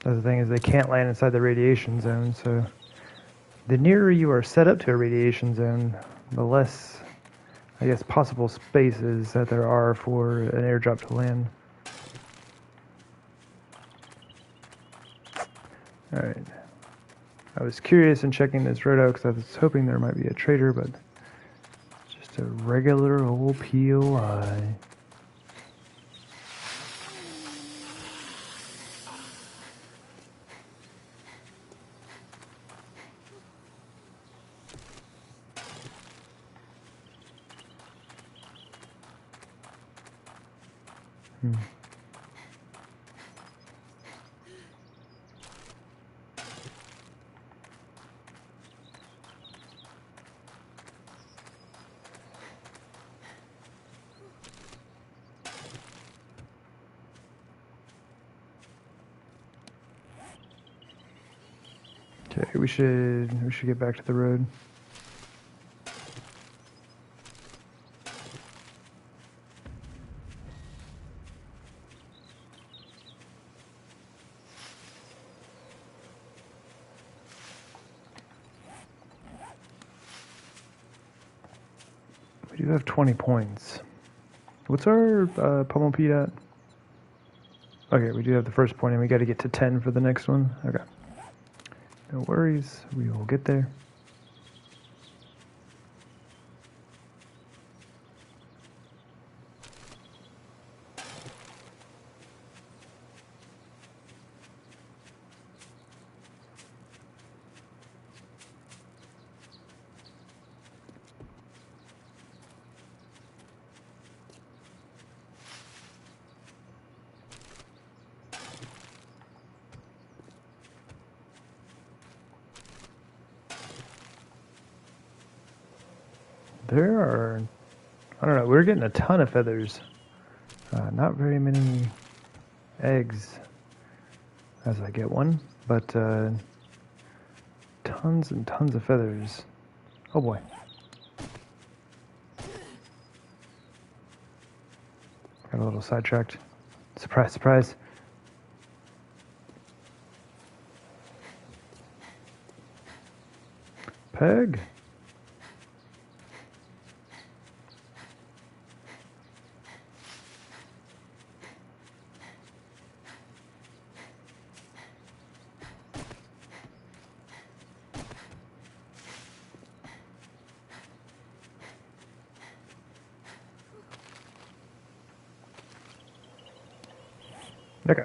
The thing is, they can't land inside the radiation zone, so the nearer you are set up to a radiation zone, the less, I guess, possible spaces that there are for an airdrop to land. Alright. I was curious in checking this road out because I was hoping there might be a trader, but it's just a regular old POI. Okay, we should get back to the road. We do have 20 points. What's our pummel Pete at? Okay, we do have the first point, and we got to get to 10 for the next one. Okay. No worries, we will get there. There are, I don't know, we're getting a ton of feathers. Not very many eggs as I get one, but tons and tons of feathers. Oh boy. Got a little sidetracked. Surprise, surprise. Peg. Okay.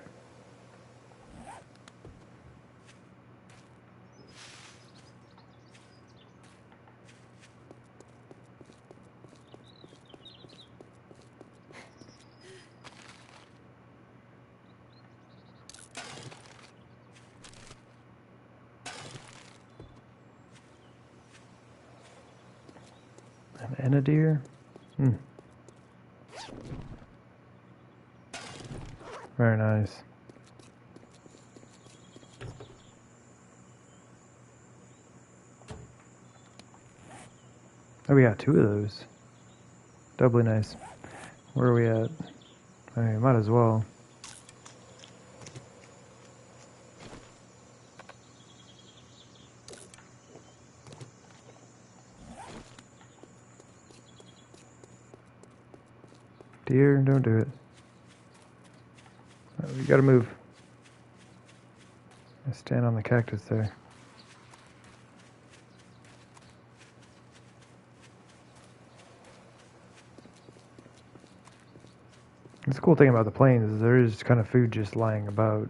An Enadir? Hmm. Very nice. Oh, we got 2 of those. Doubly nice. Where are we at? I mean, might as well. Deer, don't do it. We gotta move. I stand on the cactus there. That's the cool thing about the plains is there is kind of food just lying about.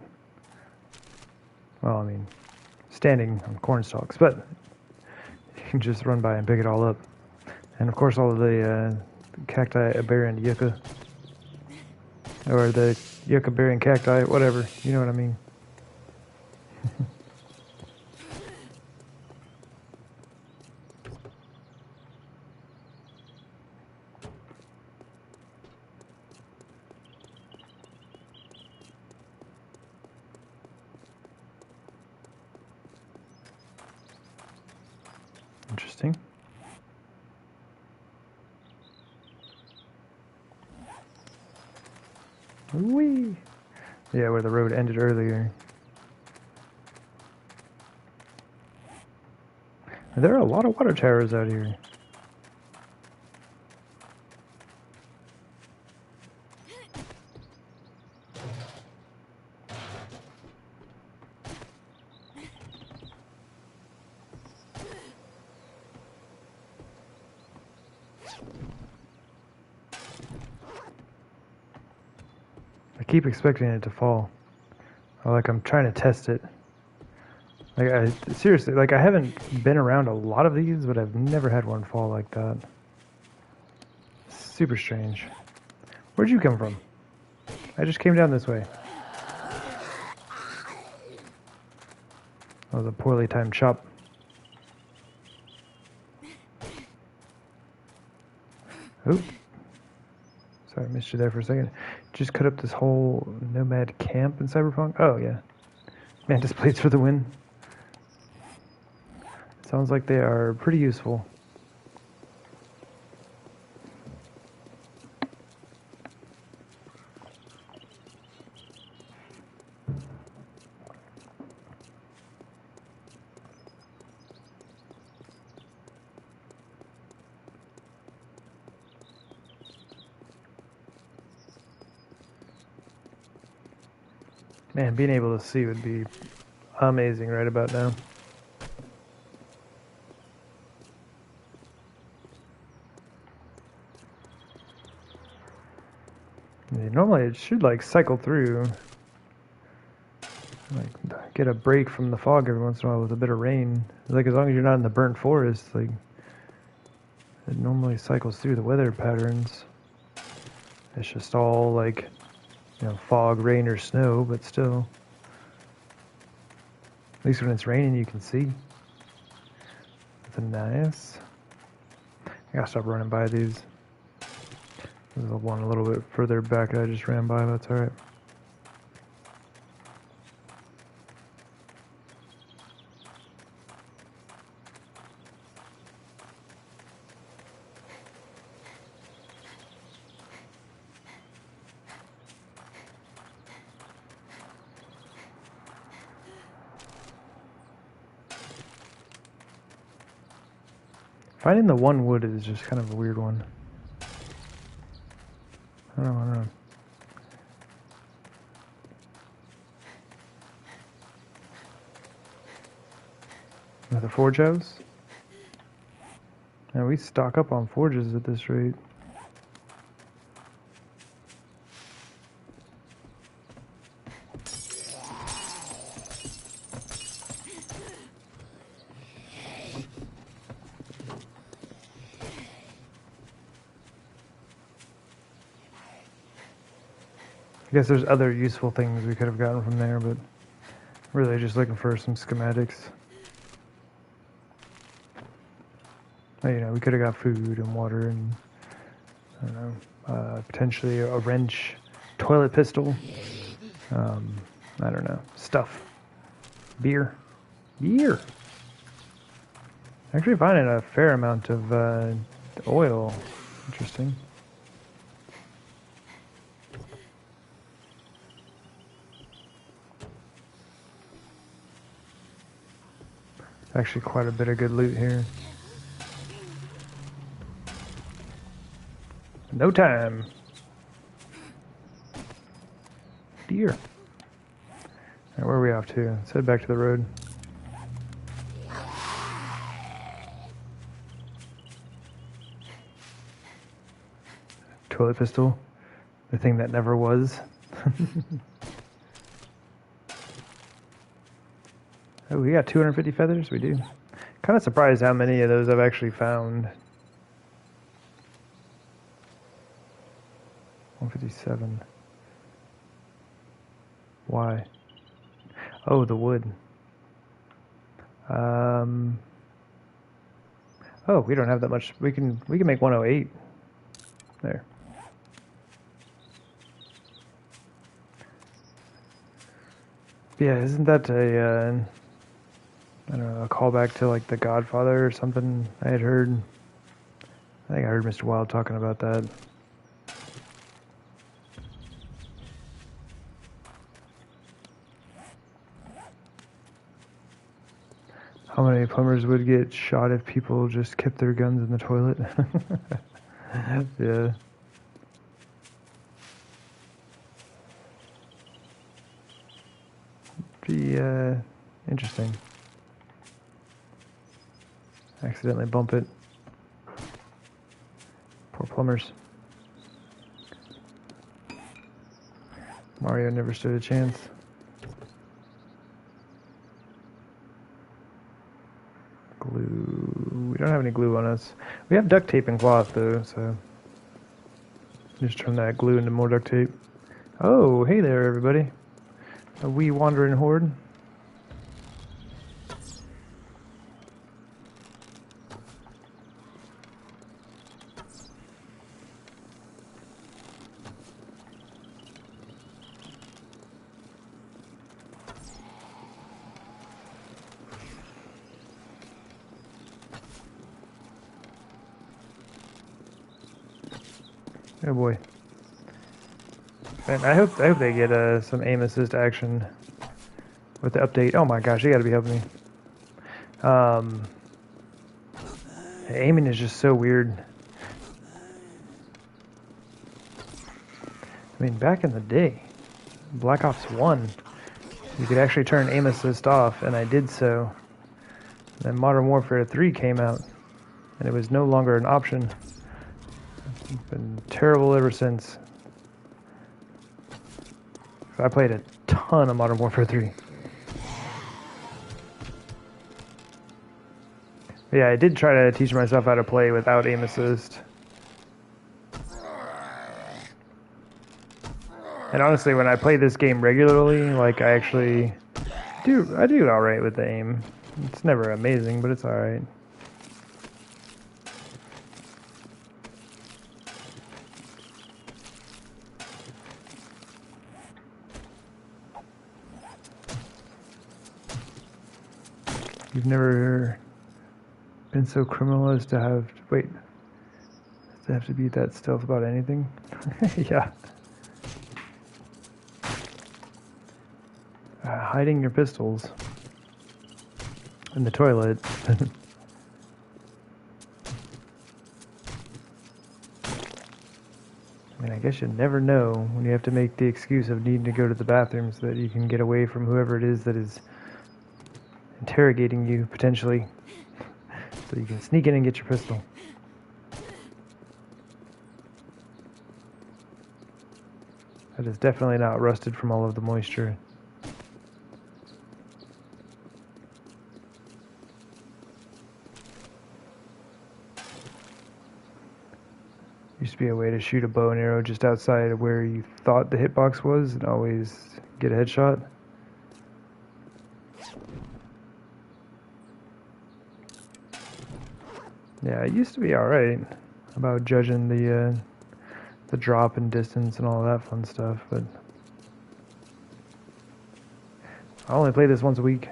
Well, I mean, standing on corn stalks, but you can just run by and pick it all up. And of course, all of the cacti bearing yucca, or the yucca bearing cacti, whatever. You know what I mean. Interesting. Whee! Yeah, where the road ended earlier. There are a lot of water towers out here. I keep expecting it to fall. Or like I'm trying to test it. Like seriously, like I haven't been around a lot of these, but I've never had one fall like that. Super strange. Where'd you come from? I just came down this way. That was a poorly timed chop. Oop. Sorry, I missed you there for a second. Just cut up this whole nomad camp in Cyberpunk. Oh, yeah. Mantis plates for the win. Sounds like they are pretty useful. Man, being able to see would be amazing right about now. Yeah, normally it should like cycle through, like get a break from the fog every once in a while with a bit of rain. Like as long as you're not in the burnt forest, like it normally cycles through the weather patterns. It's just all like, you know, fog, rain, or snow, but still. At least when it's raining, you can see. That's nice. I gotta stop running by these. There's one a little bit further back that I just ran by, but that's alright. Finding the one wood is just kind of a weird one. I don't know. Another forge house? Yeah, we stock up on forges at this rate. I guess there's other useful things we could have gotten from there, but really just looking for some schematics. You know, we could have got food and water and, I don't know, potentially a wrench, toilet pistol, I don't know, stuff. Beer. Actually finding a fair amount of oil. Interesting. Actually quite a bit of good loot here. No time. Deer. Alright, where are we off to? Let's head back to the road. Toilet pistol. The thing that never was. Oh, we got 250 feathers? We do. Kind of surprised how many of those I've actually found. 157. Why? Oh, the wood. Oh, we don't have that much. We can make 108. There. Yeah, isn't that a I don't know, a callback to like The Godfather or something? I had heard. I think I heard Mr. Wild talking about that. How many plumbers would get shot if people just kept their guns in the toilet? Yeah. Pretty interesting. Accidentally bump it. Poor plumbers. Mario never stood a chance. Glue. We don't have any glue on us. We have duct tape and cloth though, so just turn that glue into more duct tape. Oh, hey there, everybody. A wee wandering horde. Oh boy. And I hope they get some aim assist action with the update. Oh my gosh, you gotta be helping me. Aiming is just so weird. I mean, back in the day, Black Ops 1, you could actually turn aim assist off, and I did so. Then Modern Warfare 3 came out, and it was no longer an option. It's been terrible ever since. I played a ton of Modern Warfare 3. Yeah, I did try to teach myself how to play without aim assist. And honestly, when I play this game regularly, like I actually I do alright with the aim. It's never amazing, but it's alright. You've never been so criminal as to have to be that stealth about anything? Yeah. Hiding your pistols in the toilet. I mean, I guess you never know when you have to make the excuse of needing to go to the bathroom so that you can get away from whoever it is that is interrogating you, potentially. So you can sneak in and get your pistol. That is definitely not rusted from all of the moisture. Used to be a way to shoot a bow and arrow just outside of where you thought the hitbox was and always get a headshot. Yeah, it used to be alright about judging the drop and distance and all that fun stuff, but I only play this once a week.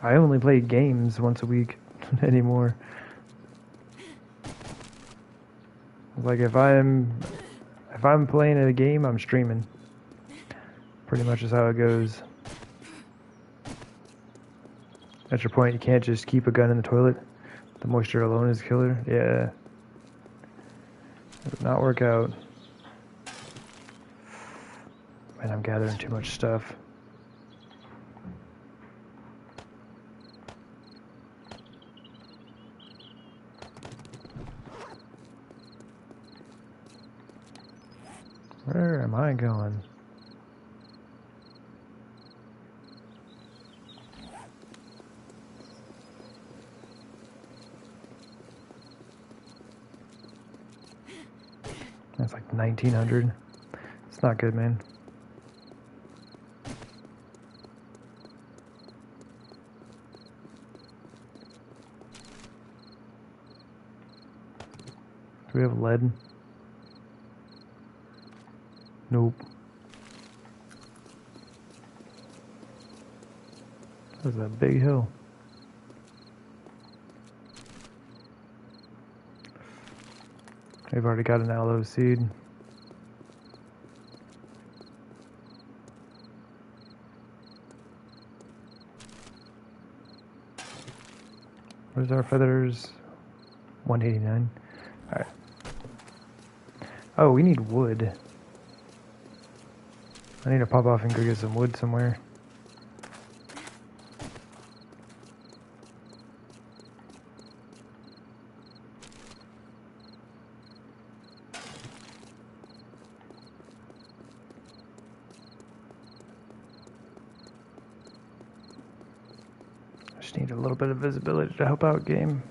I only play games once a week anymore. Like if I'm playing a game, I'm streaming. Pretty much is how it goes. At your point, you can't just keep a gun in the toilet. The moisture alone is killer. Yeah. It would not work out. Man, I'm gathering too much stuff. Where am I going? That's like 1900. It's not good, man. Do we have lead? Nope. That was a big hill. We've already got an aloe seed. Where's our feathers? 189. Alright. Oh, we need wood. I need to pop off and go get some wood somewhere. Just need a little bit of visibility to help out game.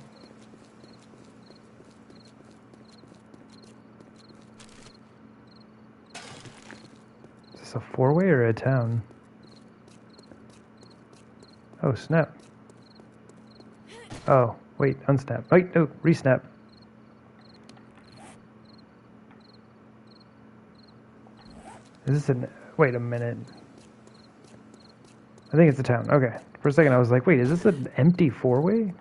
Is this a four-way or a town? Oh, snap. Oh, wait, unsnap. Wait, no, resnap. Is this an... Wait a minute. I think it's a town. Okay. For a second I was like, wait, is this an empty four-way?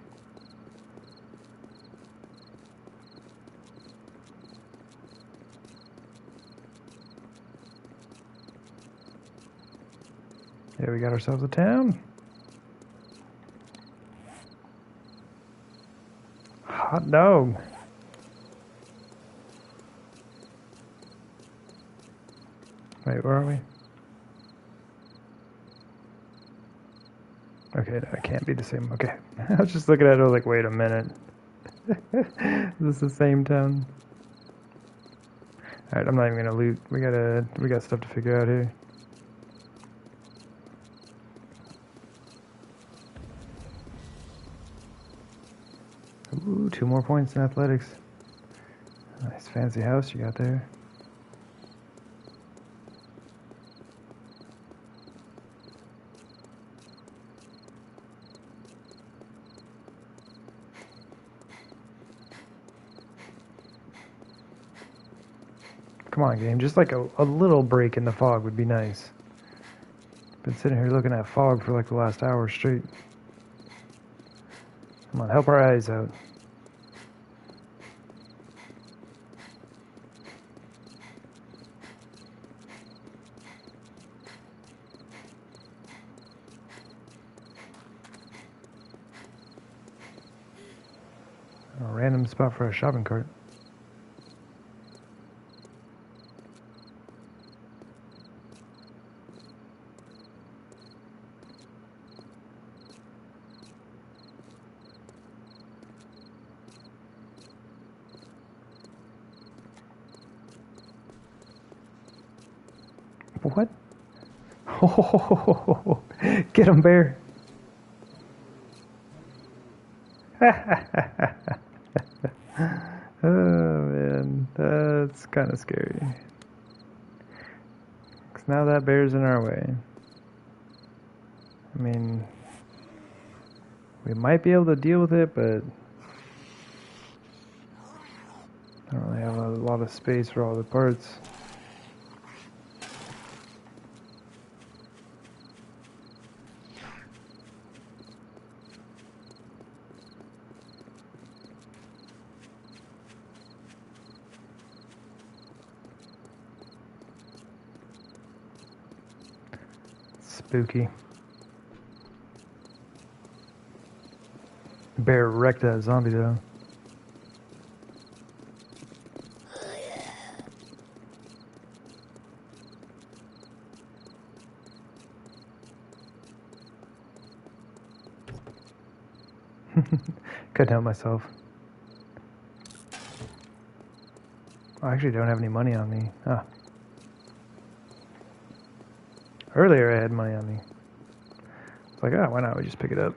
Yeah, we got ourselves a town. Hot dog. Wait, where are we? Okay, no, it can't be the same. Okay. I was just looking at it, I was like, wait a minute. Is this the same town? Alright, I'm not even gonna loot. We got stuff to figure out here. Ooh, 2 more points in athletics. Nice fancy house you got there. Come on, game. Just like a little break in the fog would be nice. Been sitting here looking at fog for like the last hour straight. Come on, help our eyes out. A random spot for a shopping cart. What? Oh, get him, bear. Oh man, that's kind of scary. Because now that bear's in our way. I mean, we might be able to deal with it, but I don't really have a lot of space for all the parts. Spooky. Bear wrecked that zombie though. Couldn't help myself. I actually don't have any money on me. Ah. Earlier I had money on me. It's like, why not? We just pick it up.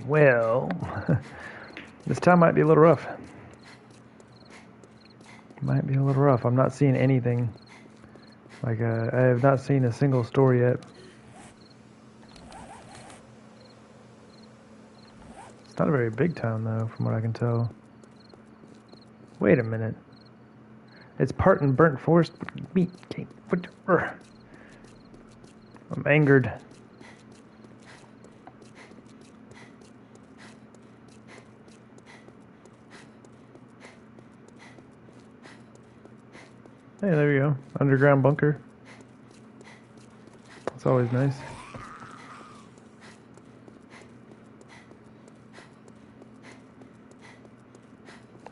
Well, this time might be a little rough. Might be a little rough. I'm not seeing anything. Like, I have not seen a single store yet. It's not a very big town, though, from what I can tell. Wait a minute. It's part in burnt forest. I'm angered. Hey, there you go. Underground bunker. That's always nice.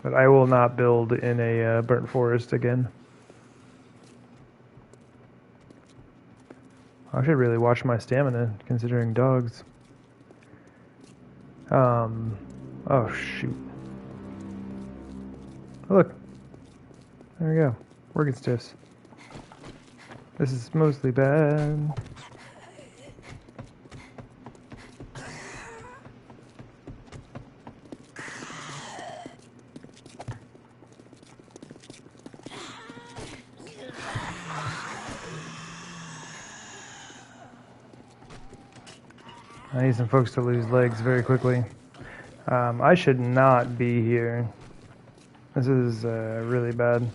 But I will not build in a burnt forest again. I should really watch my stamina, considering dogs. Oh shoot. Oh, look. There we go. Working stiffs. This is mostly bad. I need some folks to lose legs very quickly. I should not be here. This is really bad.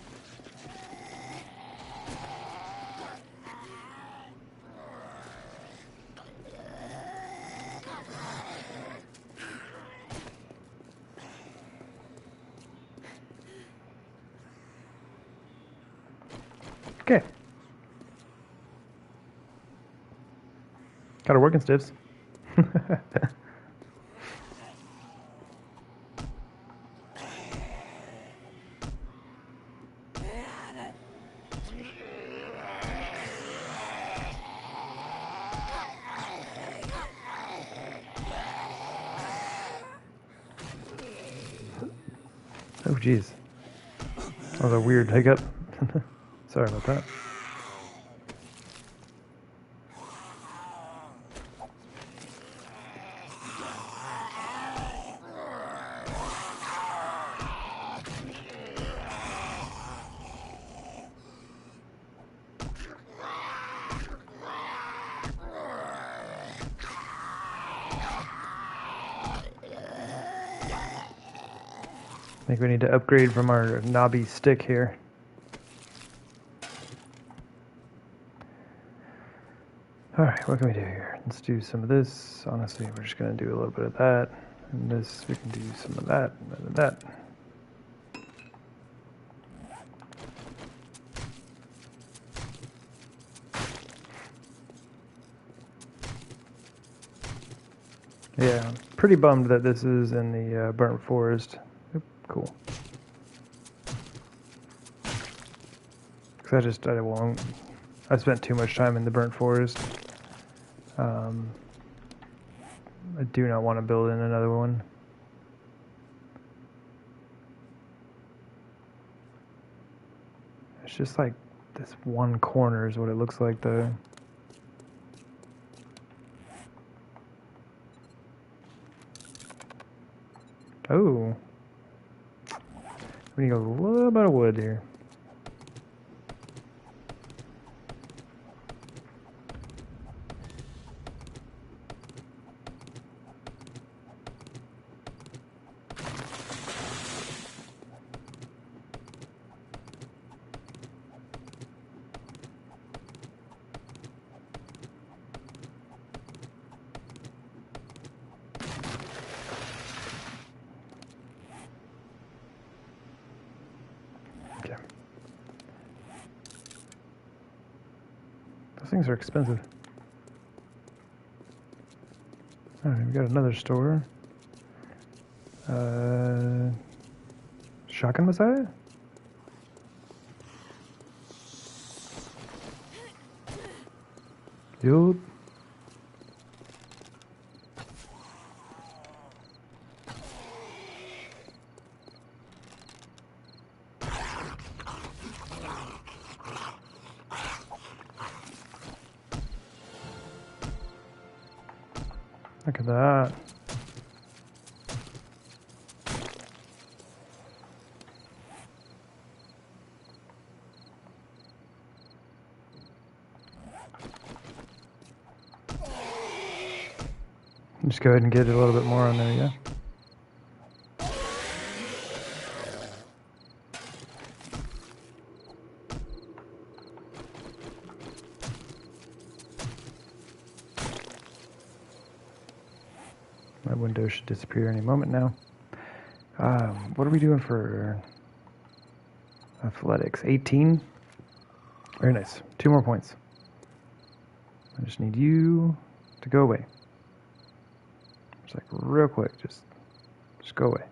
Okay. Got her working stiffs. Oh, jeez. That was a weird hiccup. Sorry about that. I think we need to upgrade from our knobby stick here. Alright, what can we do here? Let's do some of this. Honestly, we're just going to do a little bit of that. And this, we can do some of that, and that. Yeah, pretty bummed that this is in the burnt forest. Oop, cool. Because I won't. I spent too much time in the burnt forest. I do not want to build in another one. It's just like this one corner is what it looks like though. Oh. We need a little bit of wood here. Okay. Those things are expensive. Alright, we got another store. Shotgun Messiah? Dude. Look at that. Just go ahead and get a little bit more on there, yeah? My window should disappear any moment now. What are we doing for athletics? 18? Very nice. 2 more points. I just need you to go away. Just like real quick, just go away.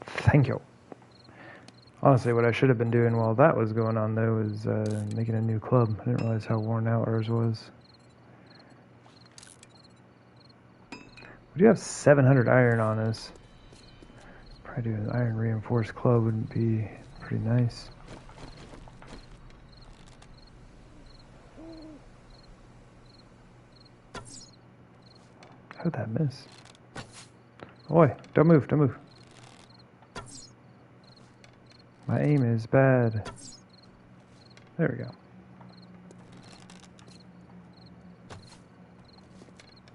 Thank you. Honestly, what I should have been doing while that was going on, though, is making a new club. I didn't realize how worn out ours was. We do have 700 iron on us. Probably do an iron reinforced club would be pretty nice. How did that miss? Oi, don't move, don't move. My aim is bad. There we go.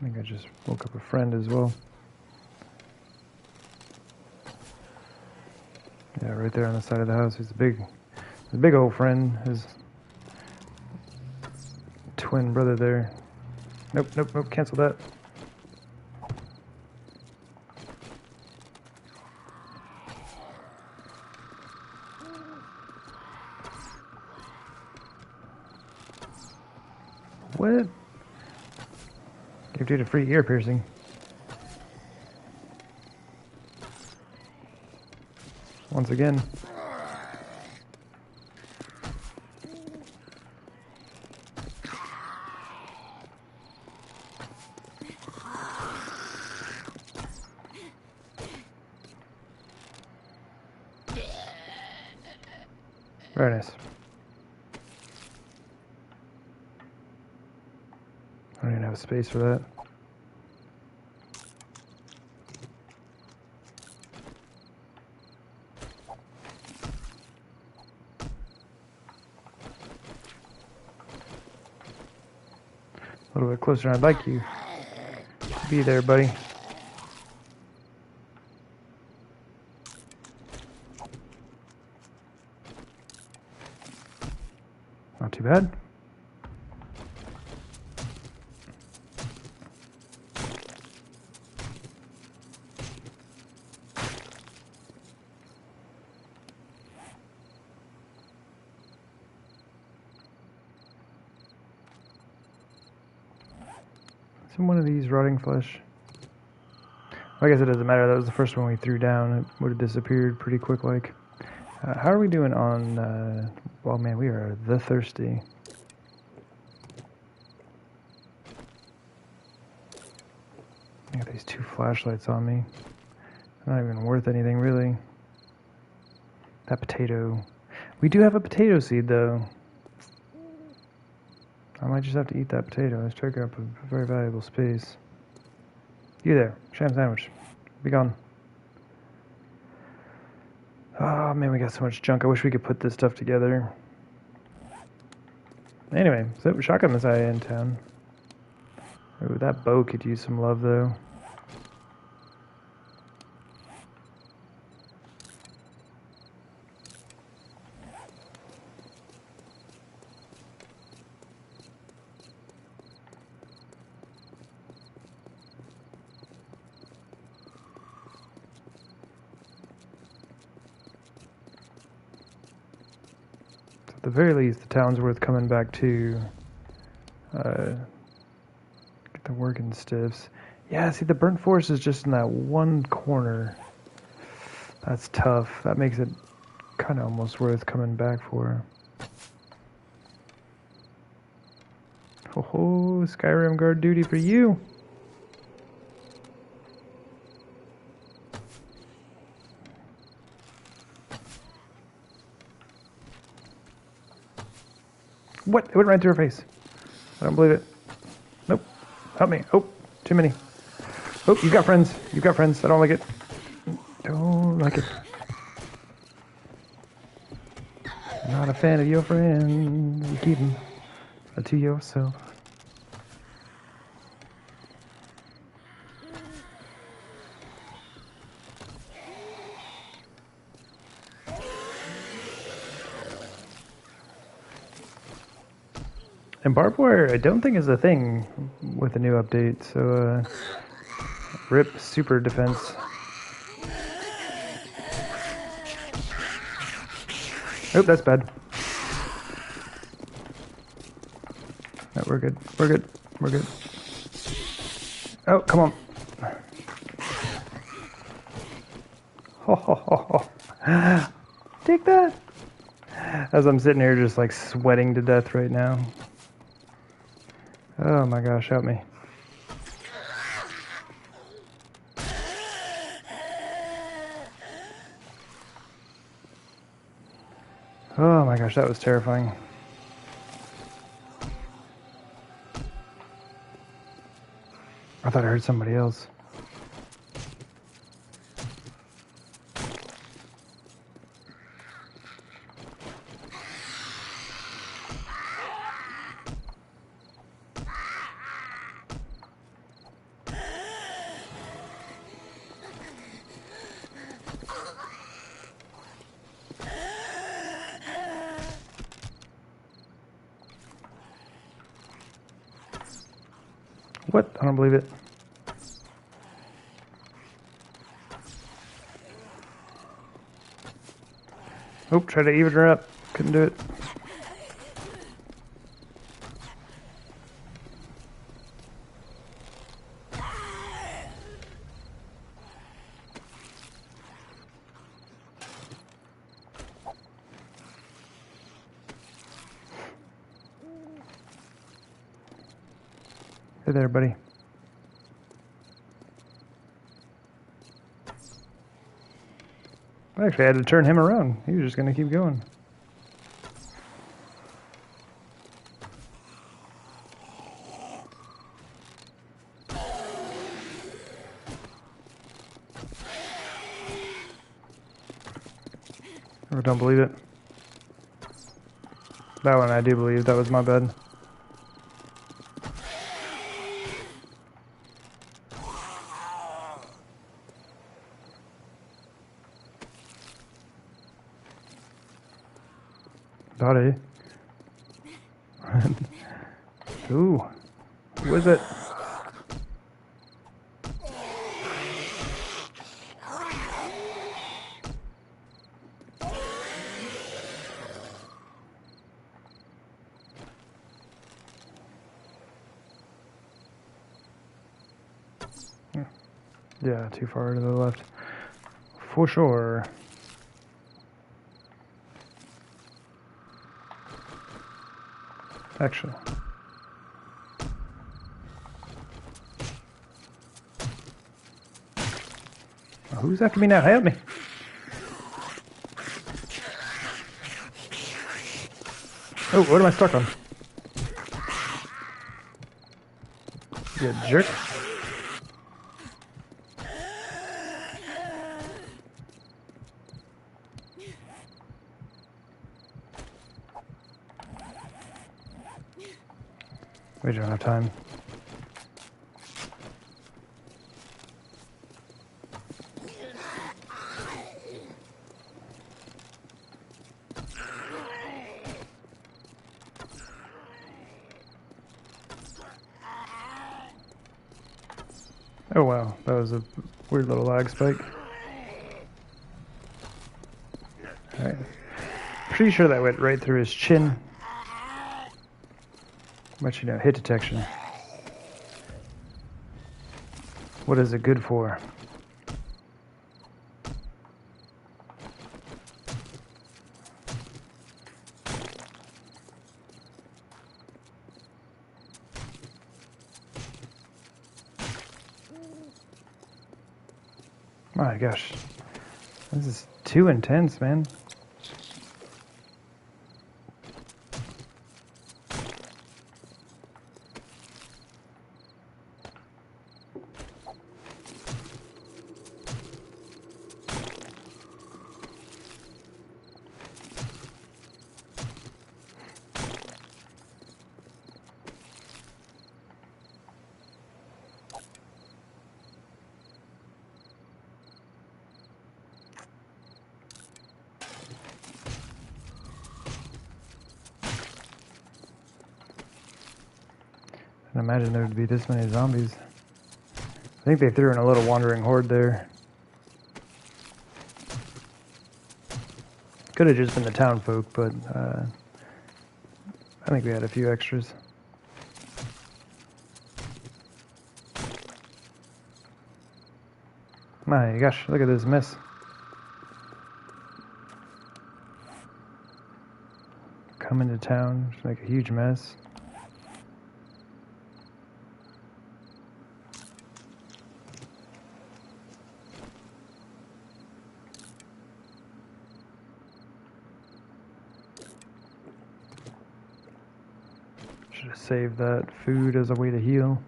I think I just woke up a friend as well. Yeah, right there on the side of the house. He's a big old friend. His twin brother there. Nope, nope, nope, cancel that. What? Give dude a free ear piercing. Once again. Very nice. I don't even have space for that. A little bit closer, I'd like you to be there, buddy. Not too bad. Some one of these rotting flesh. I guess it doesn't matter. That was the first one we threw down. It would have disappeared pretty quick. Like, how are we doing on? Well, man, we are the thirsty. I got these 2 flashlights on me. Not even worth anything, really. That potato. We do have a potato seed, though. I might just have to eat that potato. This took up a very valuable space. You there, sham sandwich. Be gone. Oh man, we got so much junk. I wish we could put this stuff together. Anyway, so shotgun this guy in town. Ooh, that bow could use some love though. At the very least, the town's worth coming back to. Get the working stiffs. Yeah, see, the burnt forest is just in that one corner. That's tough. That makes it kind of almost worth coming back for. Oh, Skyrim guard duty for you. What? It went right through her face. I don't believe it. Nope. Help me. Oh, too many. Oh, you've got friends. You've got friends. I don't like it. Don't like it. Not a fan of your friends. You keep them to yourself. And barbed wire, I don't think is a thing with the new update, so rip super defense. Oh, that's bad. No, we're good. We're good. We're good. Oh, come on. Ho, ho, ho, ho. Take that. As I'm sitting here just like sweating to death right now. Oh my gosh, help me. Oh my gosh, that was terrifying. I thought I heard somebody else. What? I don't believe it. Oh, try to even her up. Couldn't do it. Hey there, buddy. Actually, I had to turn him around. He was just going to keep going. I don't believe it. That one I do believe. That was my bad. Daddy. Ooh. Who is it? Yeah, too far to the left. For sure. Actually. Oh, who's after me now? Help me. Oh, what am I stuck on? You jerk. We don't have time. Oh wow, that was a weird little lag spike. Alright. Pretty sure that went right through his chin. But you know, hit detection. What is it good for? My gosh. This is too intense, man. I can't imagine there would be this many zombies. I think they threw in a little wandering horde there. Could have just been the town folk, but I think we had a few extras. My gosh, look at this mess. Come into town, just make a huge mess. Should have saved that food as a way to heal.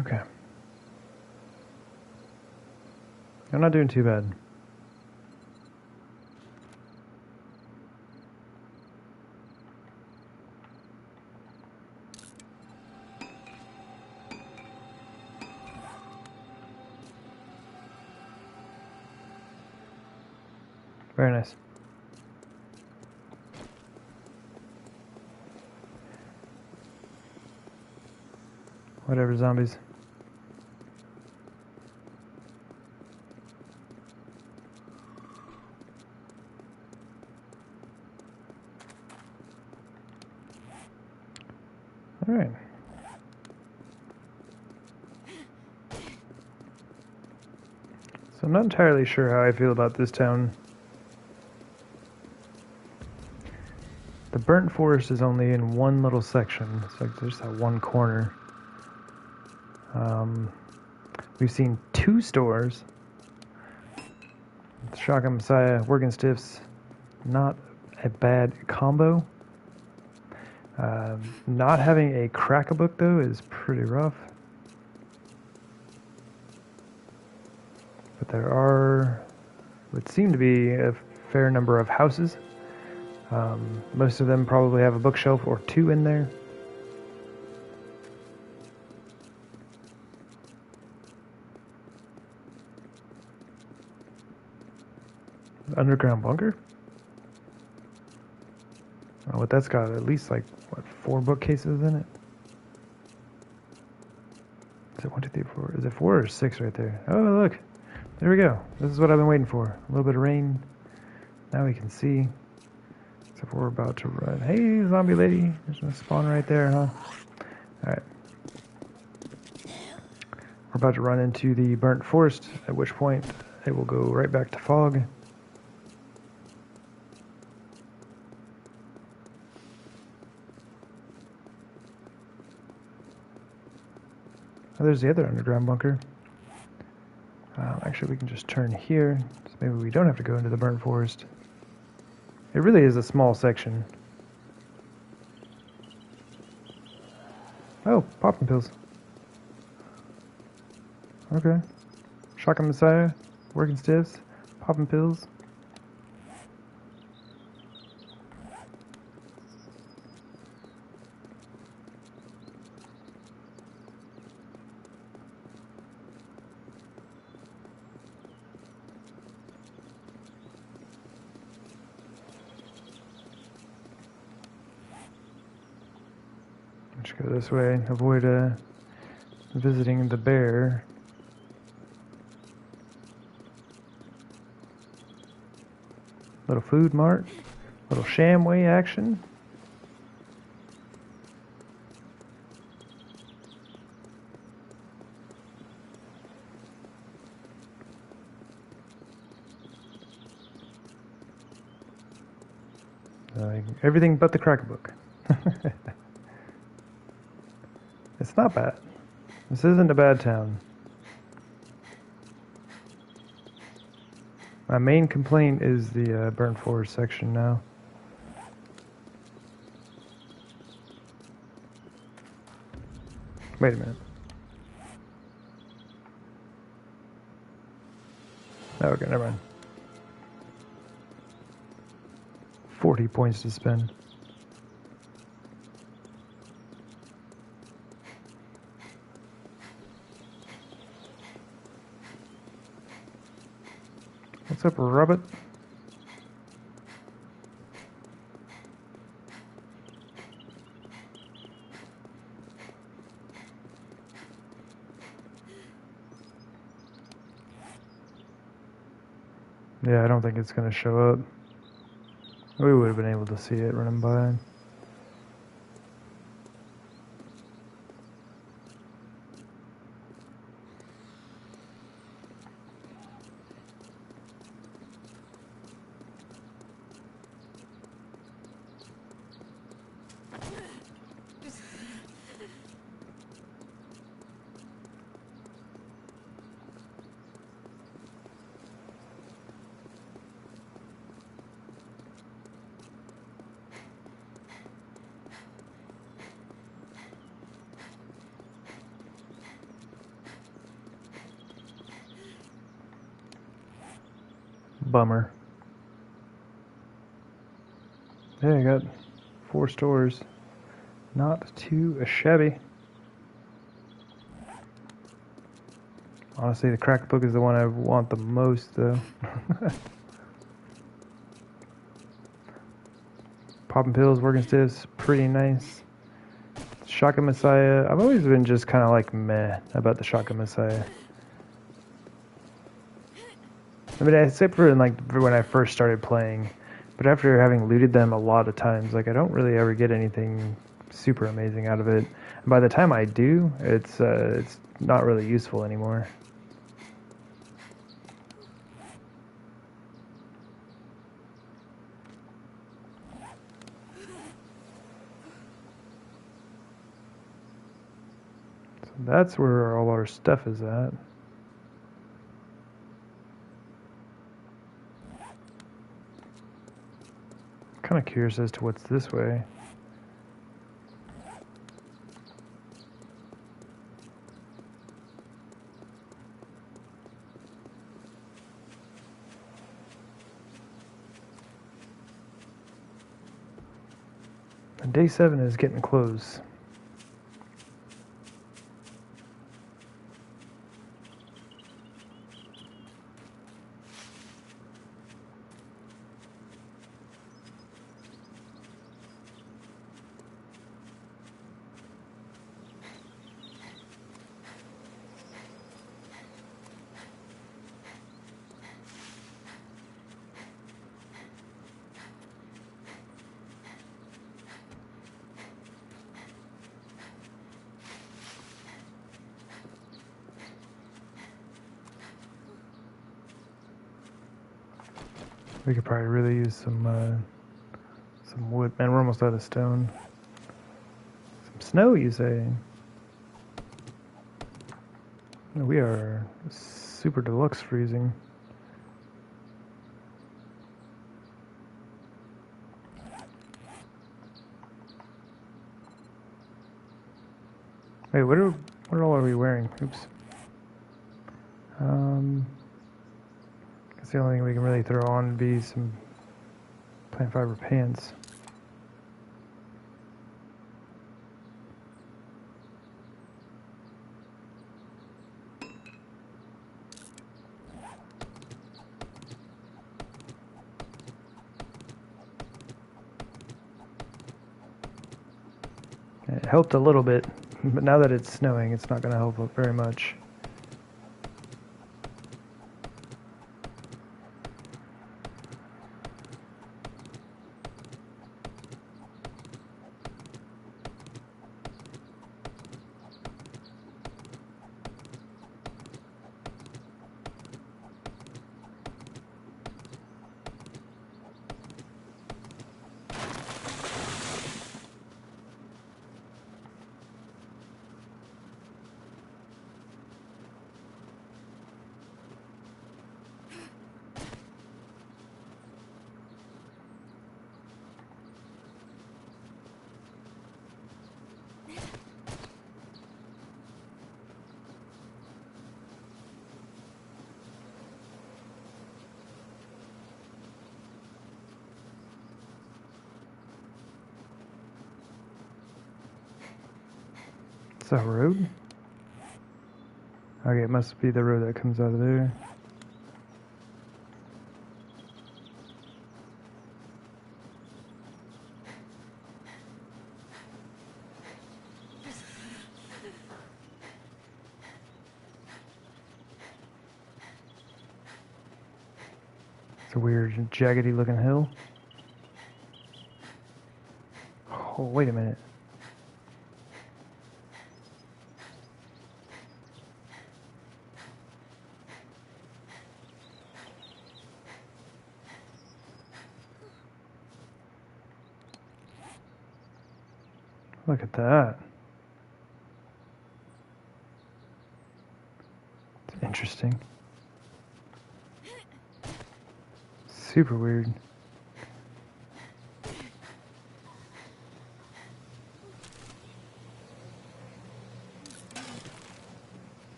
Okay. I'm not doing too bad. Very nice. Whatever, zombies. All right. So I'm not entirely sure how I feel about this town. The burnt forest is only in one little section. It's like there's that one corner. We've seen 2 stores. Shotgun Messiah, Working Stiffs, not a bad combo. Not having a crack-a-book though is pretty rough. But there would seem to be a fair number of houses. Most of them probably have a bookshelf or 2 in there. Underground bunker? Oh, what that's got at least like, what, 4 bookcases in it? Is it 1, 2, 3, 4? Is it 4 or 6 right there? Oh, look. There we go. This is what I've been waiting for. A little bit of rain. Now we can see. Except for we're about to run. Hey, zombie lady. There's a spawn right there, huh? Alright. We're about to run into the burnt forest, at which point it will go right back to fog. Oh, there's the other underground bunker. I Actually, we can just turn here, so maybe we don't have to go into the burnt forest. It really is a small section. Oh, popping pills. Okay. Shotgun Messiah, working stiffs, popping pills. Let's go this way. Avoid visiting the bear. Little food mart. Little Shamway action. Everything but the crack book. It's not bad. This isn't a bad town. My main complaint is the burnt forest section now. Wait a minute. Oh, okay, never mind. 40 points to spend. What's up, Rabbit? Yeah, I don't think it's going to show up. We would have been able to see it running by. Bummer. Yeah, I got 4 stores. Not too shabby. Honestly, the crack book is the one I want the most, though. Popping pills, working stiffs, pretty nice. Shotgun Messiah, I've always been just kind of like meh about the Shotgun Messiah. I mean, except for like when I first started playing, but after having looted them a lot of times, like I don't really ever get anything super amazing out of it. And by the time I do, it's not really useful anymore. So that's where all our stuff is at. Kind of curious as to what's this way. And day 7 is getting close. We could probably really use some wood. Man, we're almost out of stone. Some snow, you say? We are super deluxe freezing. Wait, what all are we wearing? Oops. Guess the only thing we can really throw on would be some plant fiber pants. It helped a little bit, but now that it's snowing, it's not going to help very much. It's a road? Okay, it must be the road that comes out of there. It's a weird, jaggedy looking hill. Oh, wait a minute. Look at that. It's interesting. Super weird.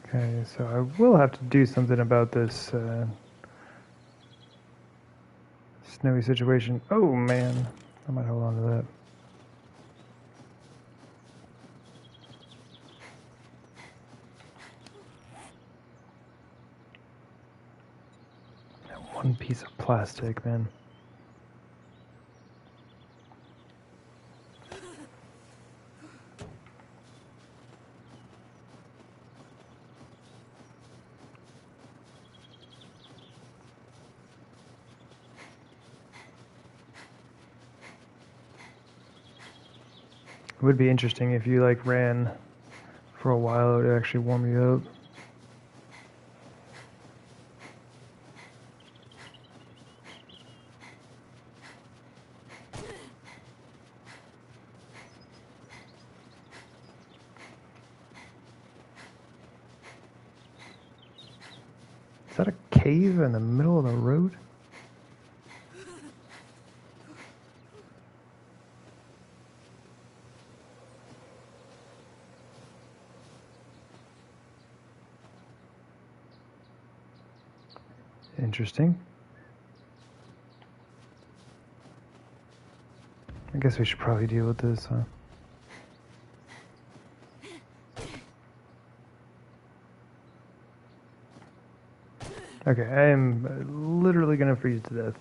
Okay, so I will have to do something about this snowy situation. Oh man, I might hold on to that. That one piece of plastic, man. It would be interesting if you like ran for a while, it would actually warm you up. Is that a cave in the middle of the road? Interesting. I guess we should probably deal with this, huh? Okay, I am literally gonna freeze to death.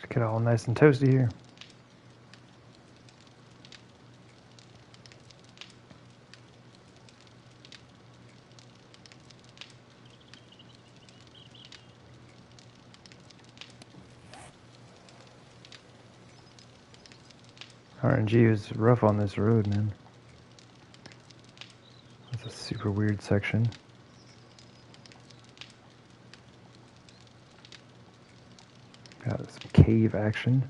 Get all nice and toasty here. RNG is rough on this road, man. It's a super weird section. Got some cave action.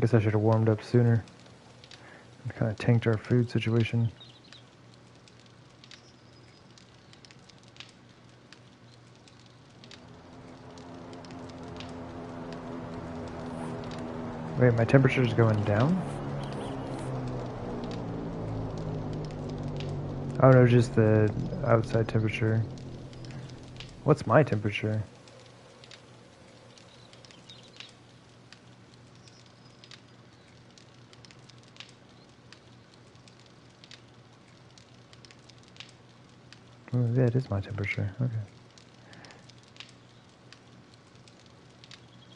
Guess I should have warmed up sooner. It kind of tanked our food situation. Wait, my temperature's going down? Oh no, just the outside temperature. What's my temperature? Oh, yeah, it is my temperature. Okay.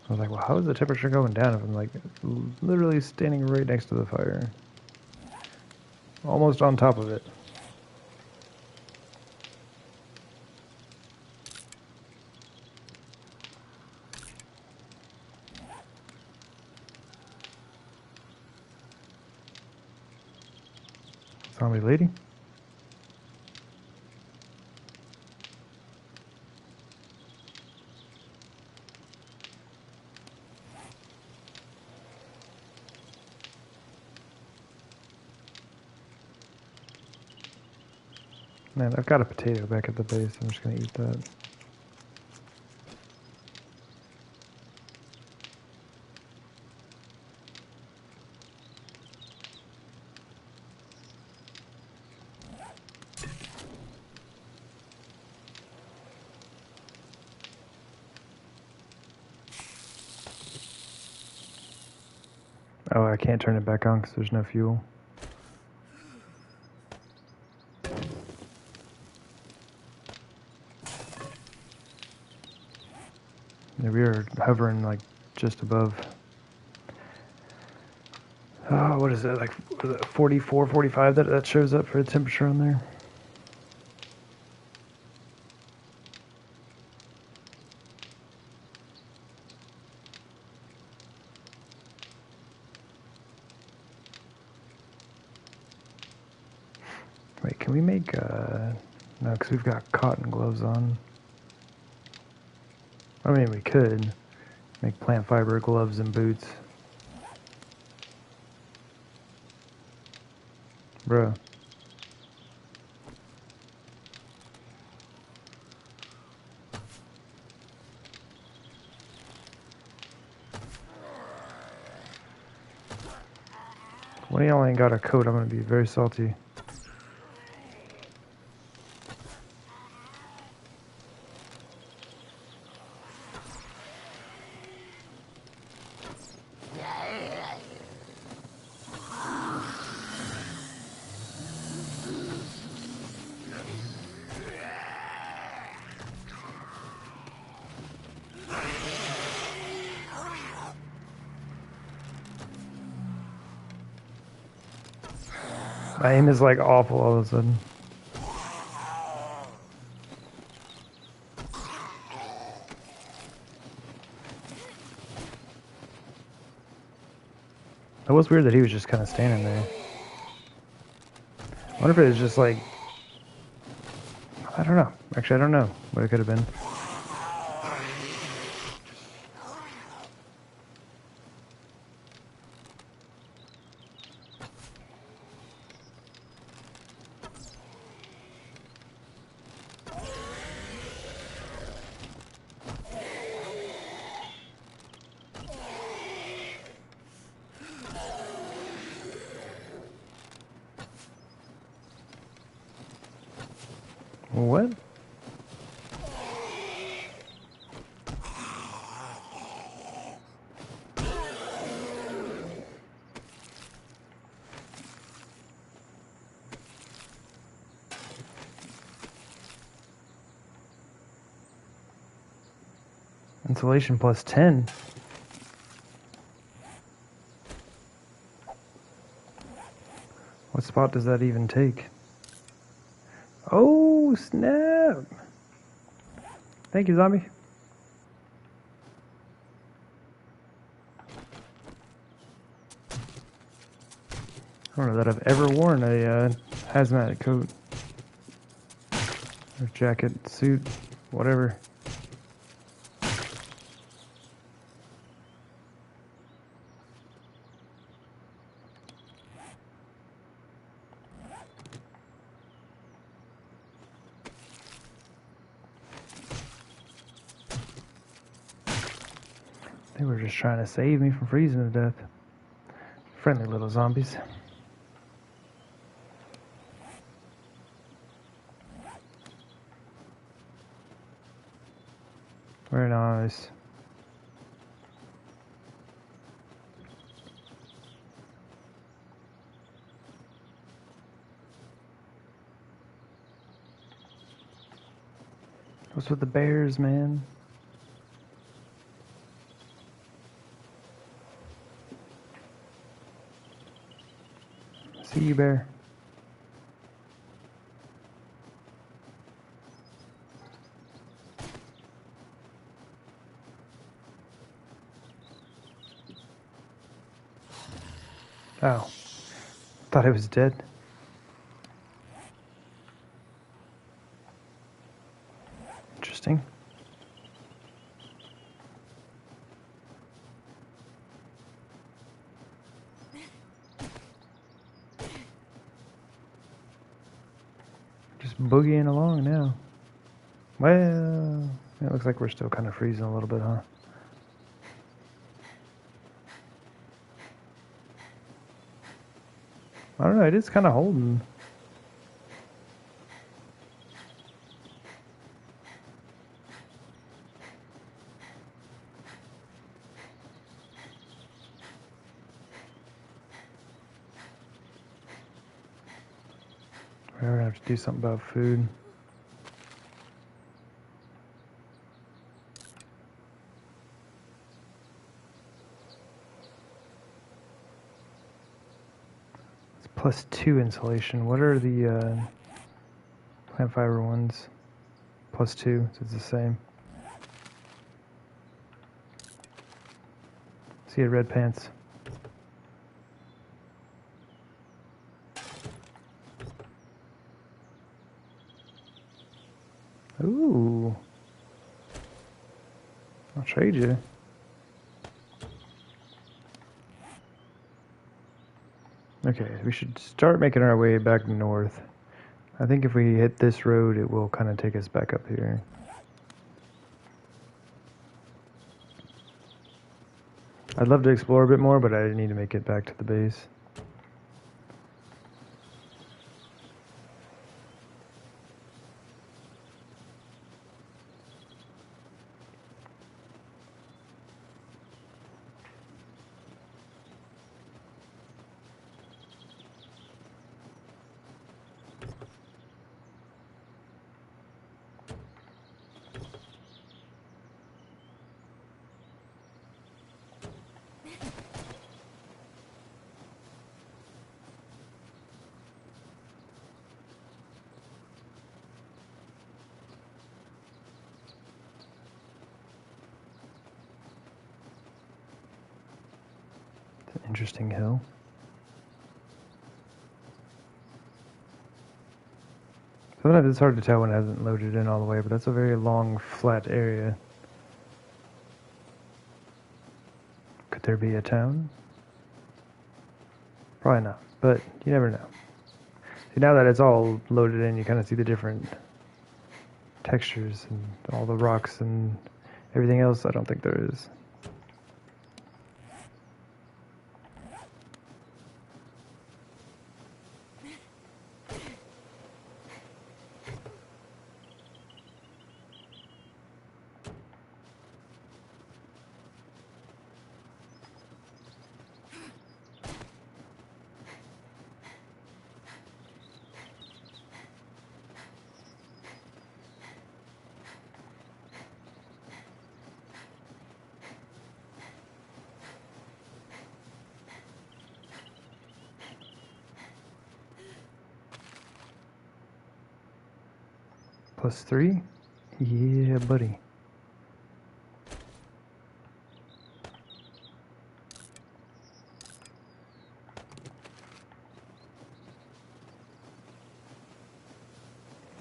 I was like, well, how is the temperature going down if I'm like literally standing right next to the fire? Almost on top of it. Zombie lady? Man, I've got a potato back at the base. I'm just gonna eat that. Oh, I can't turn it back on because there's no fuel. Yeah, we are hovering like just above. Oh, what is it? Like 44, 45 that shows up for the temperature on there? Wait, can we make, no, because we've got cotton gloves on. I mean, we could make plant fiber gloves and boots. Bruh. When y'all ain't got a coat, I'm gonna be very salty. My aim is like awful all of a sudden. It was weird that he was just kind of standing there. I wonder if it was just like, I don't know. Actually, I don't know what it could have been. What? Insulation plus 10. What spot does that even take? Oh, snap! Thank you, zombie. I don't know that I've ever worn a hazmat coat. Or jacket, suit, whatever. They were just trying to save me from freezing to death. Friendly little zombies. Very nice. What's with the bears, man? See you, bear. Oh. Thought I was dead. Interesting. Just boogieing along now. Well, it looks like we're still kind of freezing a little bit, huh? I don't know, it is kind of holding. We're gonna have to do something about food. It's plus 2 insulation. What are the plant fiber ones? Plus 2, so it's the same. See you, red pants. Ooh. I'll trade you. Okay, we should start making our way back north. I think if we hit this road, it will kind of take us back up here. I'd love to explore a bit more, but I need to make it back to the base. Interesting hill. Sometimes it's hard to tell when it hasn't loaded in all the way, but that's a very long, flat area. Could there be a town? Probably not, but you never know. See, now that it's all loaded in, you kind of see the different textures and all the rocks and everything else. I don't think there is. +3? Yeah, buddy.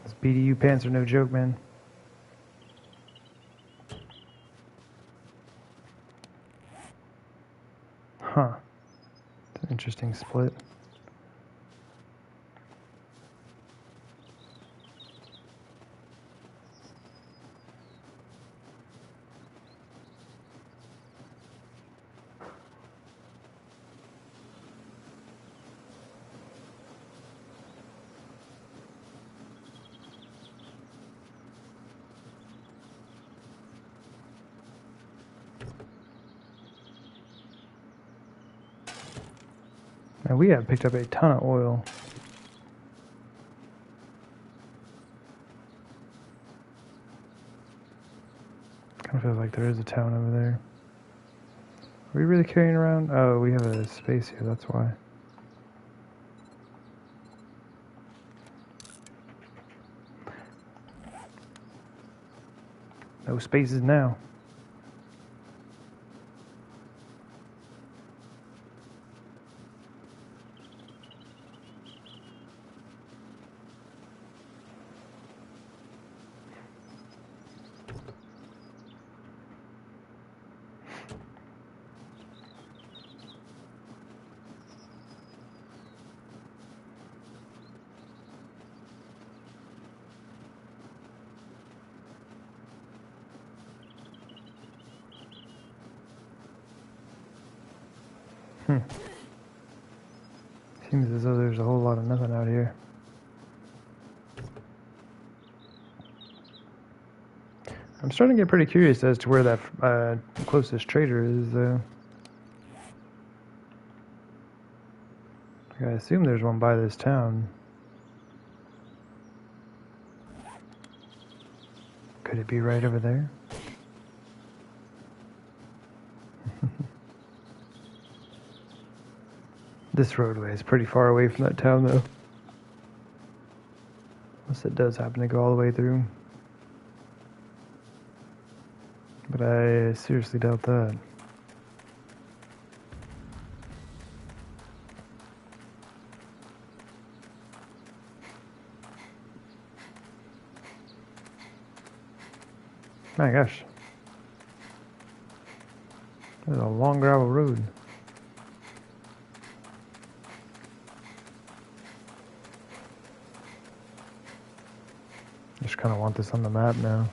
Those BDU pants are no joke, man. Huh. It's an interesting split. And we have picked up a ton of oil. Kind of feels like there is a town over there. Are we really carrying around? Oh, we have a space here, that's why. No spaces now. Seems as though there's a whole lot of nothing out here. I'm starting to get pretty curious as to where that closest trader is, though. I assume there's one by this town. Could it be right over there? This roadway is pretty far away from that town, though. Unless it does happen to go all the way through. But I seriously doubt that. My gosh. There's a long gravel road. Just kind of want this on the map now.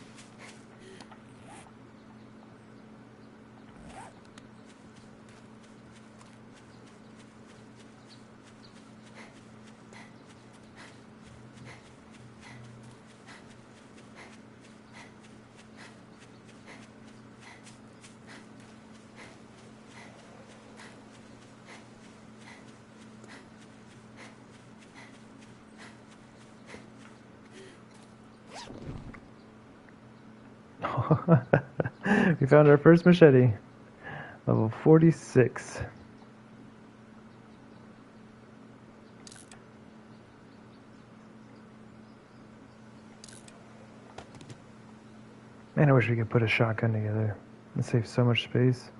We found our first machete. Level 46. Man, I wish we could put a shotgun together. It'd save so much space.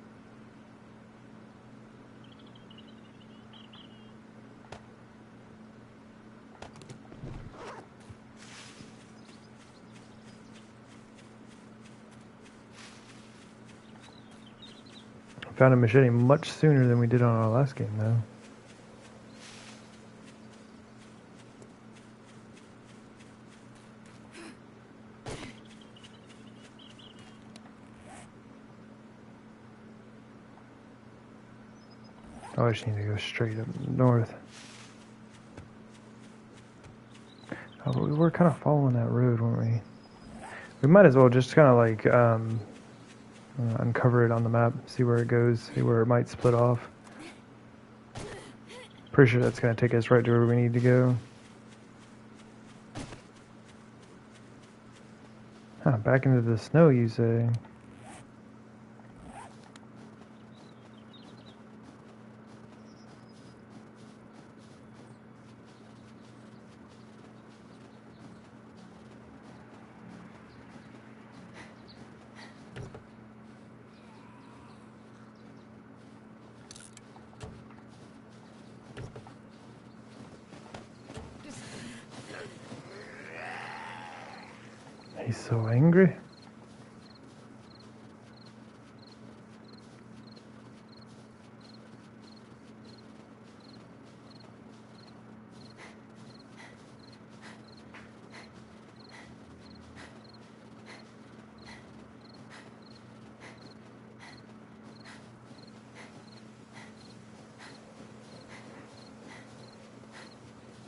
Found a machete much sooner than we did on our last game, though. Oh, I just need to go straight up north. Oh, but we were kind of following that road, weren't we? We might as well just kind of like uncover it on the map, see where it goes, see where it might split off. Pretty sure that's going to take us right to where we need to go. Huh, back into the snow, you say? He's so angry.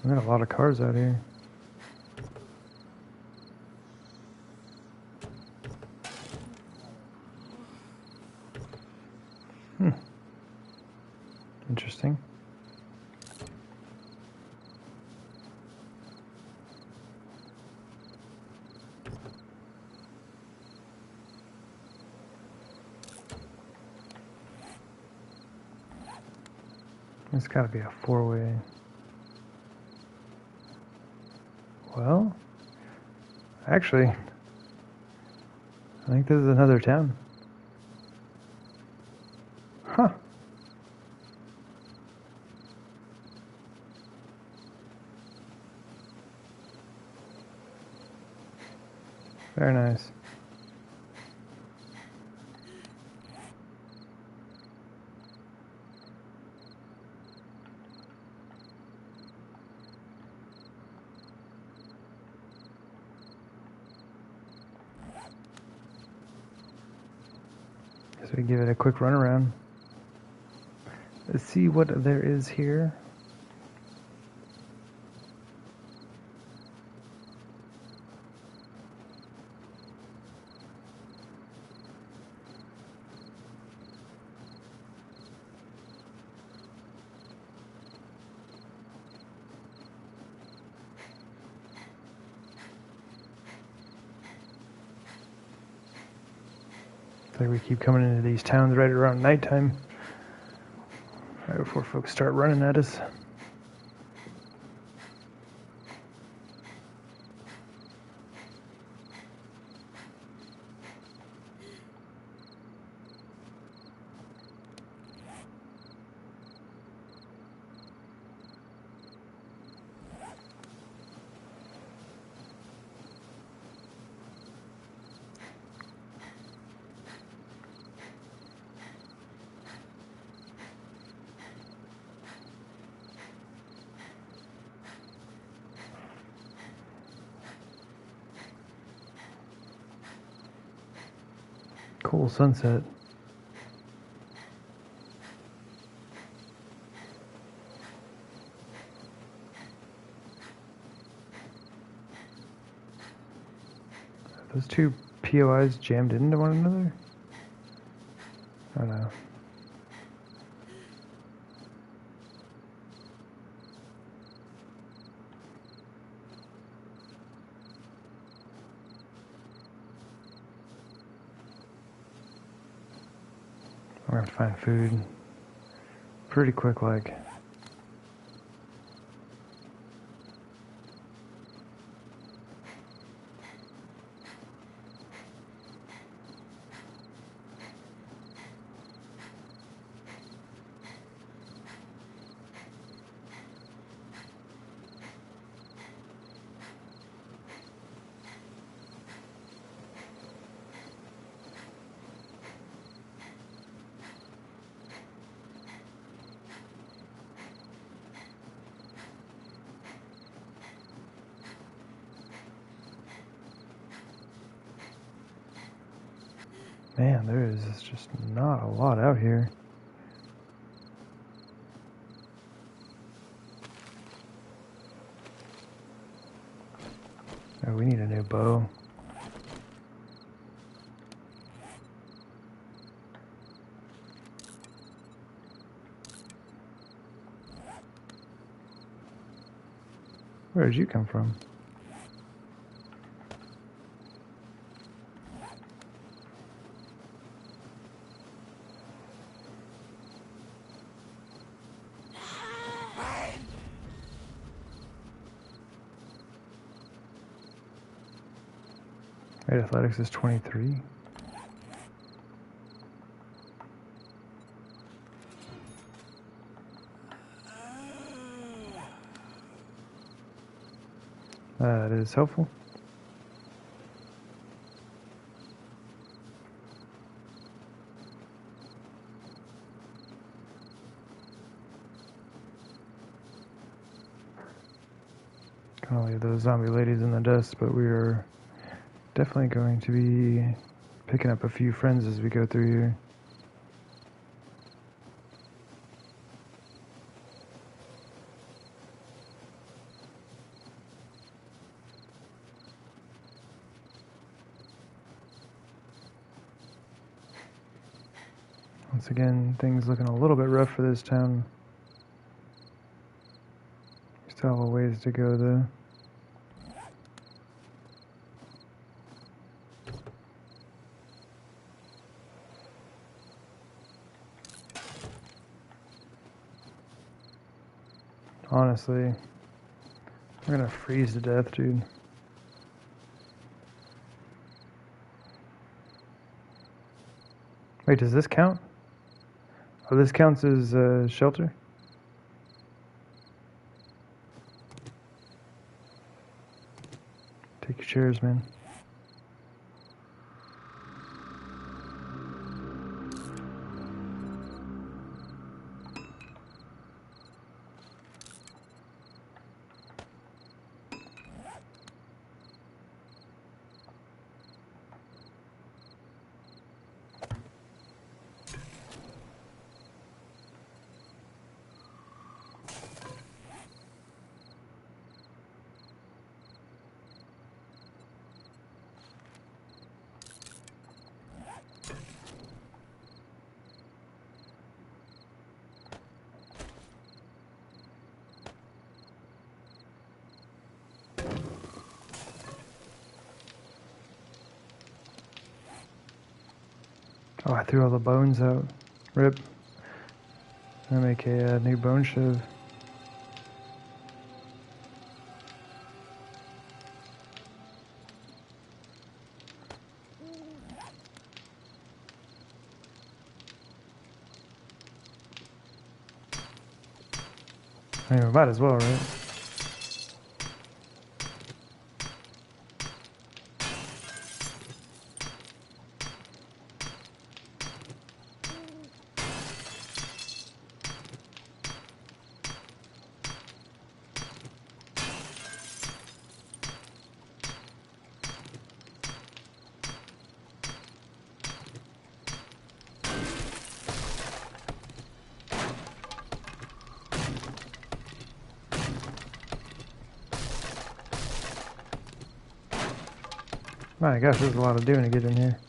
We got a lot of cars out here. Interesting. It's got to be a four-way. Well, actually, I think this is another town. Huh. Very nice. Guess we give it a quick run around. Let's see what there is here. Like we keep coming into these towns right around nighttime, right before folks start running at us. Cool sunset. Are those two POIs jammed into one another? I don't know. We're gonna find food pretty quick, like. Man, there is just not a lot out here. Oh, we need a new bow. Where did you come from? Right, athletics is 23. That is helpful. Gonna leave those zombie ladies in the dust, but we are definitely going to be picking up a few friends as we go through here. Once again, things looking a little bit rough for this town. Still have a ways to go though. Honestly, I'm gonna freeze to death, dude. Wait, does this count? Oh, this counts as shelter? Take your chairs, man. Oh, I threw all the bones out. Rip. I'm gonna make a new bone shove. I mean, we might as well, right? My gosh, there's a lot of doing to get in here.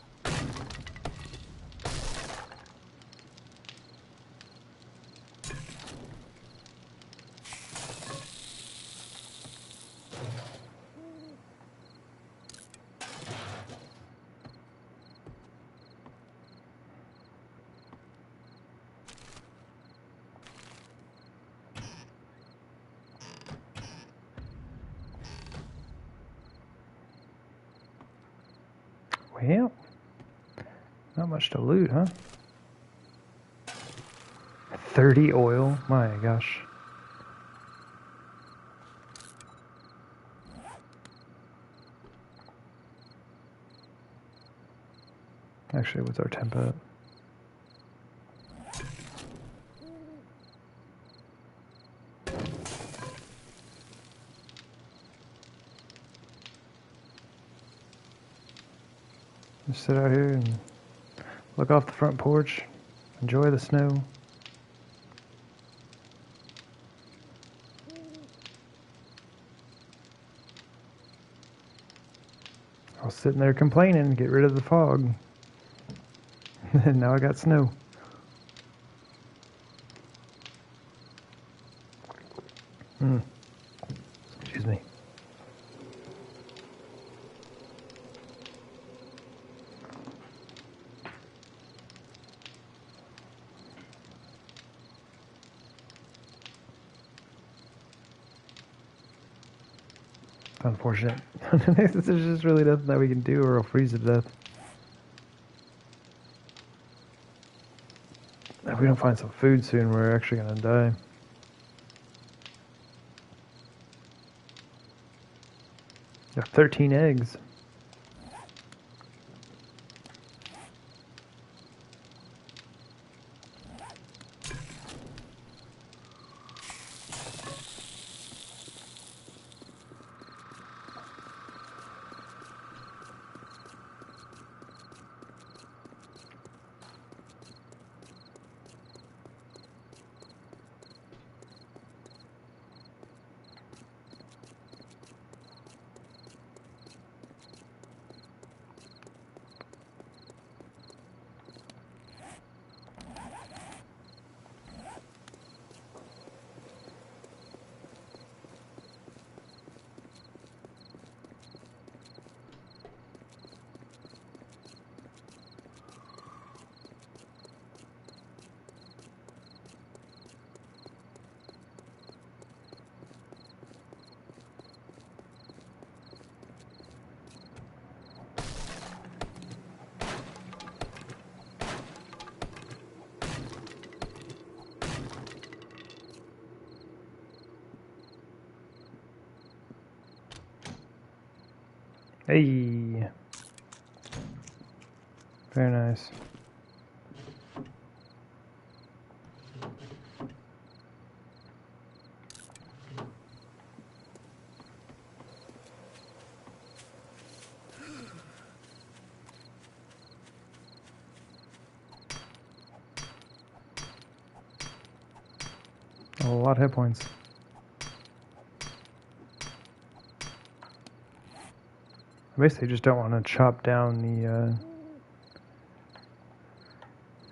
Well, not much to loot, huh? 30 oil? My gosh. Actually, what's our temp at? Just sit out here and look off the front porch, enjoy the snow. I was sitting there complaining, get rid of the fog. And now I got snow. Excuse me. Unfortunate. There's just really nothing that we can do or I'll freeze to death. If we don't find some food soon, we're actually gonna die. Got 13 eggs. Hey. Very nice. A lot of hit points. I basically just don't want to chop down the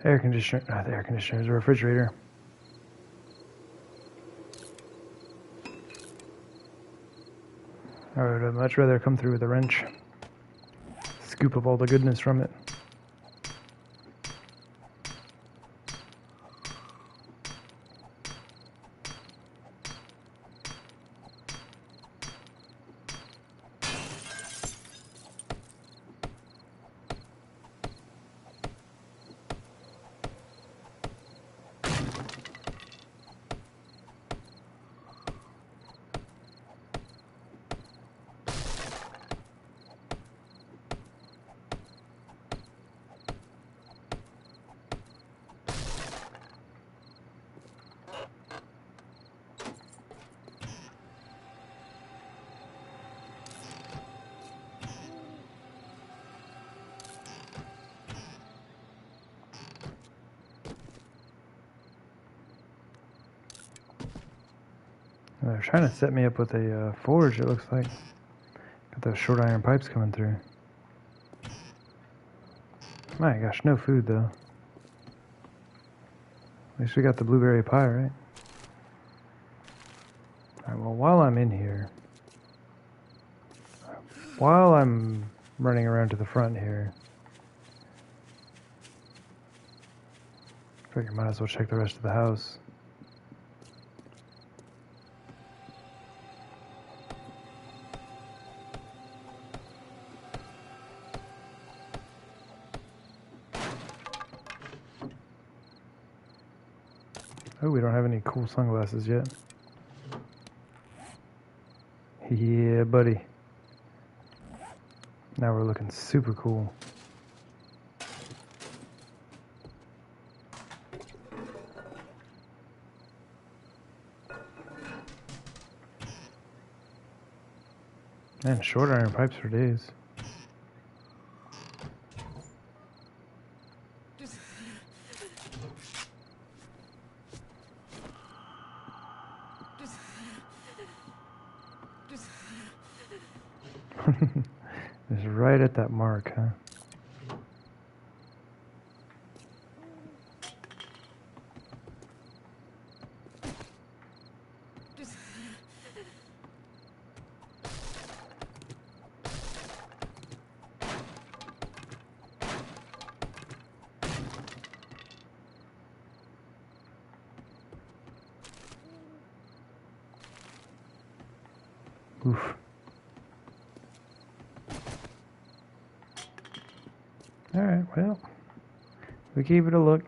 air conditioner. Not the air conditioner, the refrigerator. I would much rather come through with a wrench. Scoop up all the goodness from it. They're trying to set me up with a forge, it looks like. Got those short iron pipes coming through. My gosh, no food though. At least we got the blueberry pie, right? Alright, well, while I'm in here, while I'm running around to the front here, I figure I might as well check the rest of the house. Oh, we don't have any cool sunglasses yet. Yeah, buddy. Now we're looking super cool. Man, short iron pipes for days. It's right at that mark, huh? Oof. Alright, well, we gave it a look.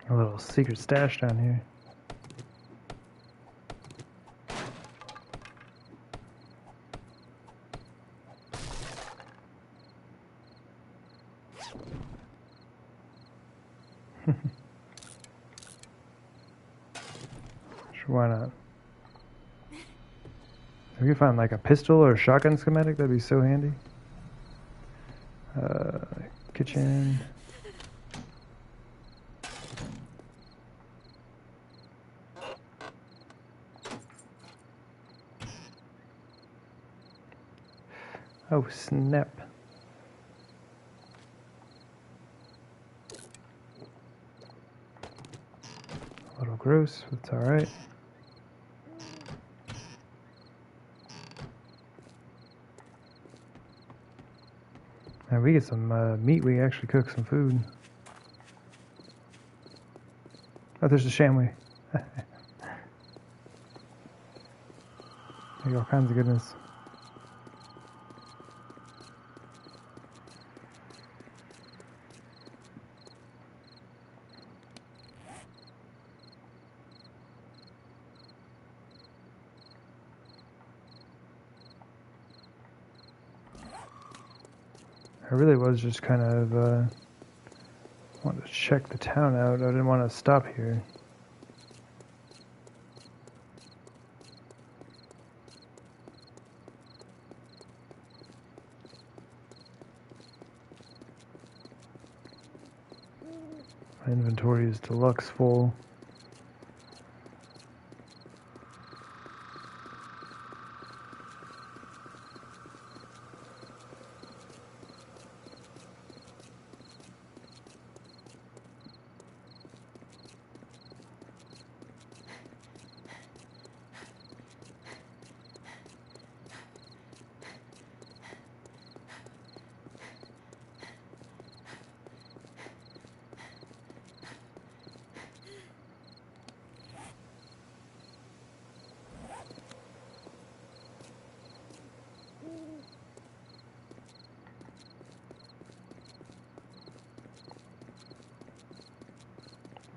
A little secret stash down here. Sure, why not? If we could find like a pistol or a shotgun schematic, that'd be so handy. Kitchen. Oh, snap. A little gross, but it's alright. And we get some meat, we can actually cook some food. Oh, there's a chamois. There's all kinds of goodness. I really was just kind of wanted to check the town out. I didn't want to stop here. My inventory is deluxe full.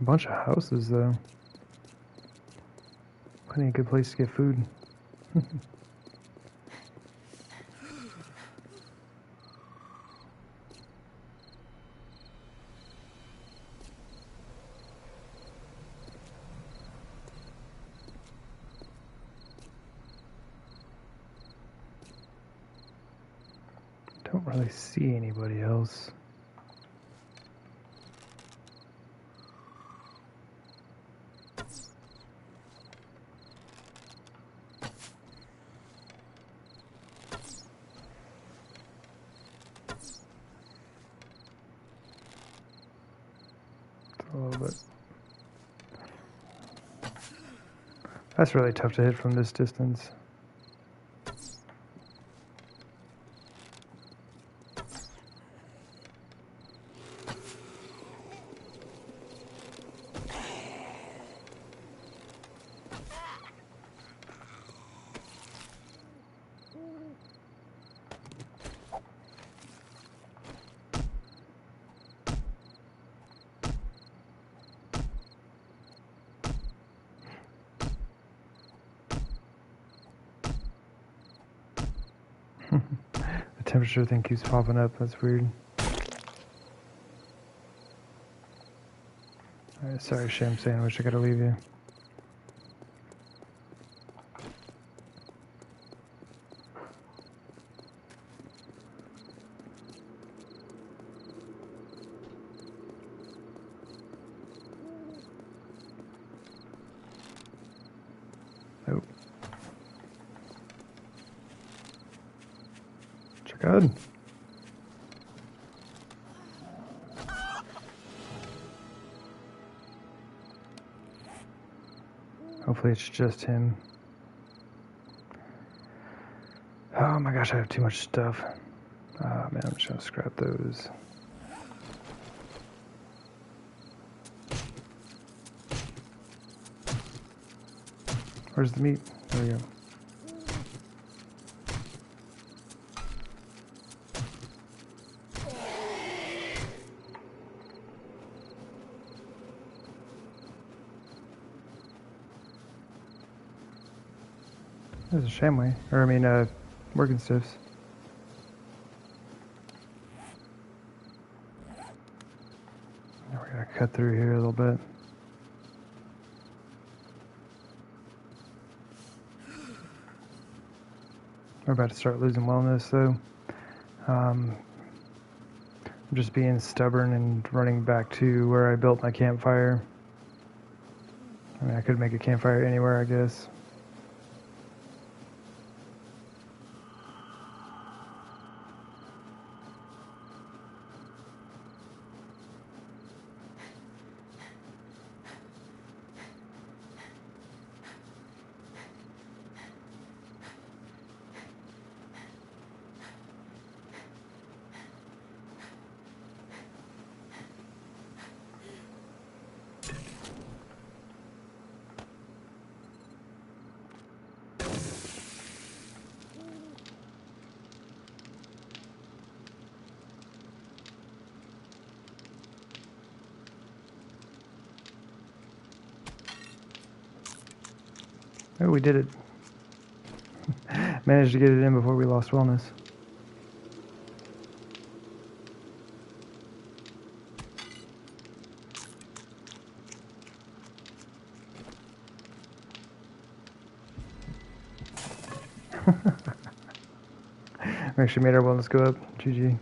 A bunch of houses, though. Plenty of good place to get food. Don't really see anybody else. A little bit. That's really tough to hit from this distance. The temperature thing keeps popping up. That's weird. Alright, sorry, Sham Sandwich. I gotta leave you. Oh. Good. Hopefully it's just him. Oh my gosh, I have too much stuff. Ah, man, I'm just gonna scrap those. Where's the meat? There we go. There's a chamois, or I mean, working stiffs. Now we're gonna cut through here a little bit. We're about to start losing wellness though. I'm just being stubborn and running back to where I built my campfire. I mean, I could make a campfire anywhere, I guess. Oh, we did it. Managed to get it in before we lost wellness. We actually made our wellness go up. GG.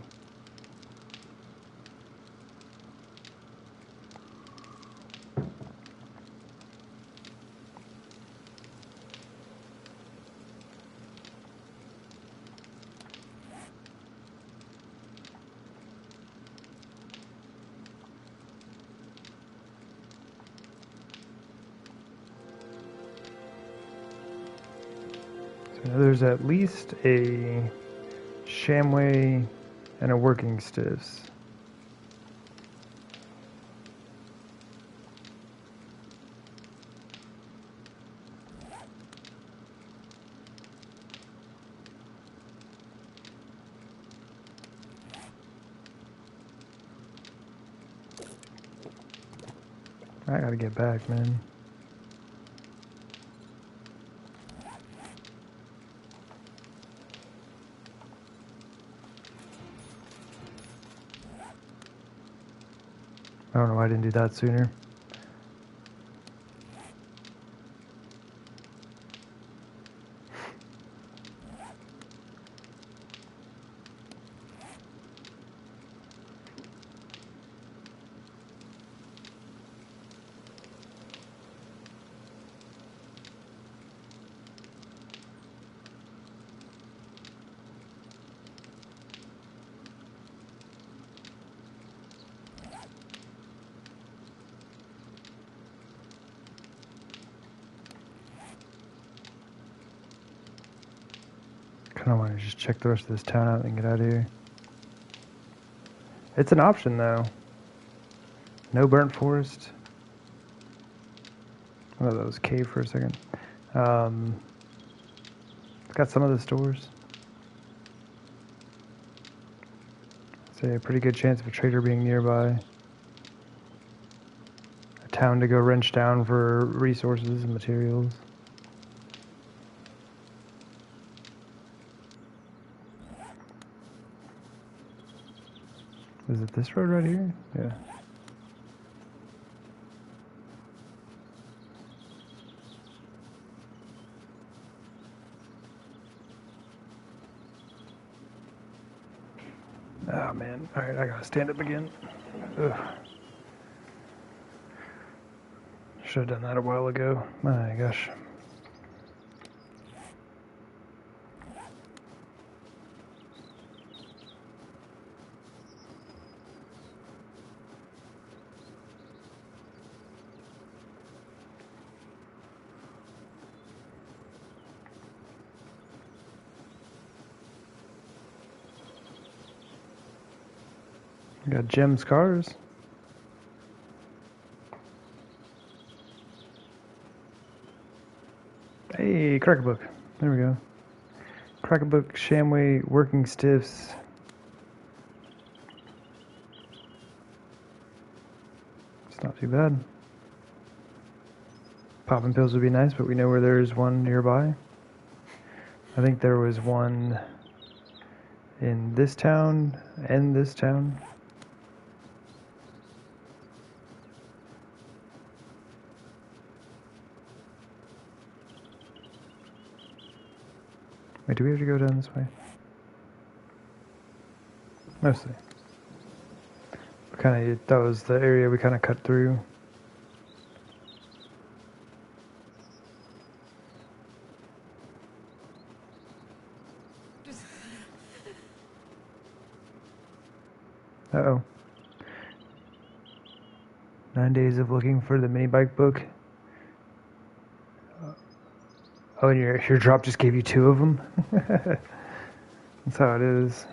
So there's at least a Shamway and a working stiffs. I gotta get back, man. I don't know why I didn't do that sooner. I want to just check the rest of this town out and get out of here. It's an option though. No burnt forest. Oh, that was cave for a second. It's got some of the stores. Say a pretty good chance of a trader being nearby. A town to go wrench down for resources and materials. Is it this road right here? Yeah. Oh man. Alright, I gotta stand up again. Ugh. Should have done that a while ago. My gosh. We got Jim's cars. Hey, crack a book. There we go. Crack a book, Shamway, working stiffs. It's not too bad. Popping pills would be nice, but we know where there is one nearby. I think there was one in this town and this town. Wait, do we have to go down this way? Mostly. That was the area we kind of cut through. Uh-oh. 9 days of looking for the mini bike book. Oh, and your drop just gave you 2 of them? That's how it is.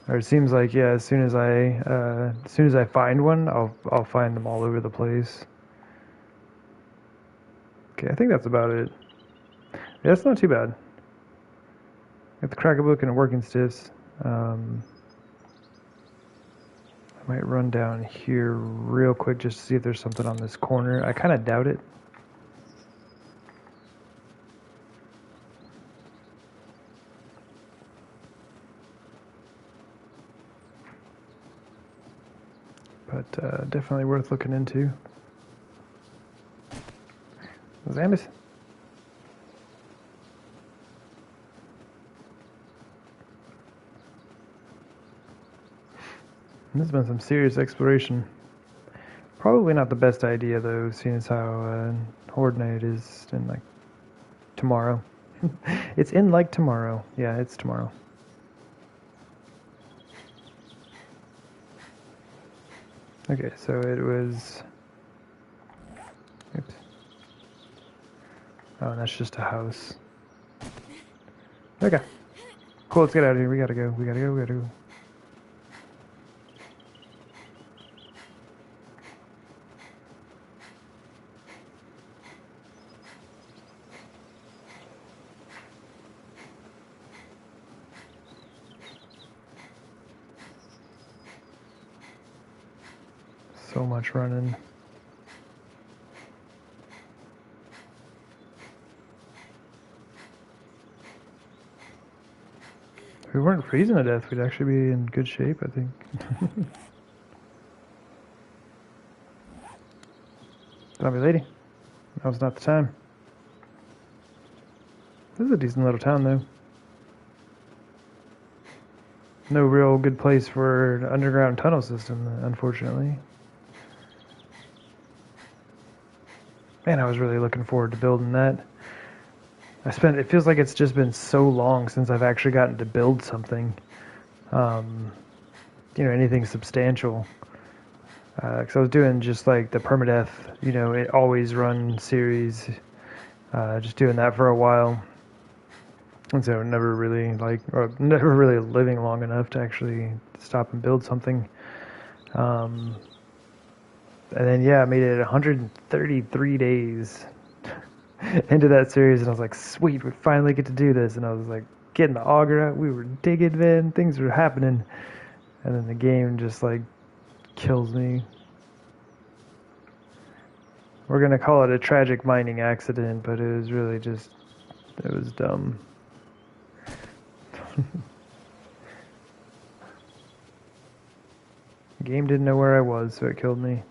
Or it seems like, yeah, as soon as I find one, I'll find them all over the place. Okay, I think that's about it. Yeah, that's not too bad. Got the cracker book and working stiffs. I might run down here real quick just to see if there's something on this corner. I kind of doubt it. But definitely worth looking into. Zambus. This has been some serious exploration. Probably not the best idea though, seeing as how Horde Night is in like tomorrow. It's in like tomorrow. Yeah, it's tomorrow. Okay, so it was... Oops. Oh, that's just a house. Okay. Cool, let's get out of here. We gotta go. We gotta go. We gotta go. So much running. If we weren't freezing to death, we'd actually be in good shape, I think. Zombie lady. Now's not the time. This is a decent little town, though. No real good place for an underground tunnel system, unfortunately. Man, I was really looking forward to building that. It feels like it's just been so long since I've actually gotten to build something. Anything substantial. Because I was doing just like the permadeath, it always run series. Just doing that for a while. And so never really living long enough to actually stop and build something. And then, yeah, I made it 133 days into that series, and I was like, sweet, we finally get to do this. And I was like, getting the auger out, we were digging, man, things were happening. And then the game just like kills me. We're going to call it a tragic mining accident, but it was really just, it was dumb. The game didn't know where I was, so it killed me.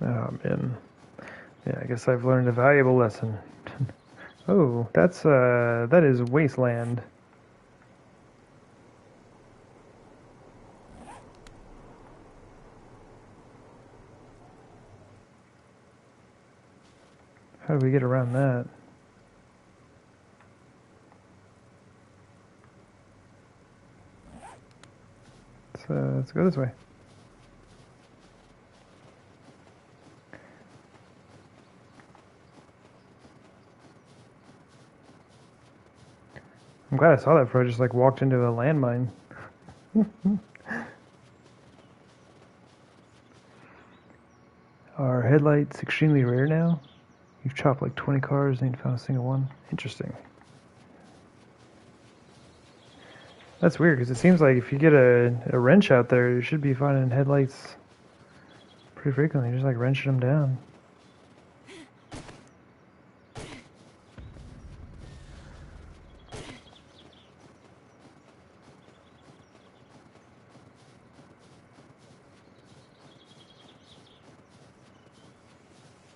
Oh, man. Yeah, I guess I've learned a valuable lesson. Oh, that is wasteland. How do we get around that? Let's go this way. I'm glad I saw that before I just like walked into a landmine. Are headlights extremely rare now? You've chopped like 20 cars and ain't found a single one. Interesting. That's weird because it seems like if you get a wrench out there, you should be finding headlights pretty frequently. You're just like wrenching them down.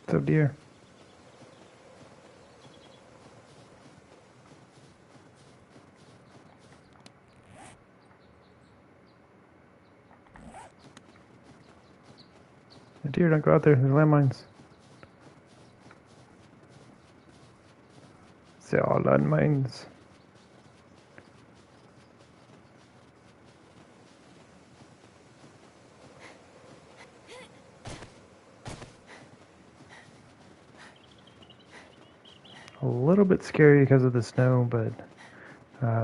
What's up, dear? Deer, don't go out there. There's landmines. There are landmines. A little bit scary because of the snow, but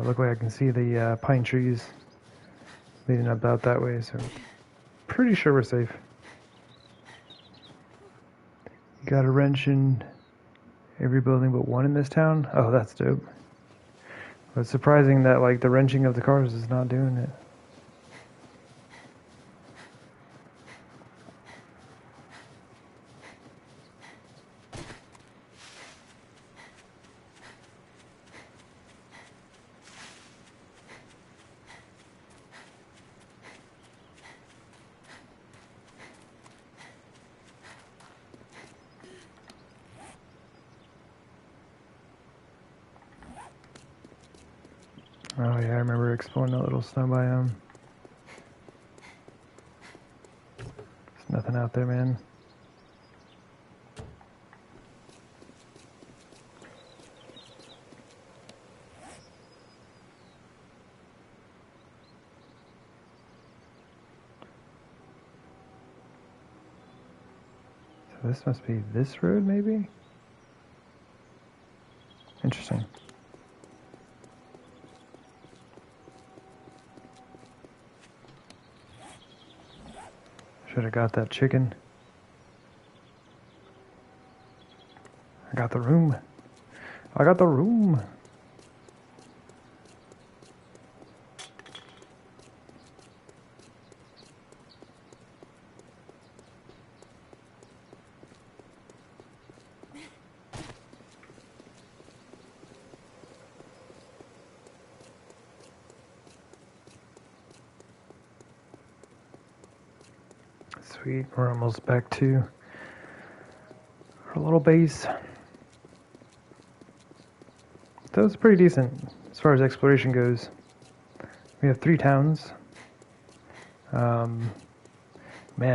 look like I can see the pine trees leading about that way, so pretty sure we're safe. You got a wrench in every building but one in this town? Oh, that's dope. But it's surprising that like the wrenching of the cars is not doing it. Oh yeah, I remember exploring that little snow biome. There's nothing out there, man. So this must be this road, maybe? Interesting. Should have got that chicken. I got the room. I got the room. Sweet, we're almost back to our little base. That was pretty decent as far as exploration goes. We have 3 towns. Man,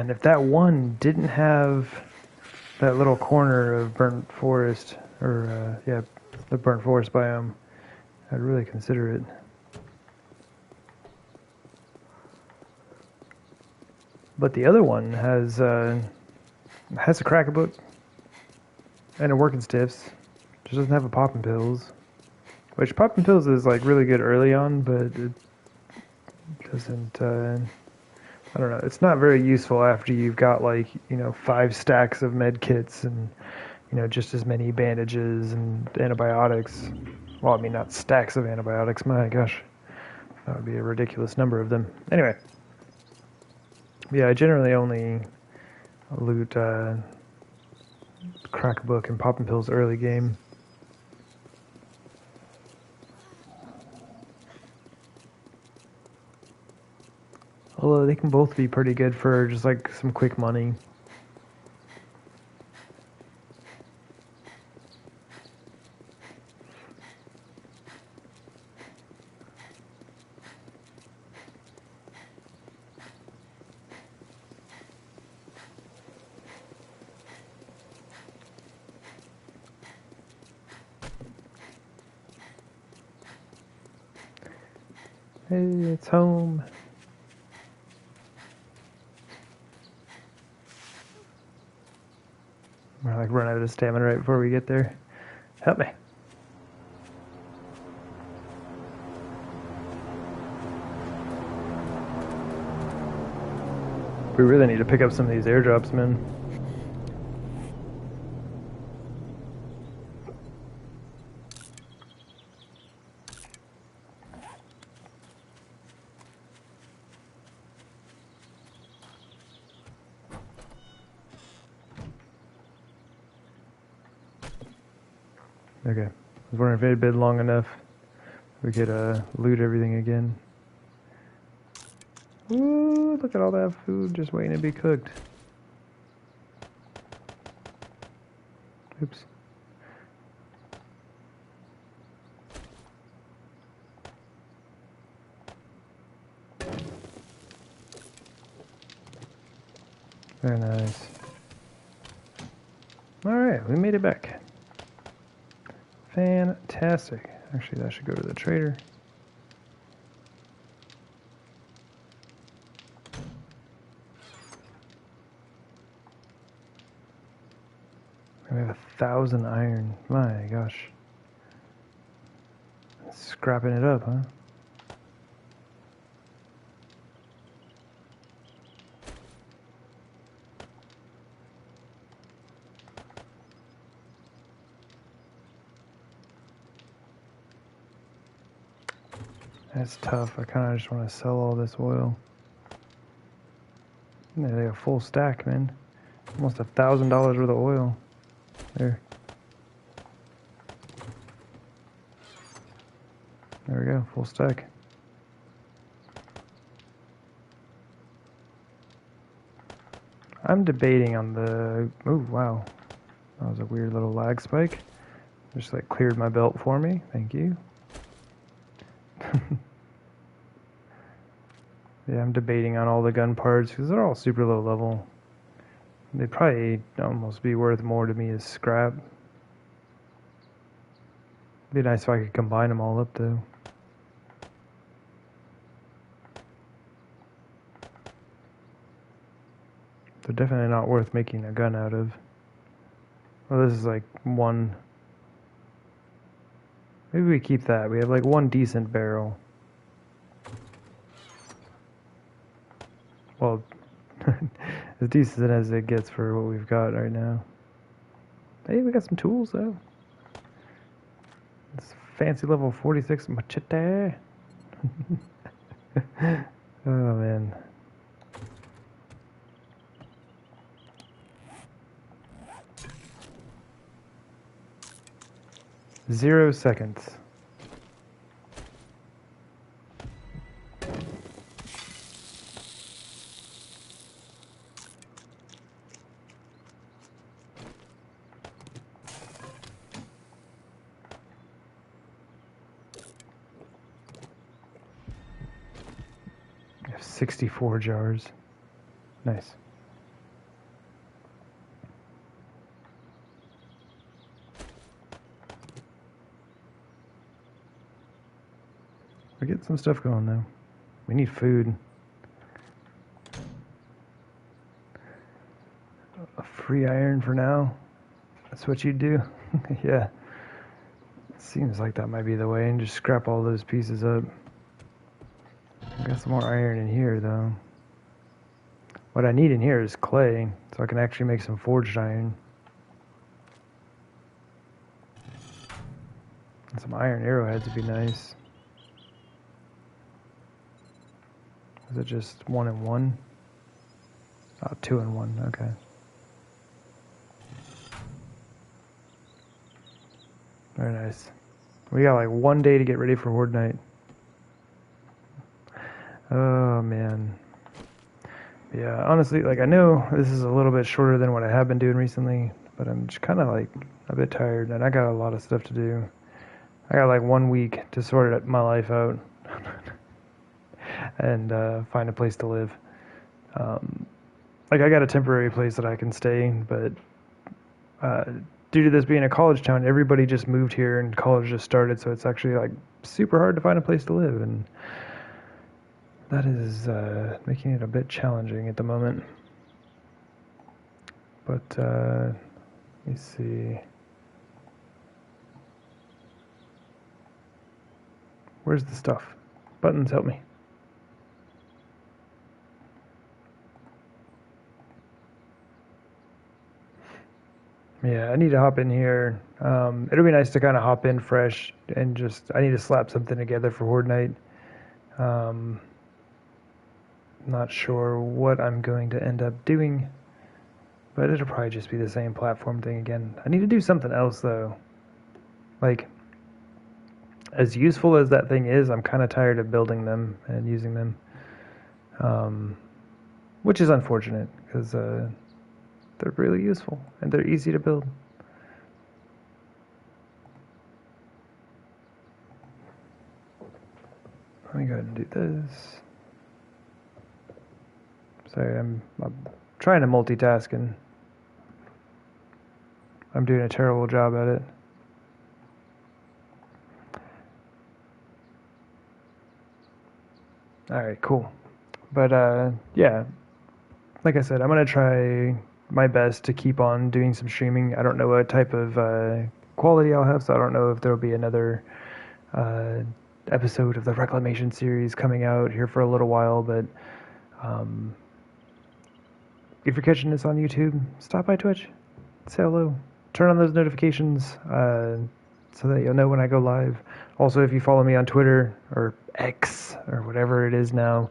if that one didn't have that little corner of burnt forest, or yeah, the burnt forest biome, I'd really consider it. But the other one has a crack book and a working stiffs. Just doesn't have a popping pills, which popping pills is like really good early on, but it doesn't. I don't know. It's not very useful after you've got like 5 stacks of med kits and just as many bandages and antibiotics. Well, I mean not stacks of antibiotics. My gosh, that would be a ridiculous number of them. Anyway. Yeah, I generally only loot crack book and popping pills early game. Although they can both be pretty good for just like some quick money. Hey, it's home. We're like run out of stamina right before we get there. Help me. We really need to pick up some of these airdrops, man. Okay. I was wondering if it had been long enough we could loot everything again. Ooh, look at all that food just waiting to be cooked. Oops. Very nice. Alright, we made it back. Fantastic. Actually, that should go to the trader. We have 1,000 iron. My gosh. Scrapping it up, huh? That's tough. I kind of just want to sell all this oil. Yeah, they have a full stack, man. Almost $1,000 worth of oil. There. There we go, full stack. I'm debating on the... Oh, wow. That was a weird little lag spike. Just like cleared my belt for me. Thank you. Yeah, I'm debating on all the gun parts because they're all super low level. They'd probably almost be worth more to me as scrap. It'd be nice if I could combine them all up though. They're definitely not worth making a gun out of. Well, this is like one. Maybe we keep that. We have like one decent barrel. Well, as decent as it gets for what we've got right now. Hey, we got some tools though. This fancy level 46 machete. Oh man. Zero seconds. I have 64 jars. Nice. We're getting some stuff going though. We need food. A free iron for now. That's what you do. Yeah. Seems like that might be the way, and just scrap all those pieces up. Got some more iron in here though. What I need in here is clay, so I can actually make some forged iron. And some iron arrowheads would be nice. Is it just 1 and 1? Oh, 2 and 1, okay. Very nice. We got like 1 day to get ready for Horde Night. Oh man. Yeah, honestly, like I know this is a little bit shorter than what I have been doing recently, but I'm just kind of like a bit tired and I got a lot of stuff to do. I got like 1 week to sort my life out and find a place to live. Like I got a temporary place that I can stay, but due to this being a college town, everybody just moved here and college just started, so it's actually like super hard to find a place to live, and that is making it a bit challenging at the moment. But let me see. Where's the stuff? Buttons, help me. Yeah, I need to hop in here. It'll be nice to kind of hop in fresh and just, I need to slap something together for Horde Night. Not sure what I'm going to end up doing, but it'll probably just be the same platform thing again. I need to do something else though. Like, as useful as that thing is, I'm kind of tired of building them and using them, which is unfortunate because they're really useful and they're easy to build. Let me go ahead and do this. Sorry, I'm trying to multitask and I'm doing a terrible job at it. Alright, cool. But yeah, like I said, I'm going to try my best to keep on doing some streaming. I don't know what type of quality I'll have, so I don't know if there'll be another episode of the Reclamation series coming out here for a little while, but if you're catching this on YouTube, stop by Twitch, say hello, turn on those notifications so that you'll know when I go live. Also, if you follow me on Twitter or X or whatever it is now,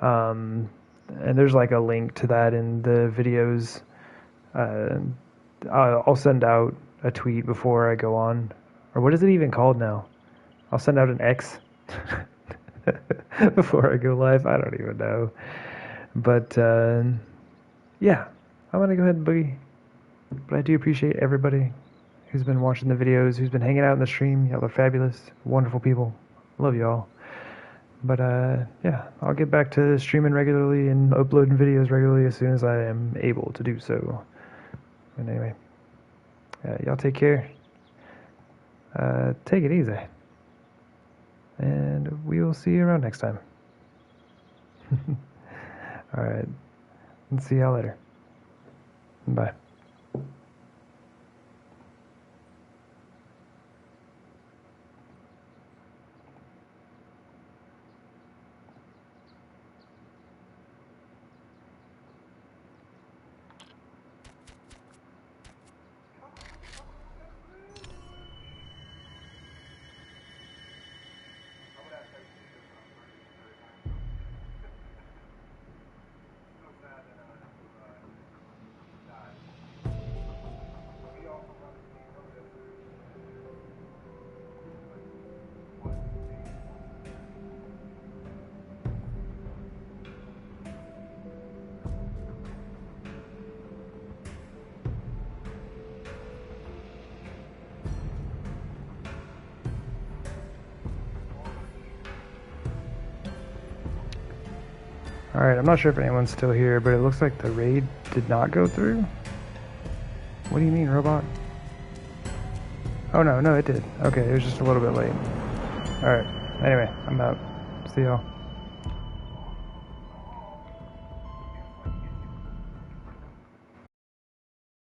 and there's like a link to that in the videos, I'll send out a tweet before I go on. Or what is it even called now? I'll send out an X before I go live. I don't even know. But yeah, I'm going to go ahead and boogie. But I do appreciate everybody who's been watching the videos, who's been hanging out in the stream. Y'all are fabulous, wonderful people. Love y'all. But yeah, I'll get back to streaming regularly and uploading videos regularly as soon as I am able to do so. And anyway, y'all take care. Take it easy. And we will see you around next time. Alright. And see y'all later. Bye. Alright, I'm not sure if anyone's still here, but it looks like the raid did not go through. What do you mean, robot? Oh no, it did. Okay, it was just a little bit late. Alright, anyway, I'm out. See y'all.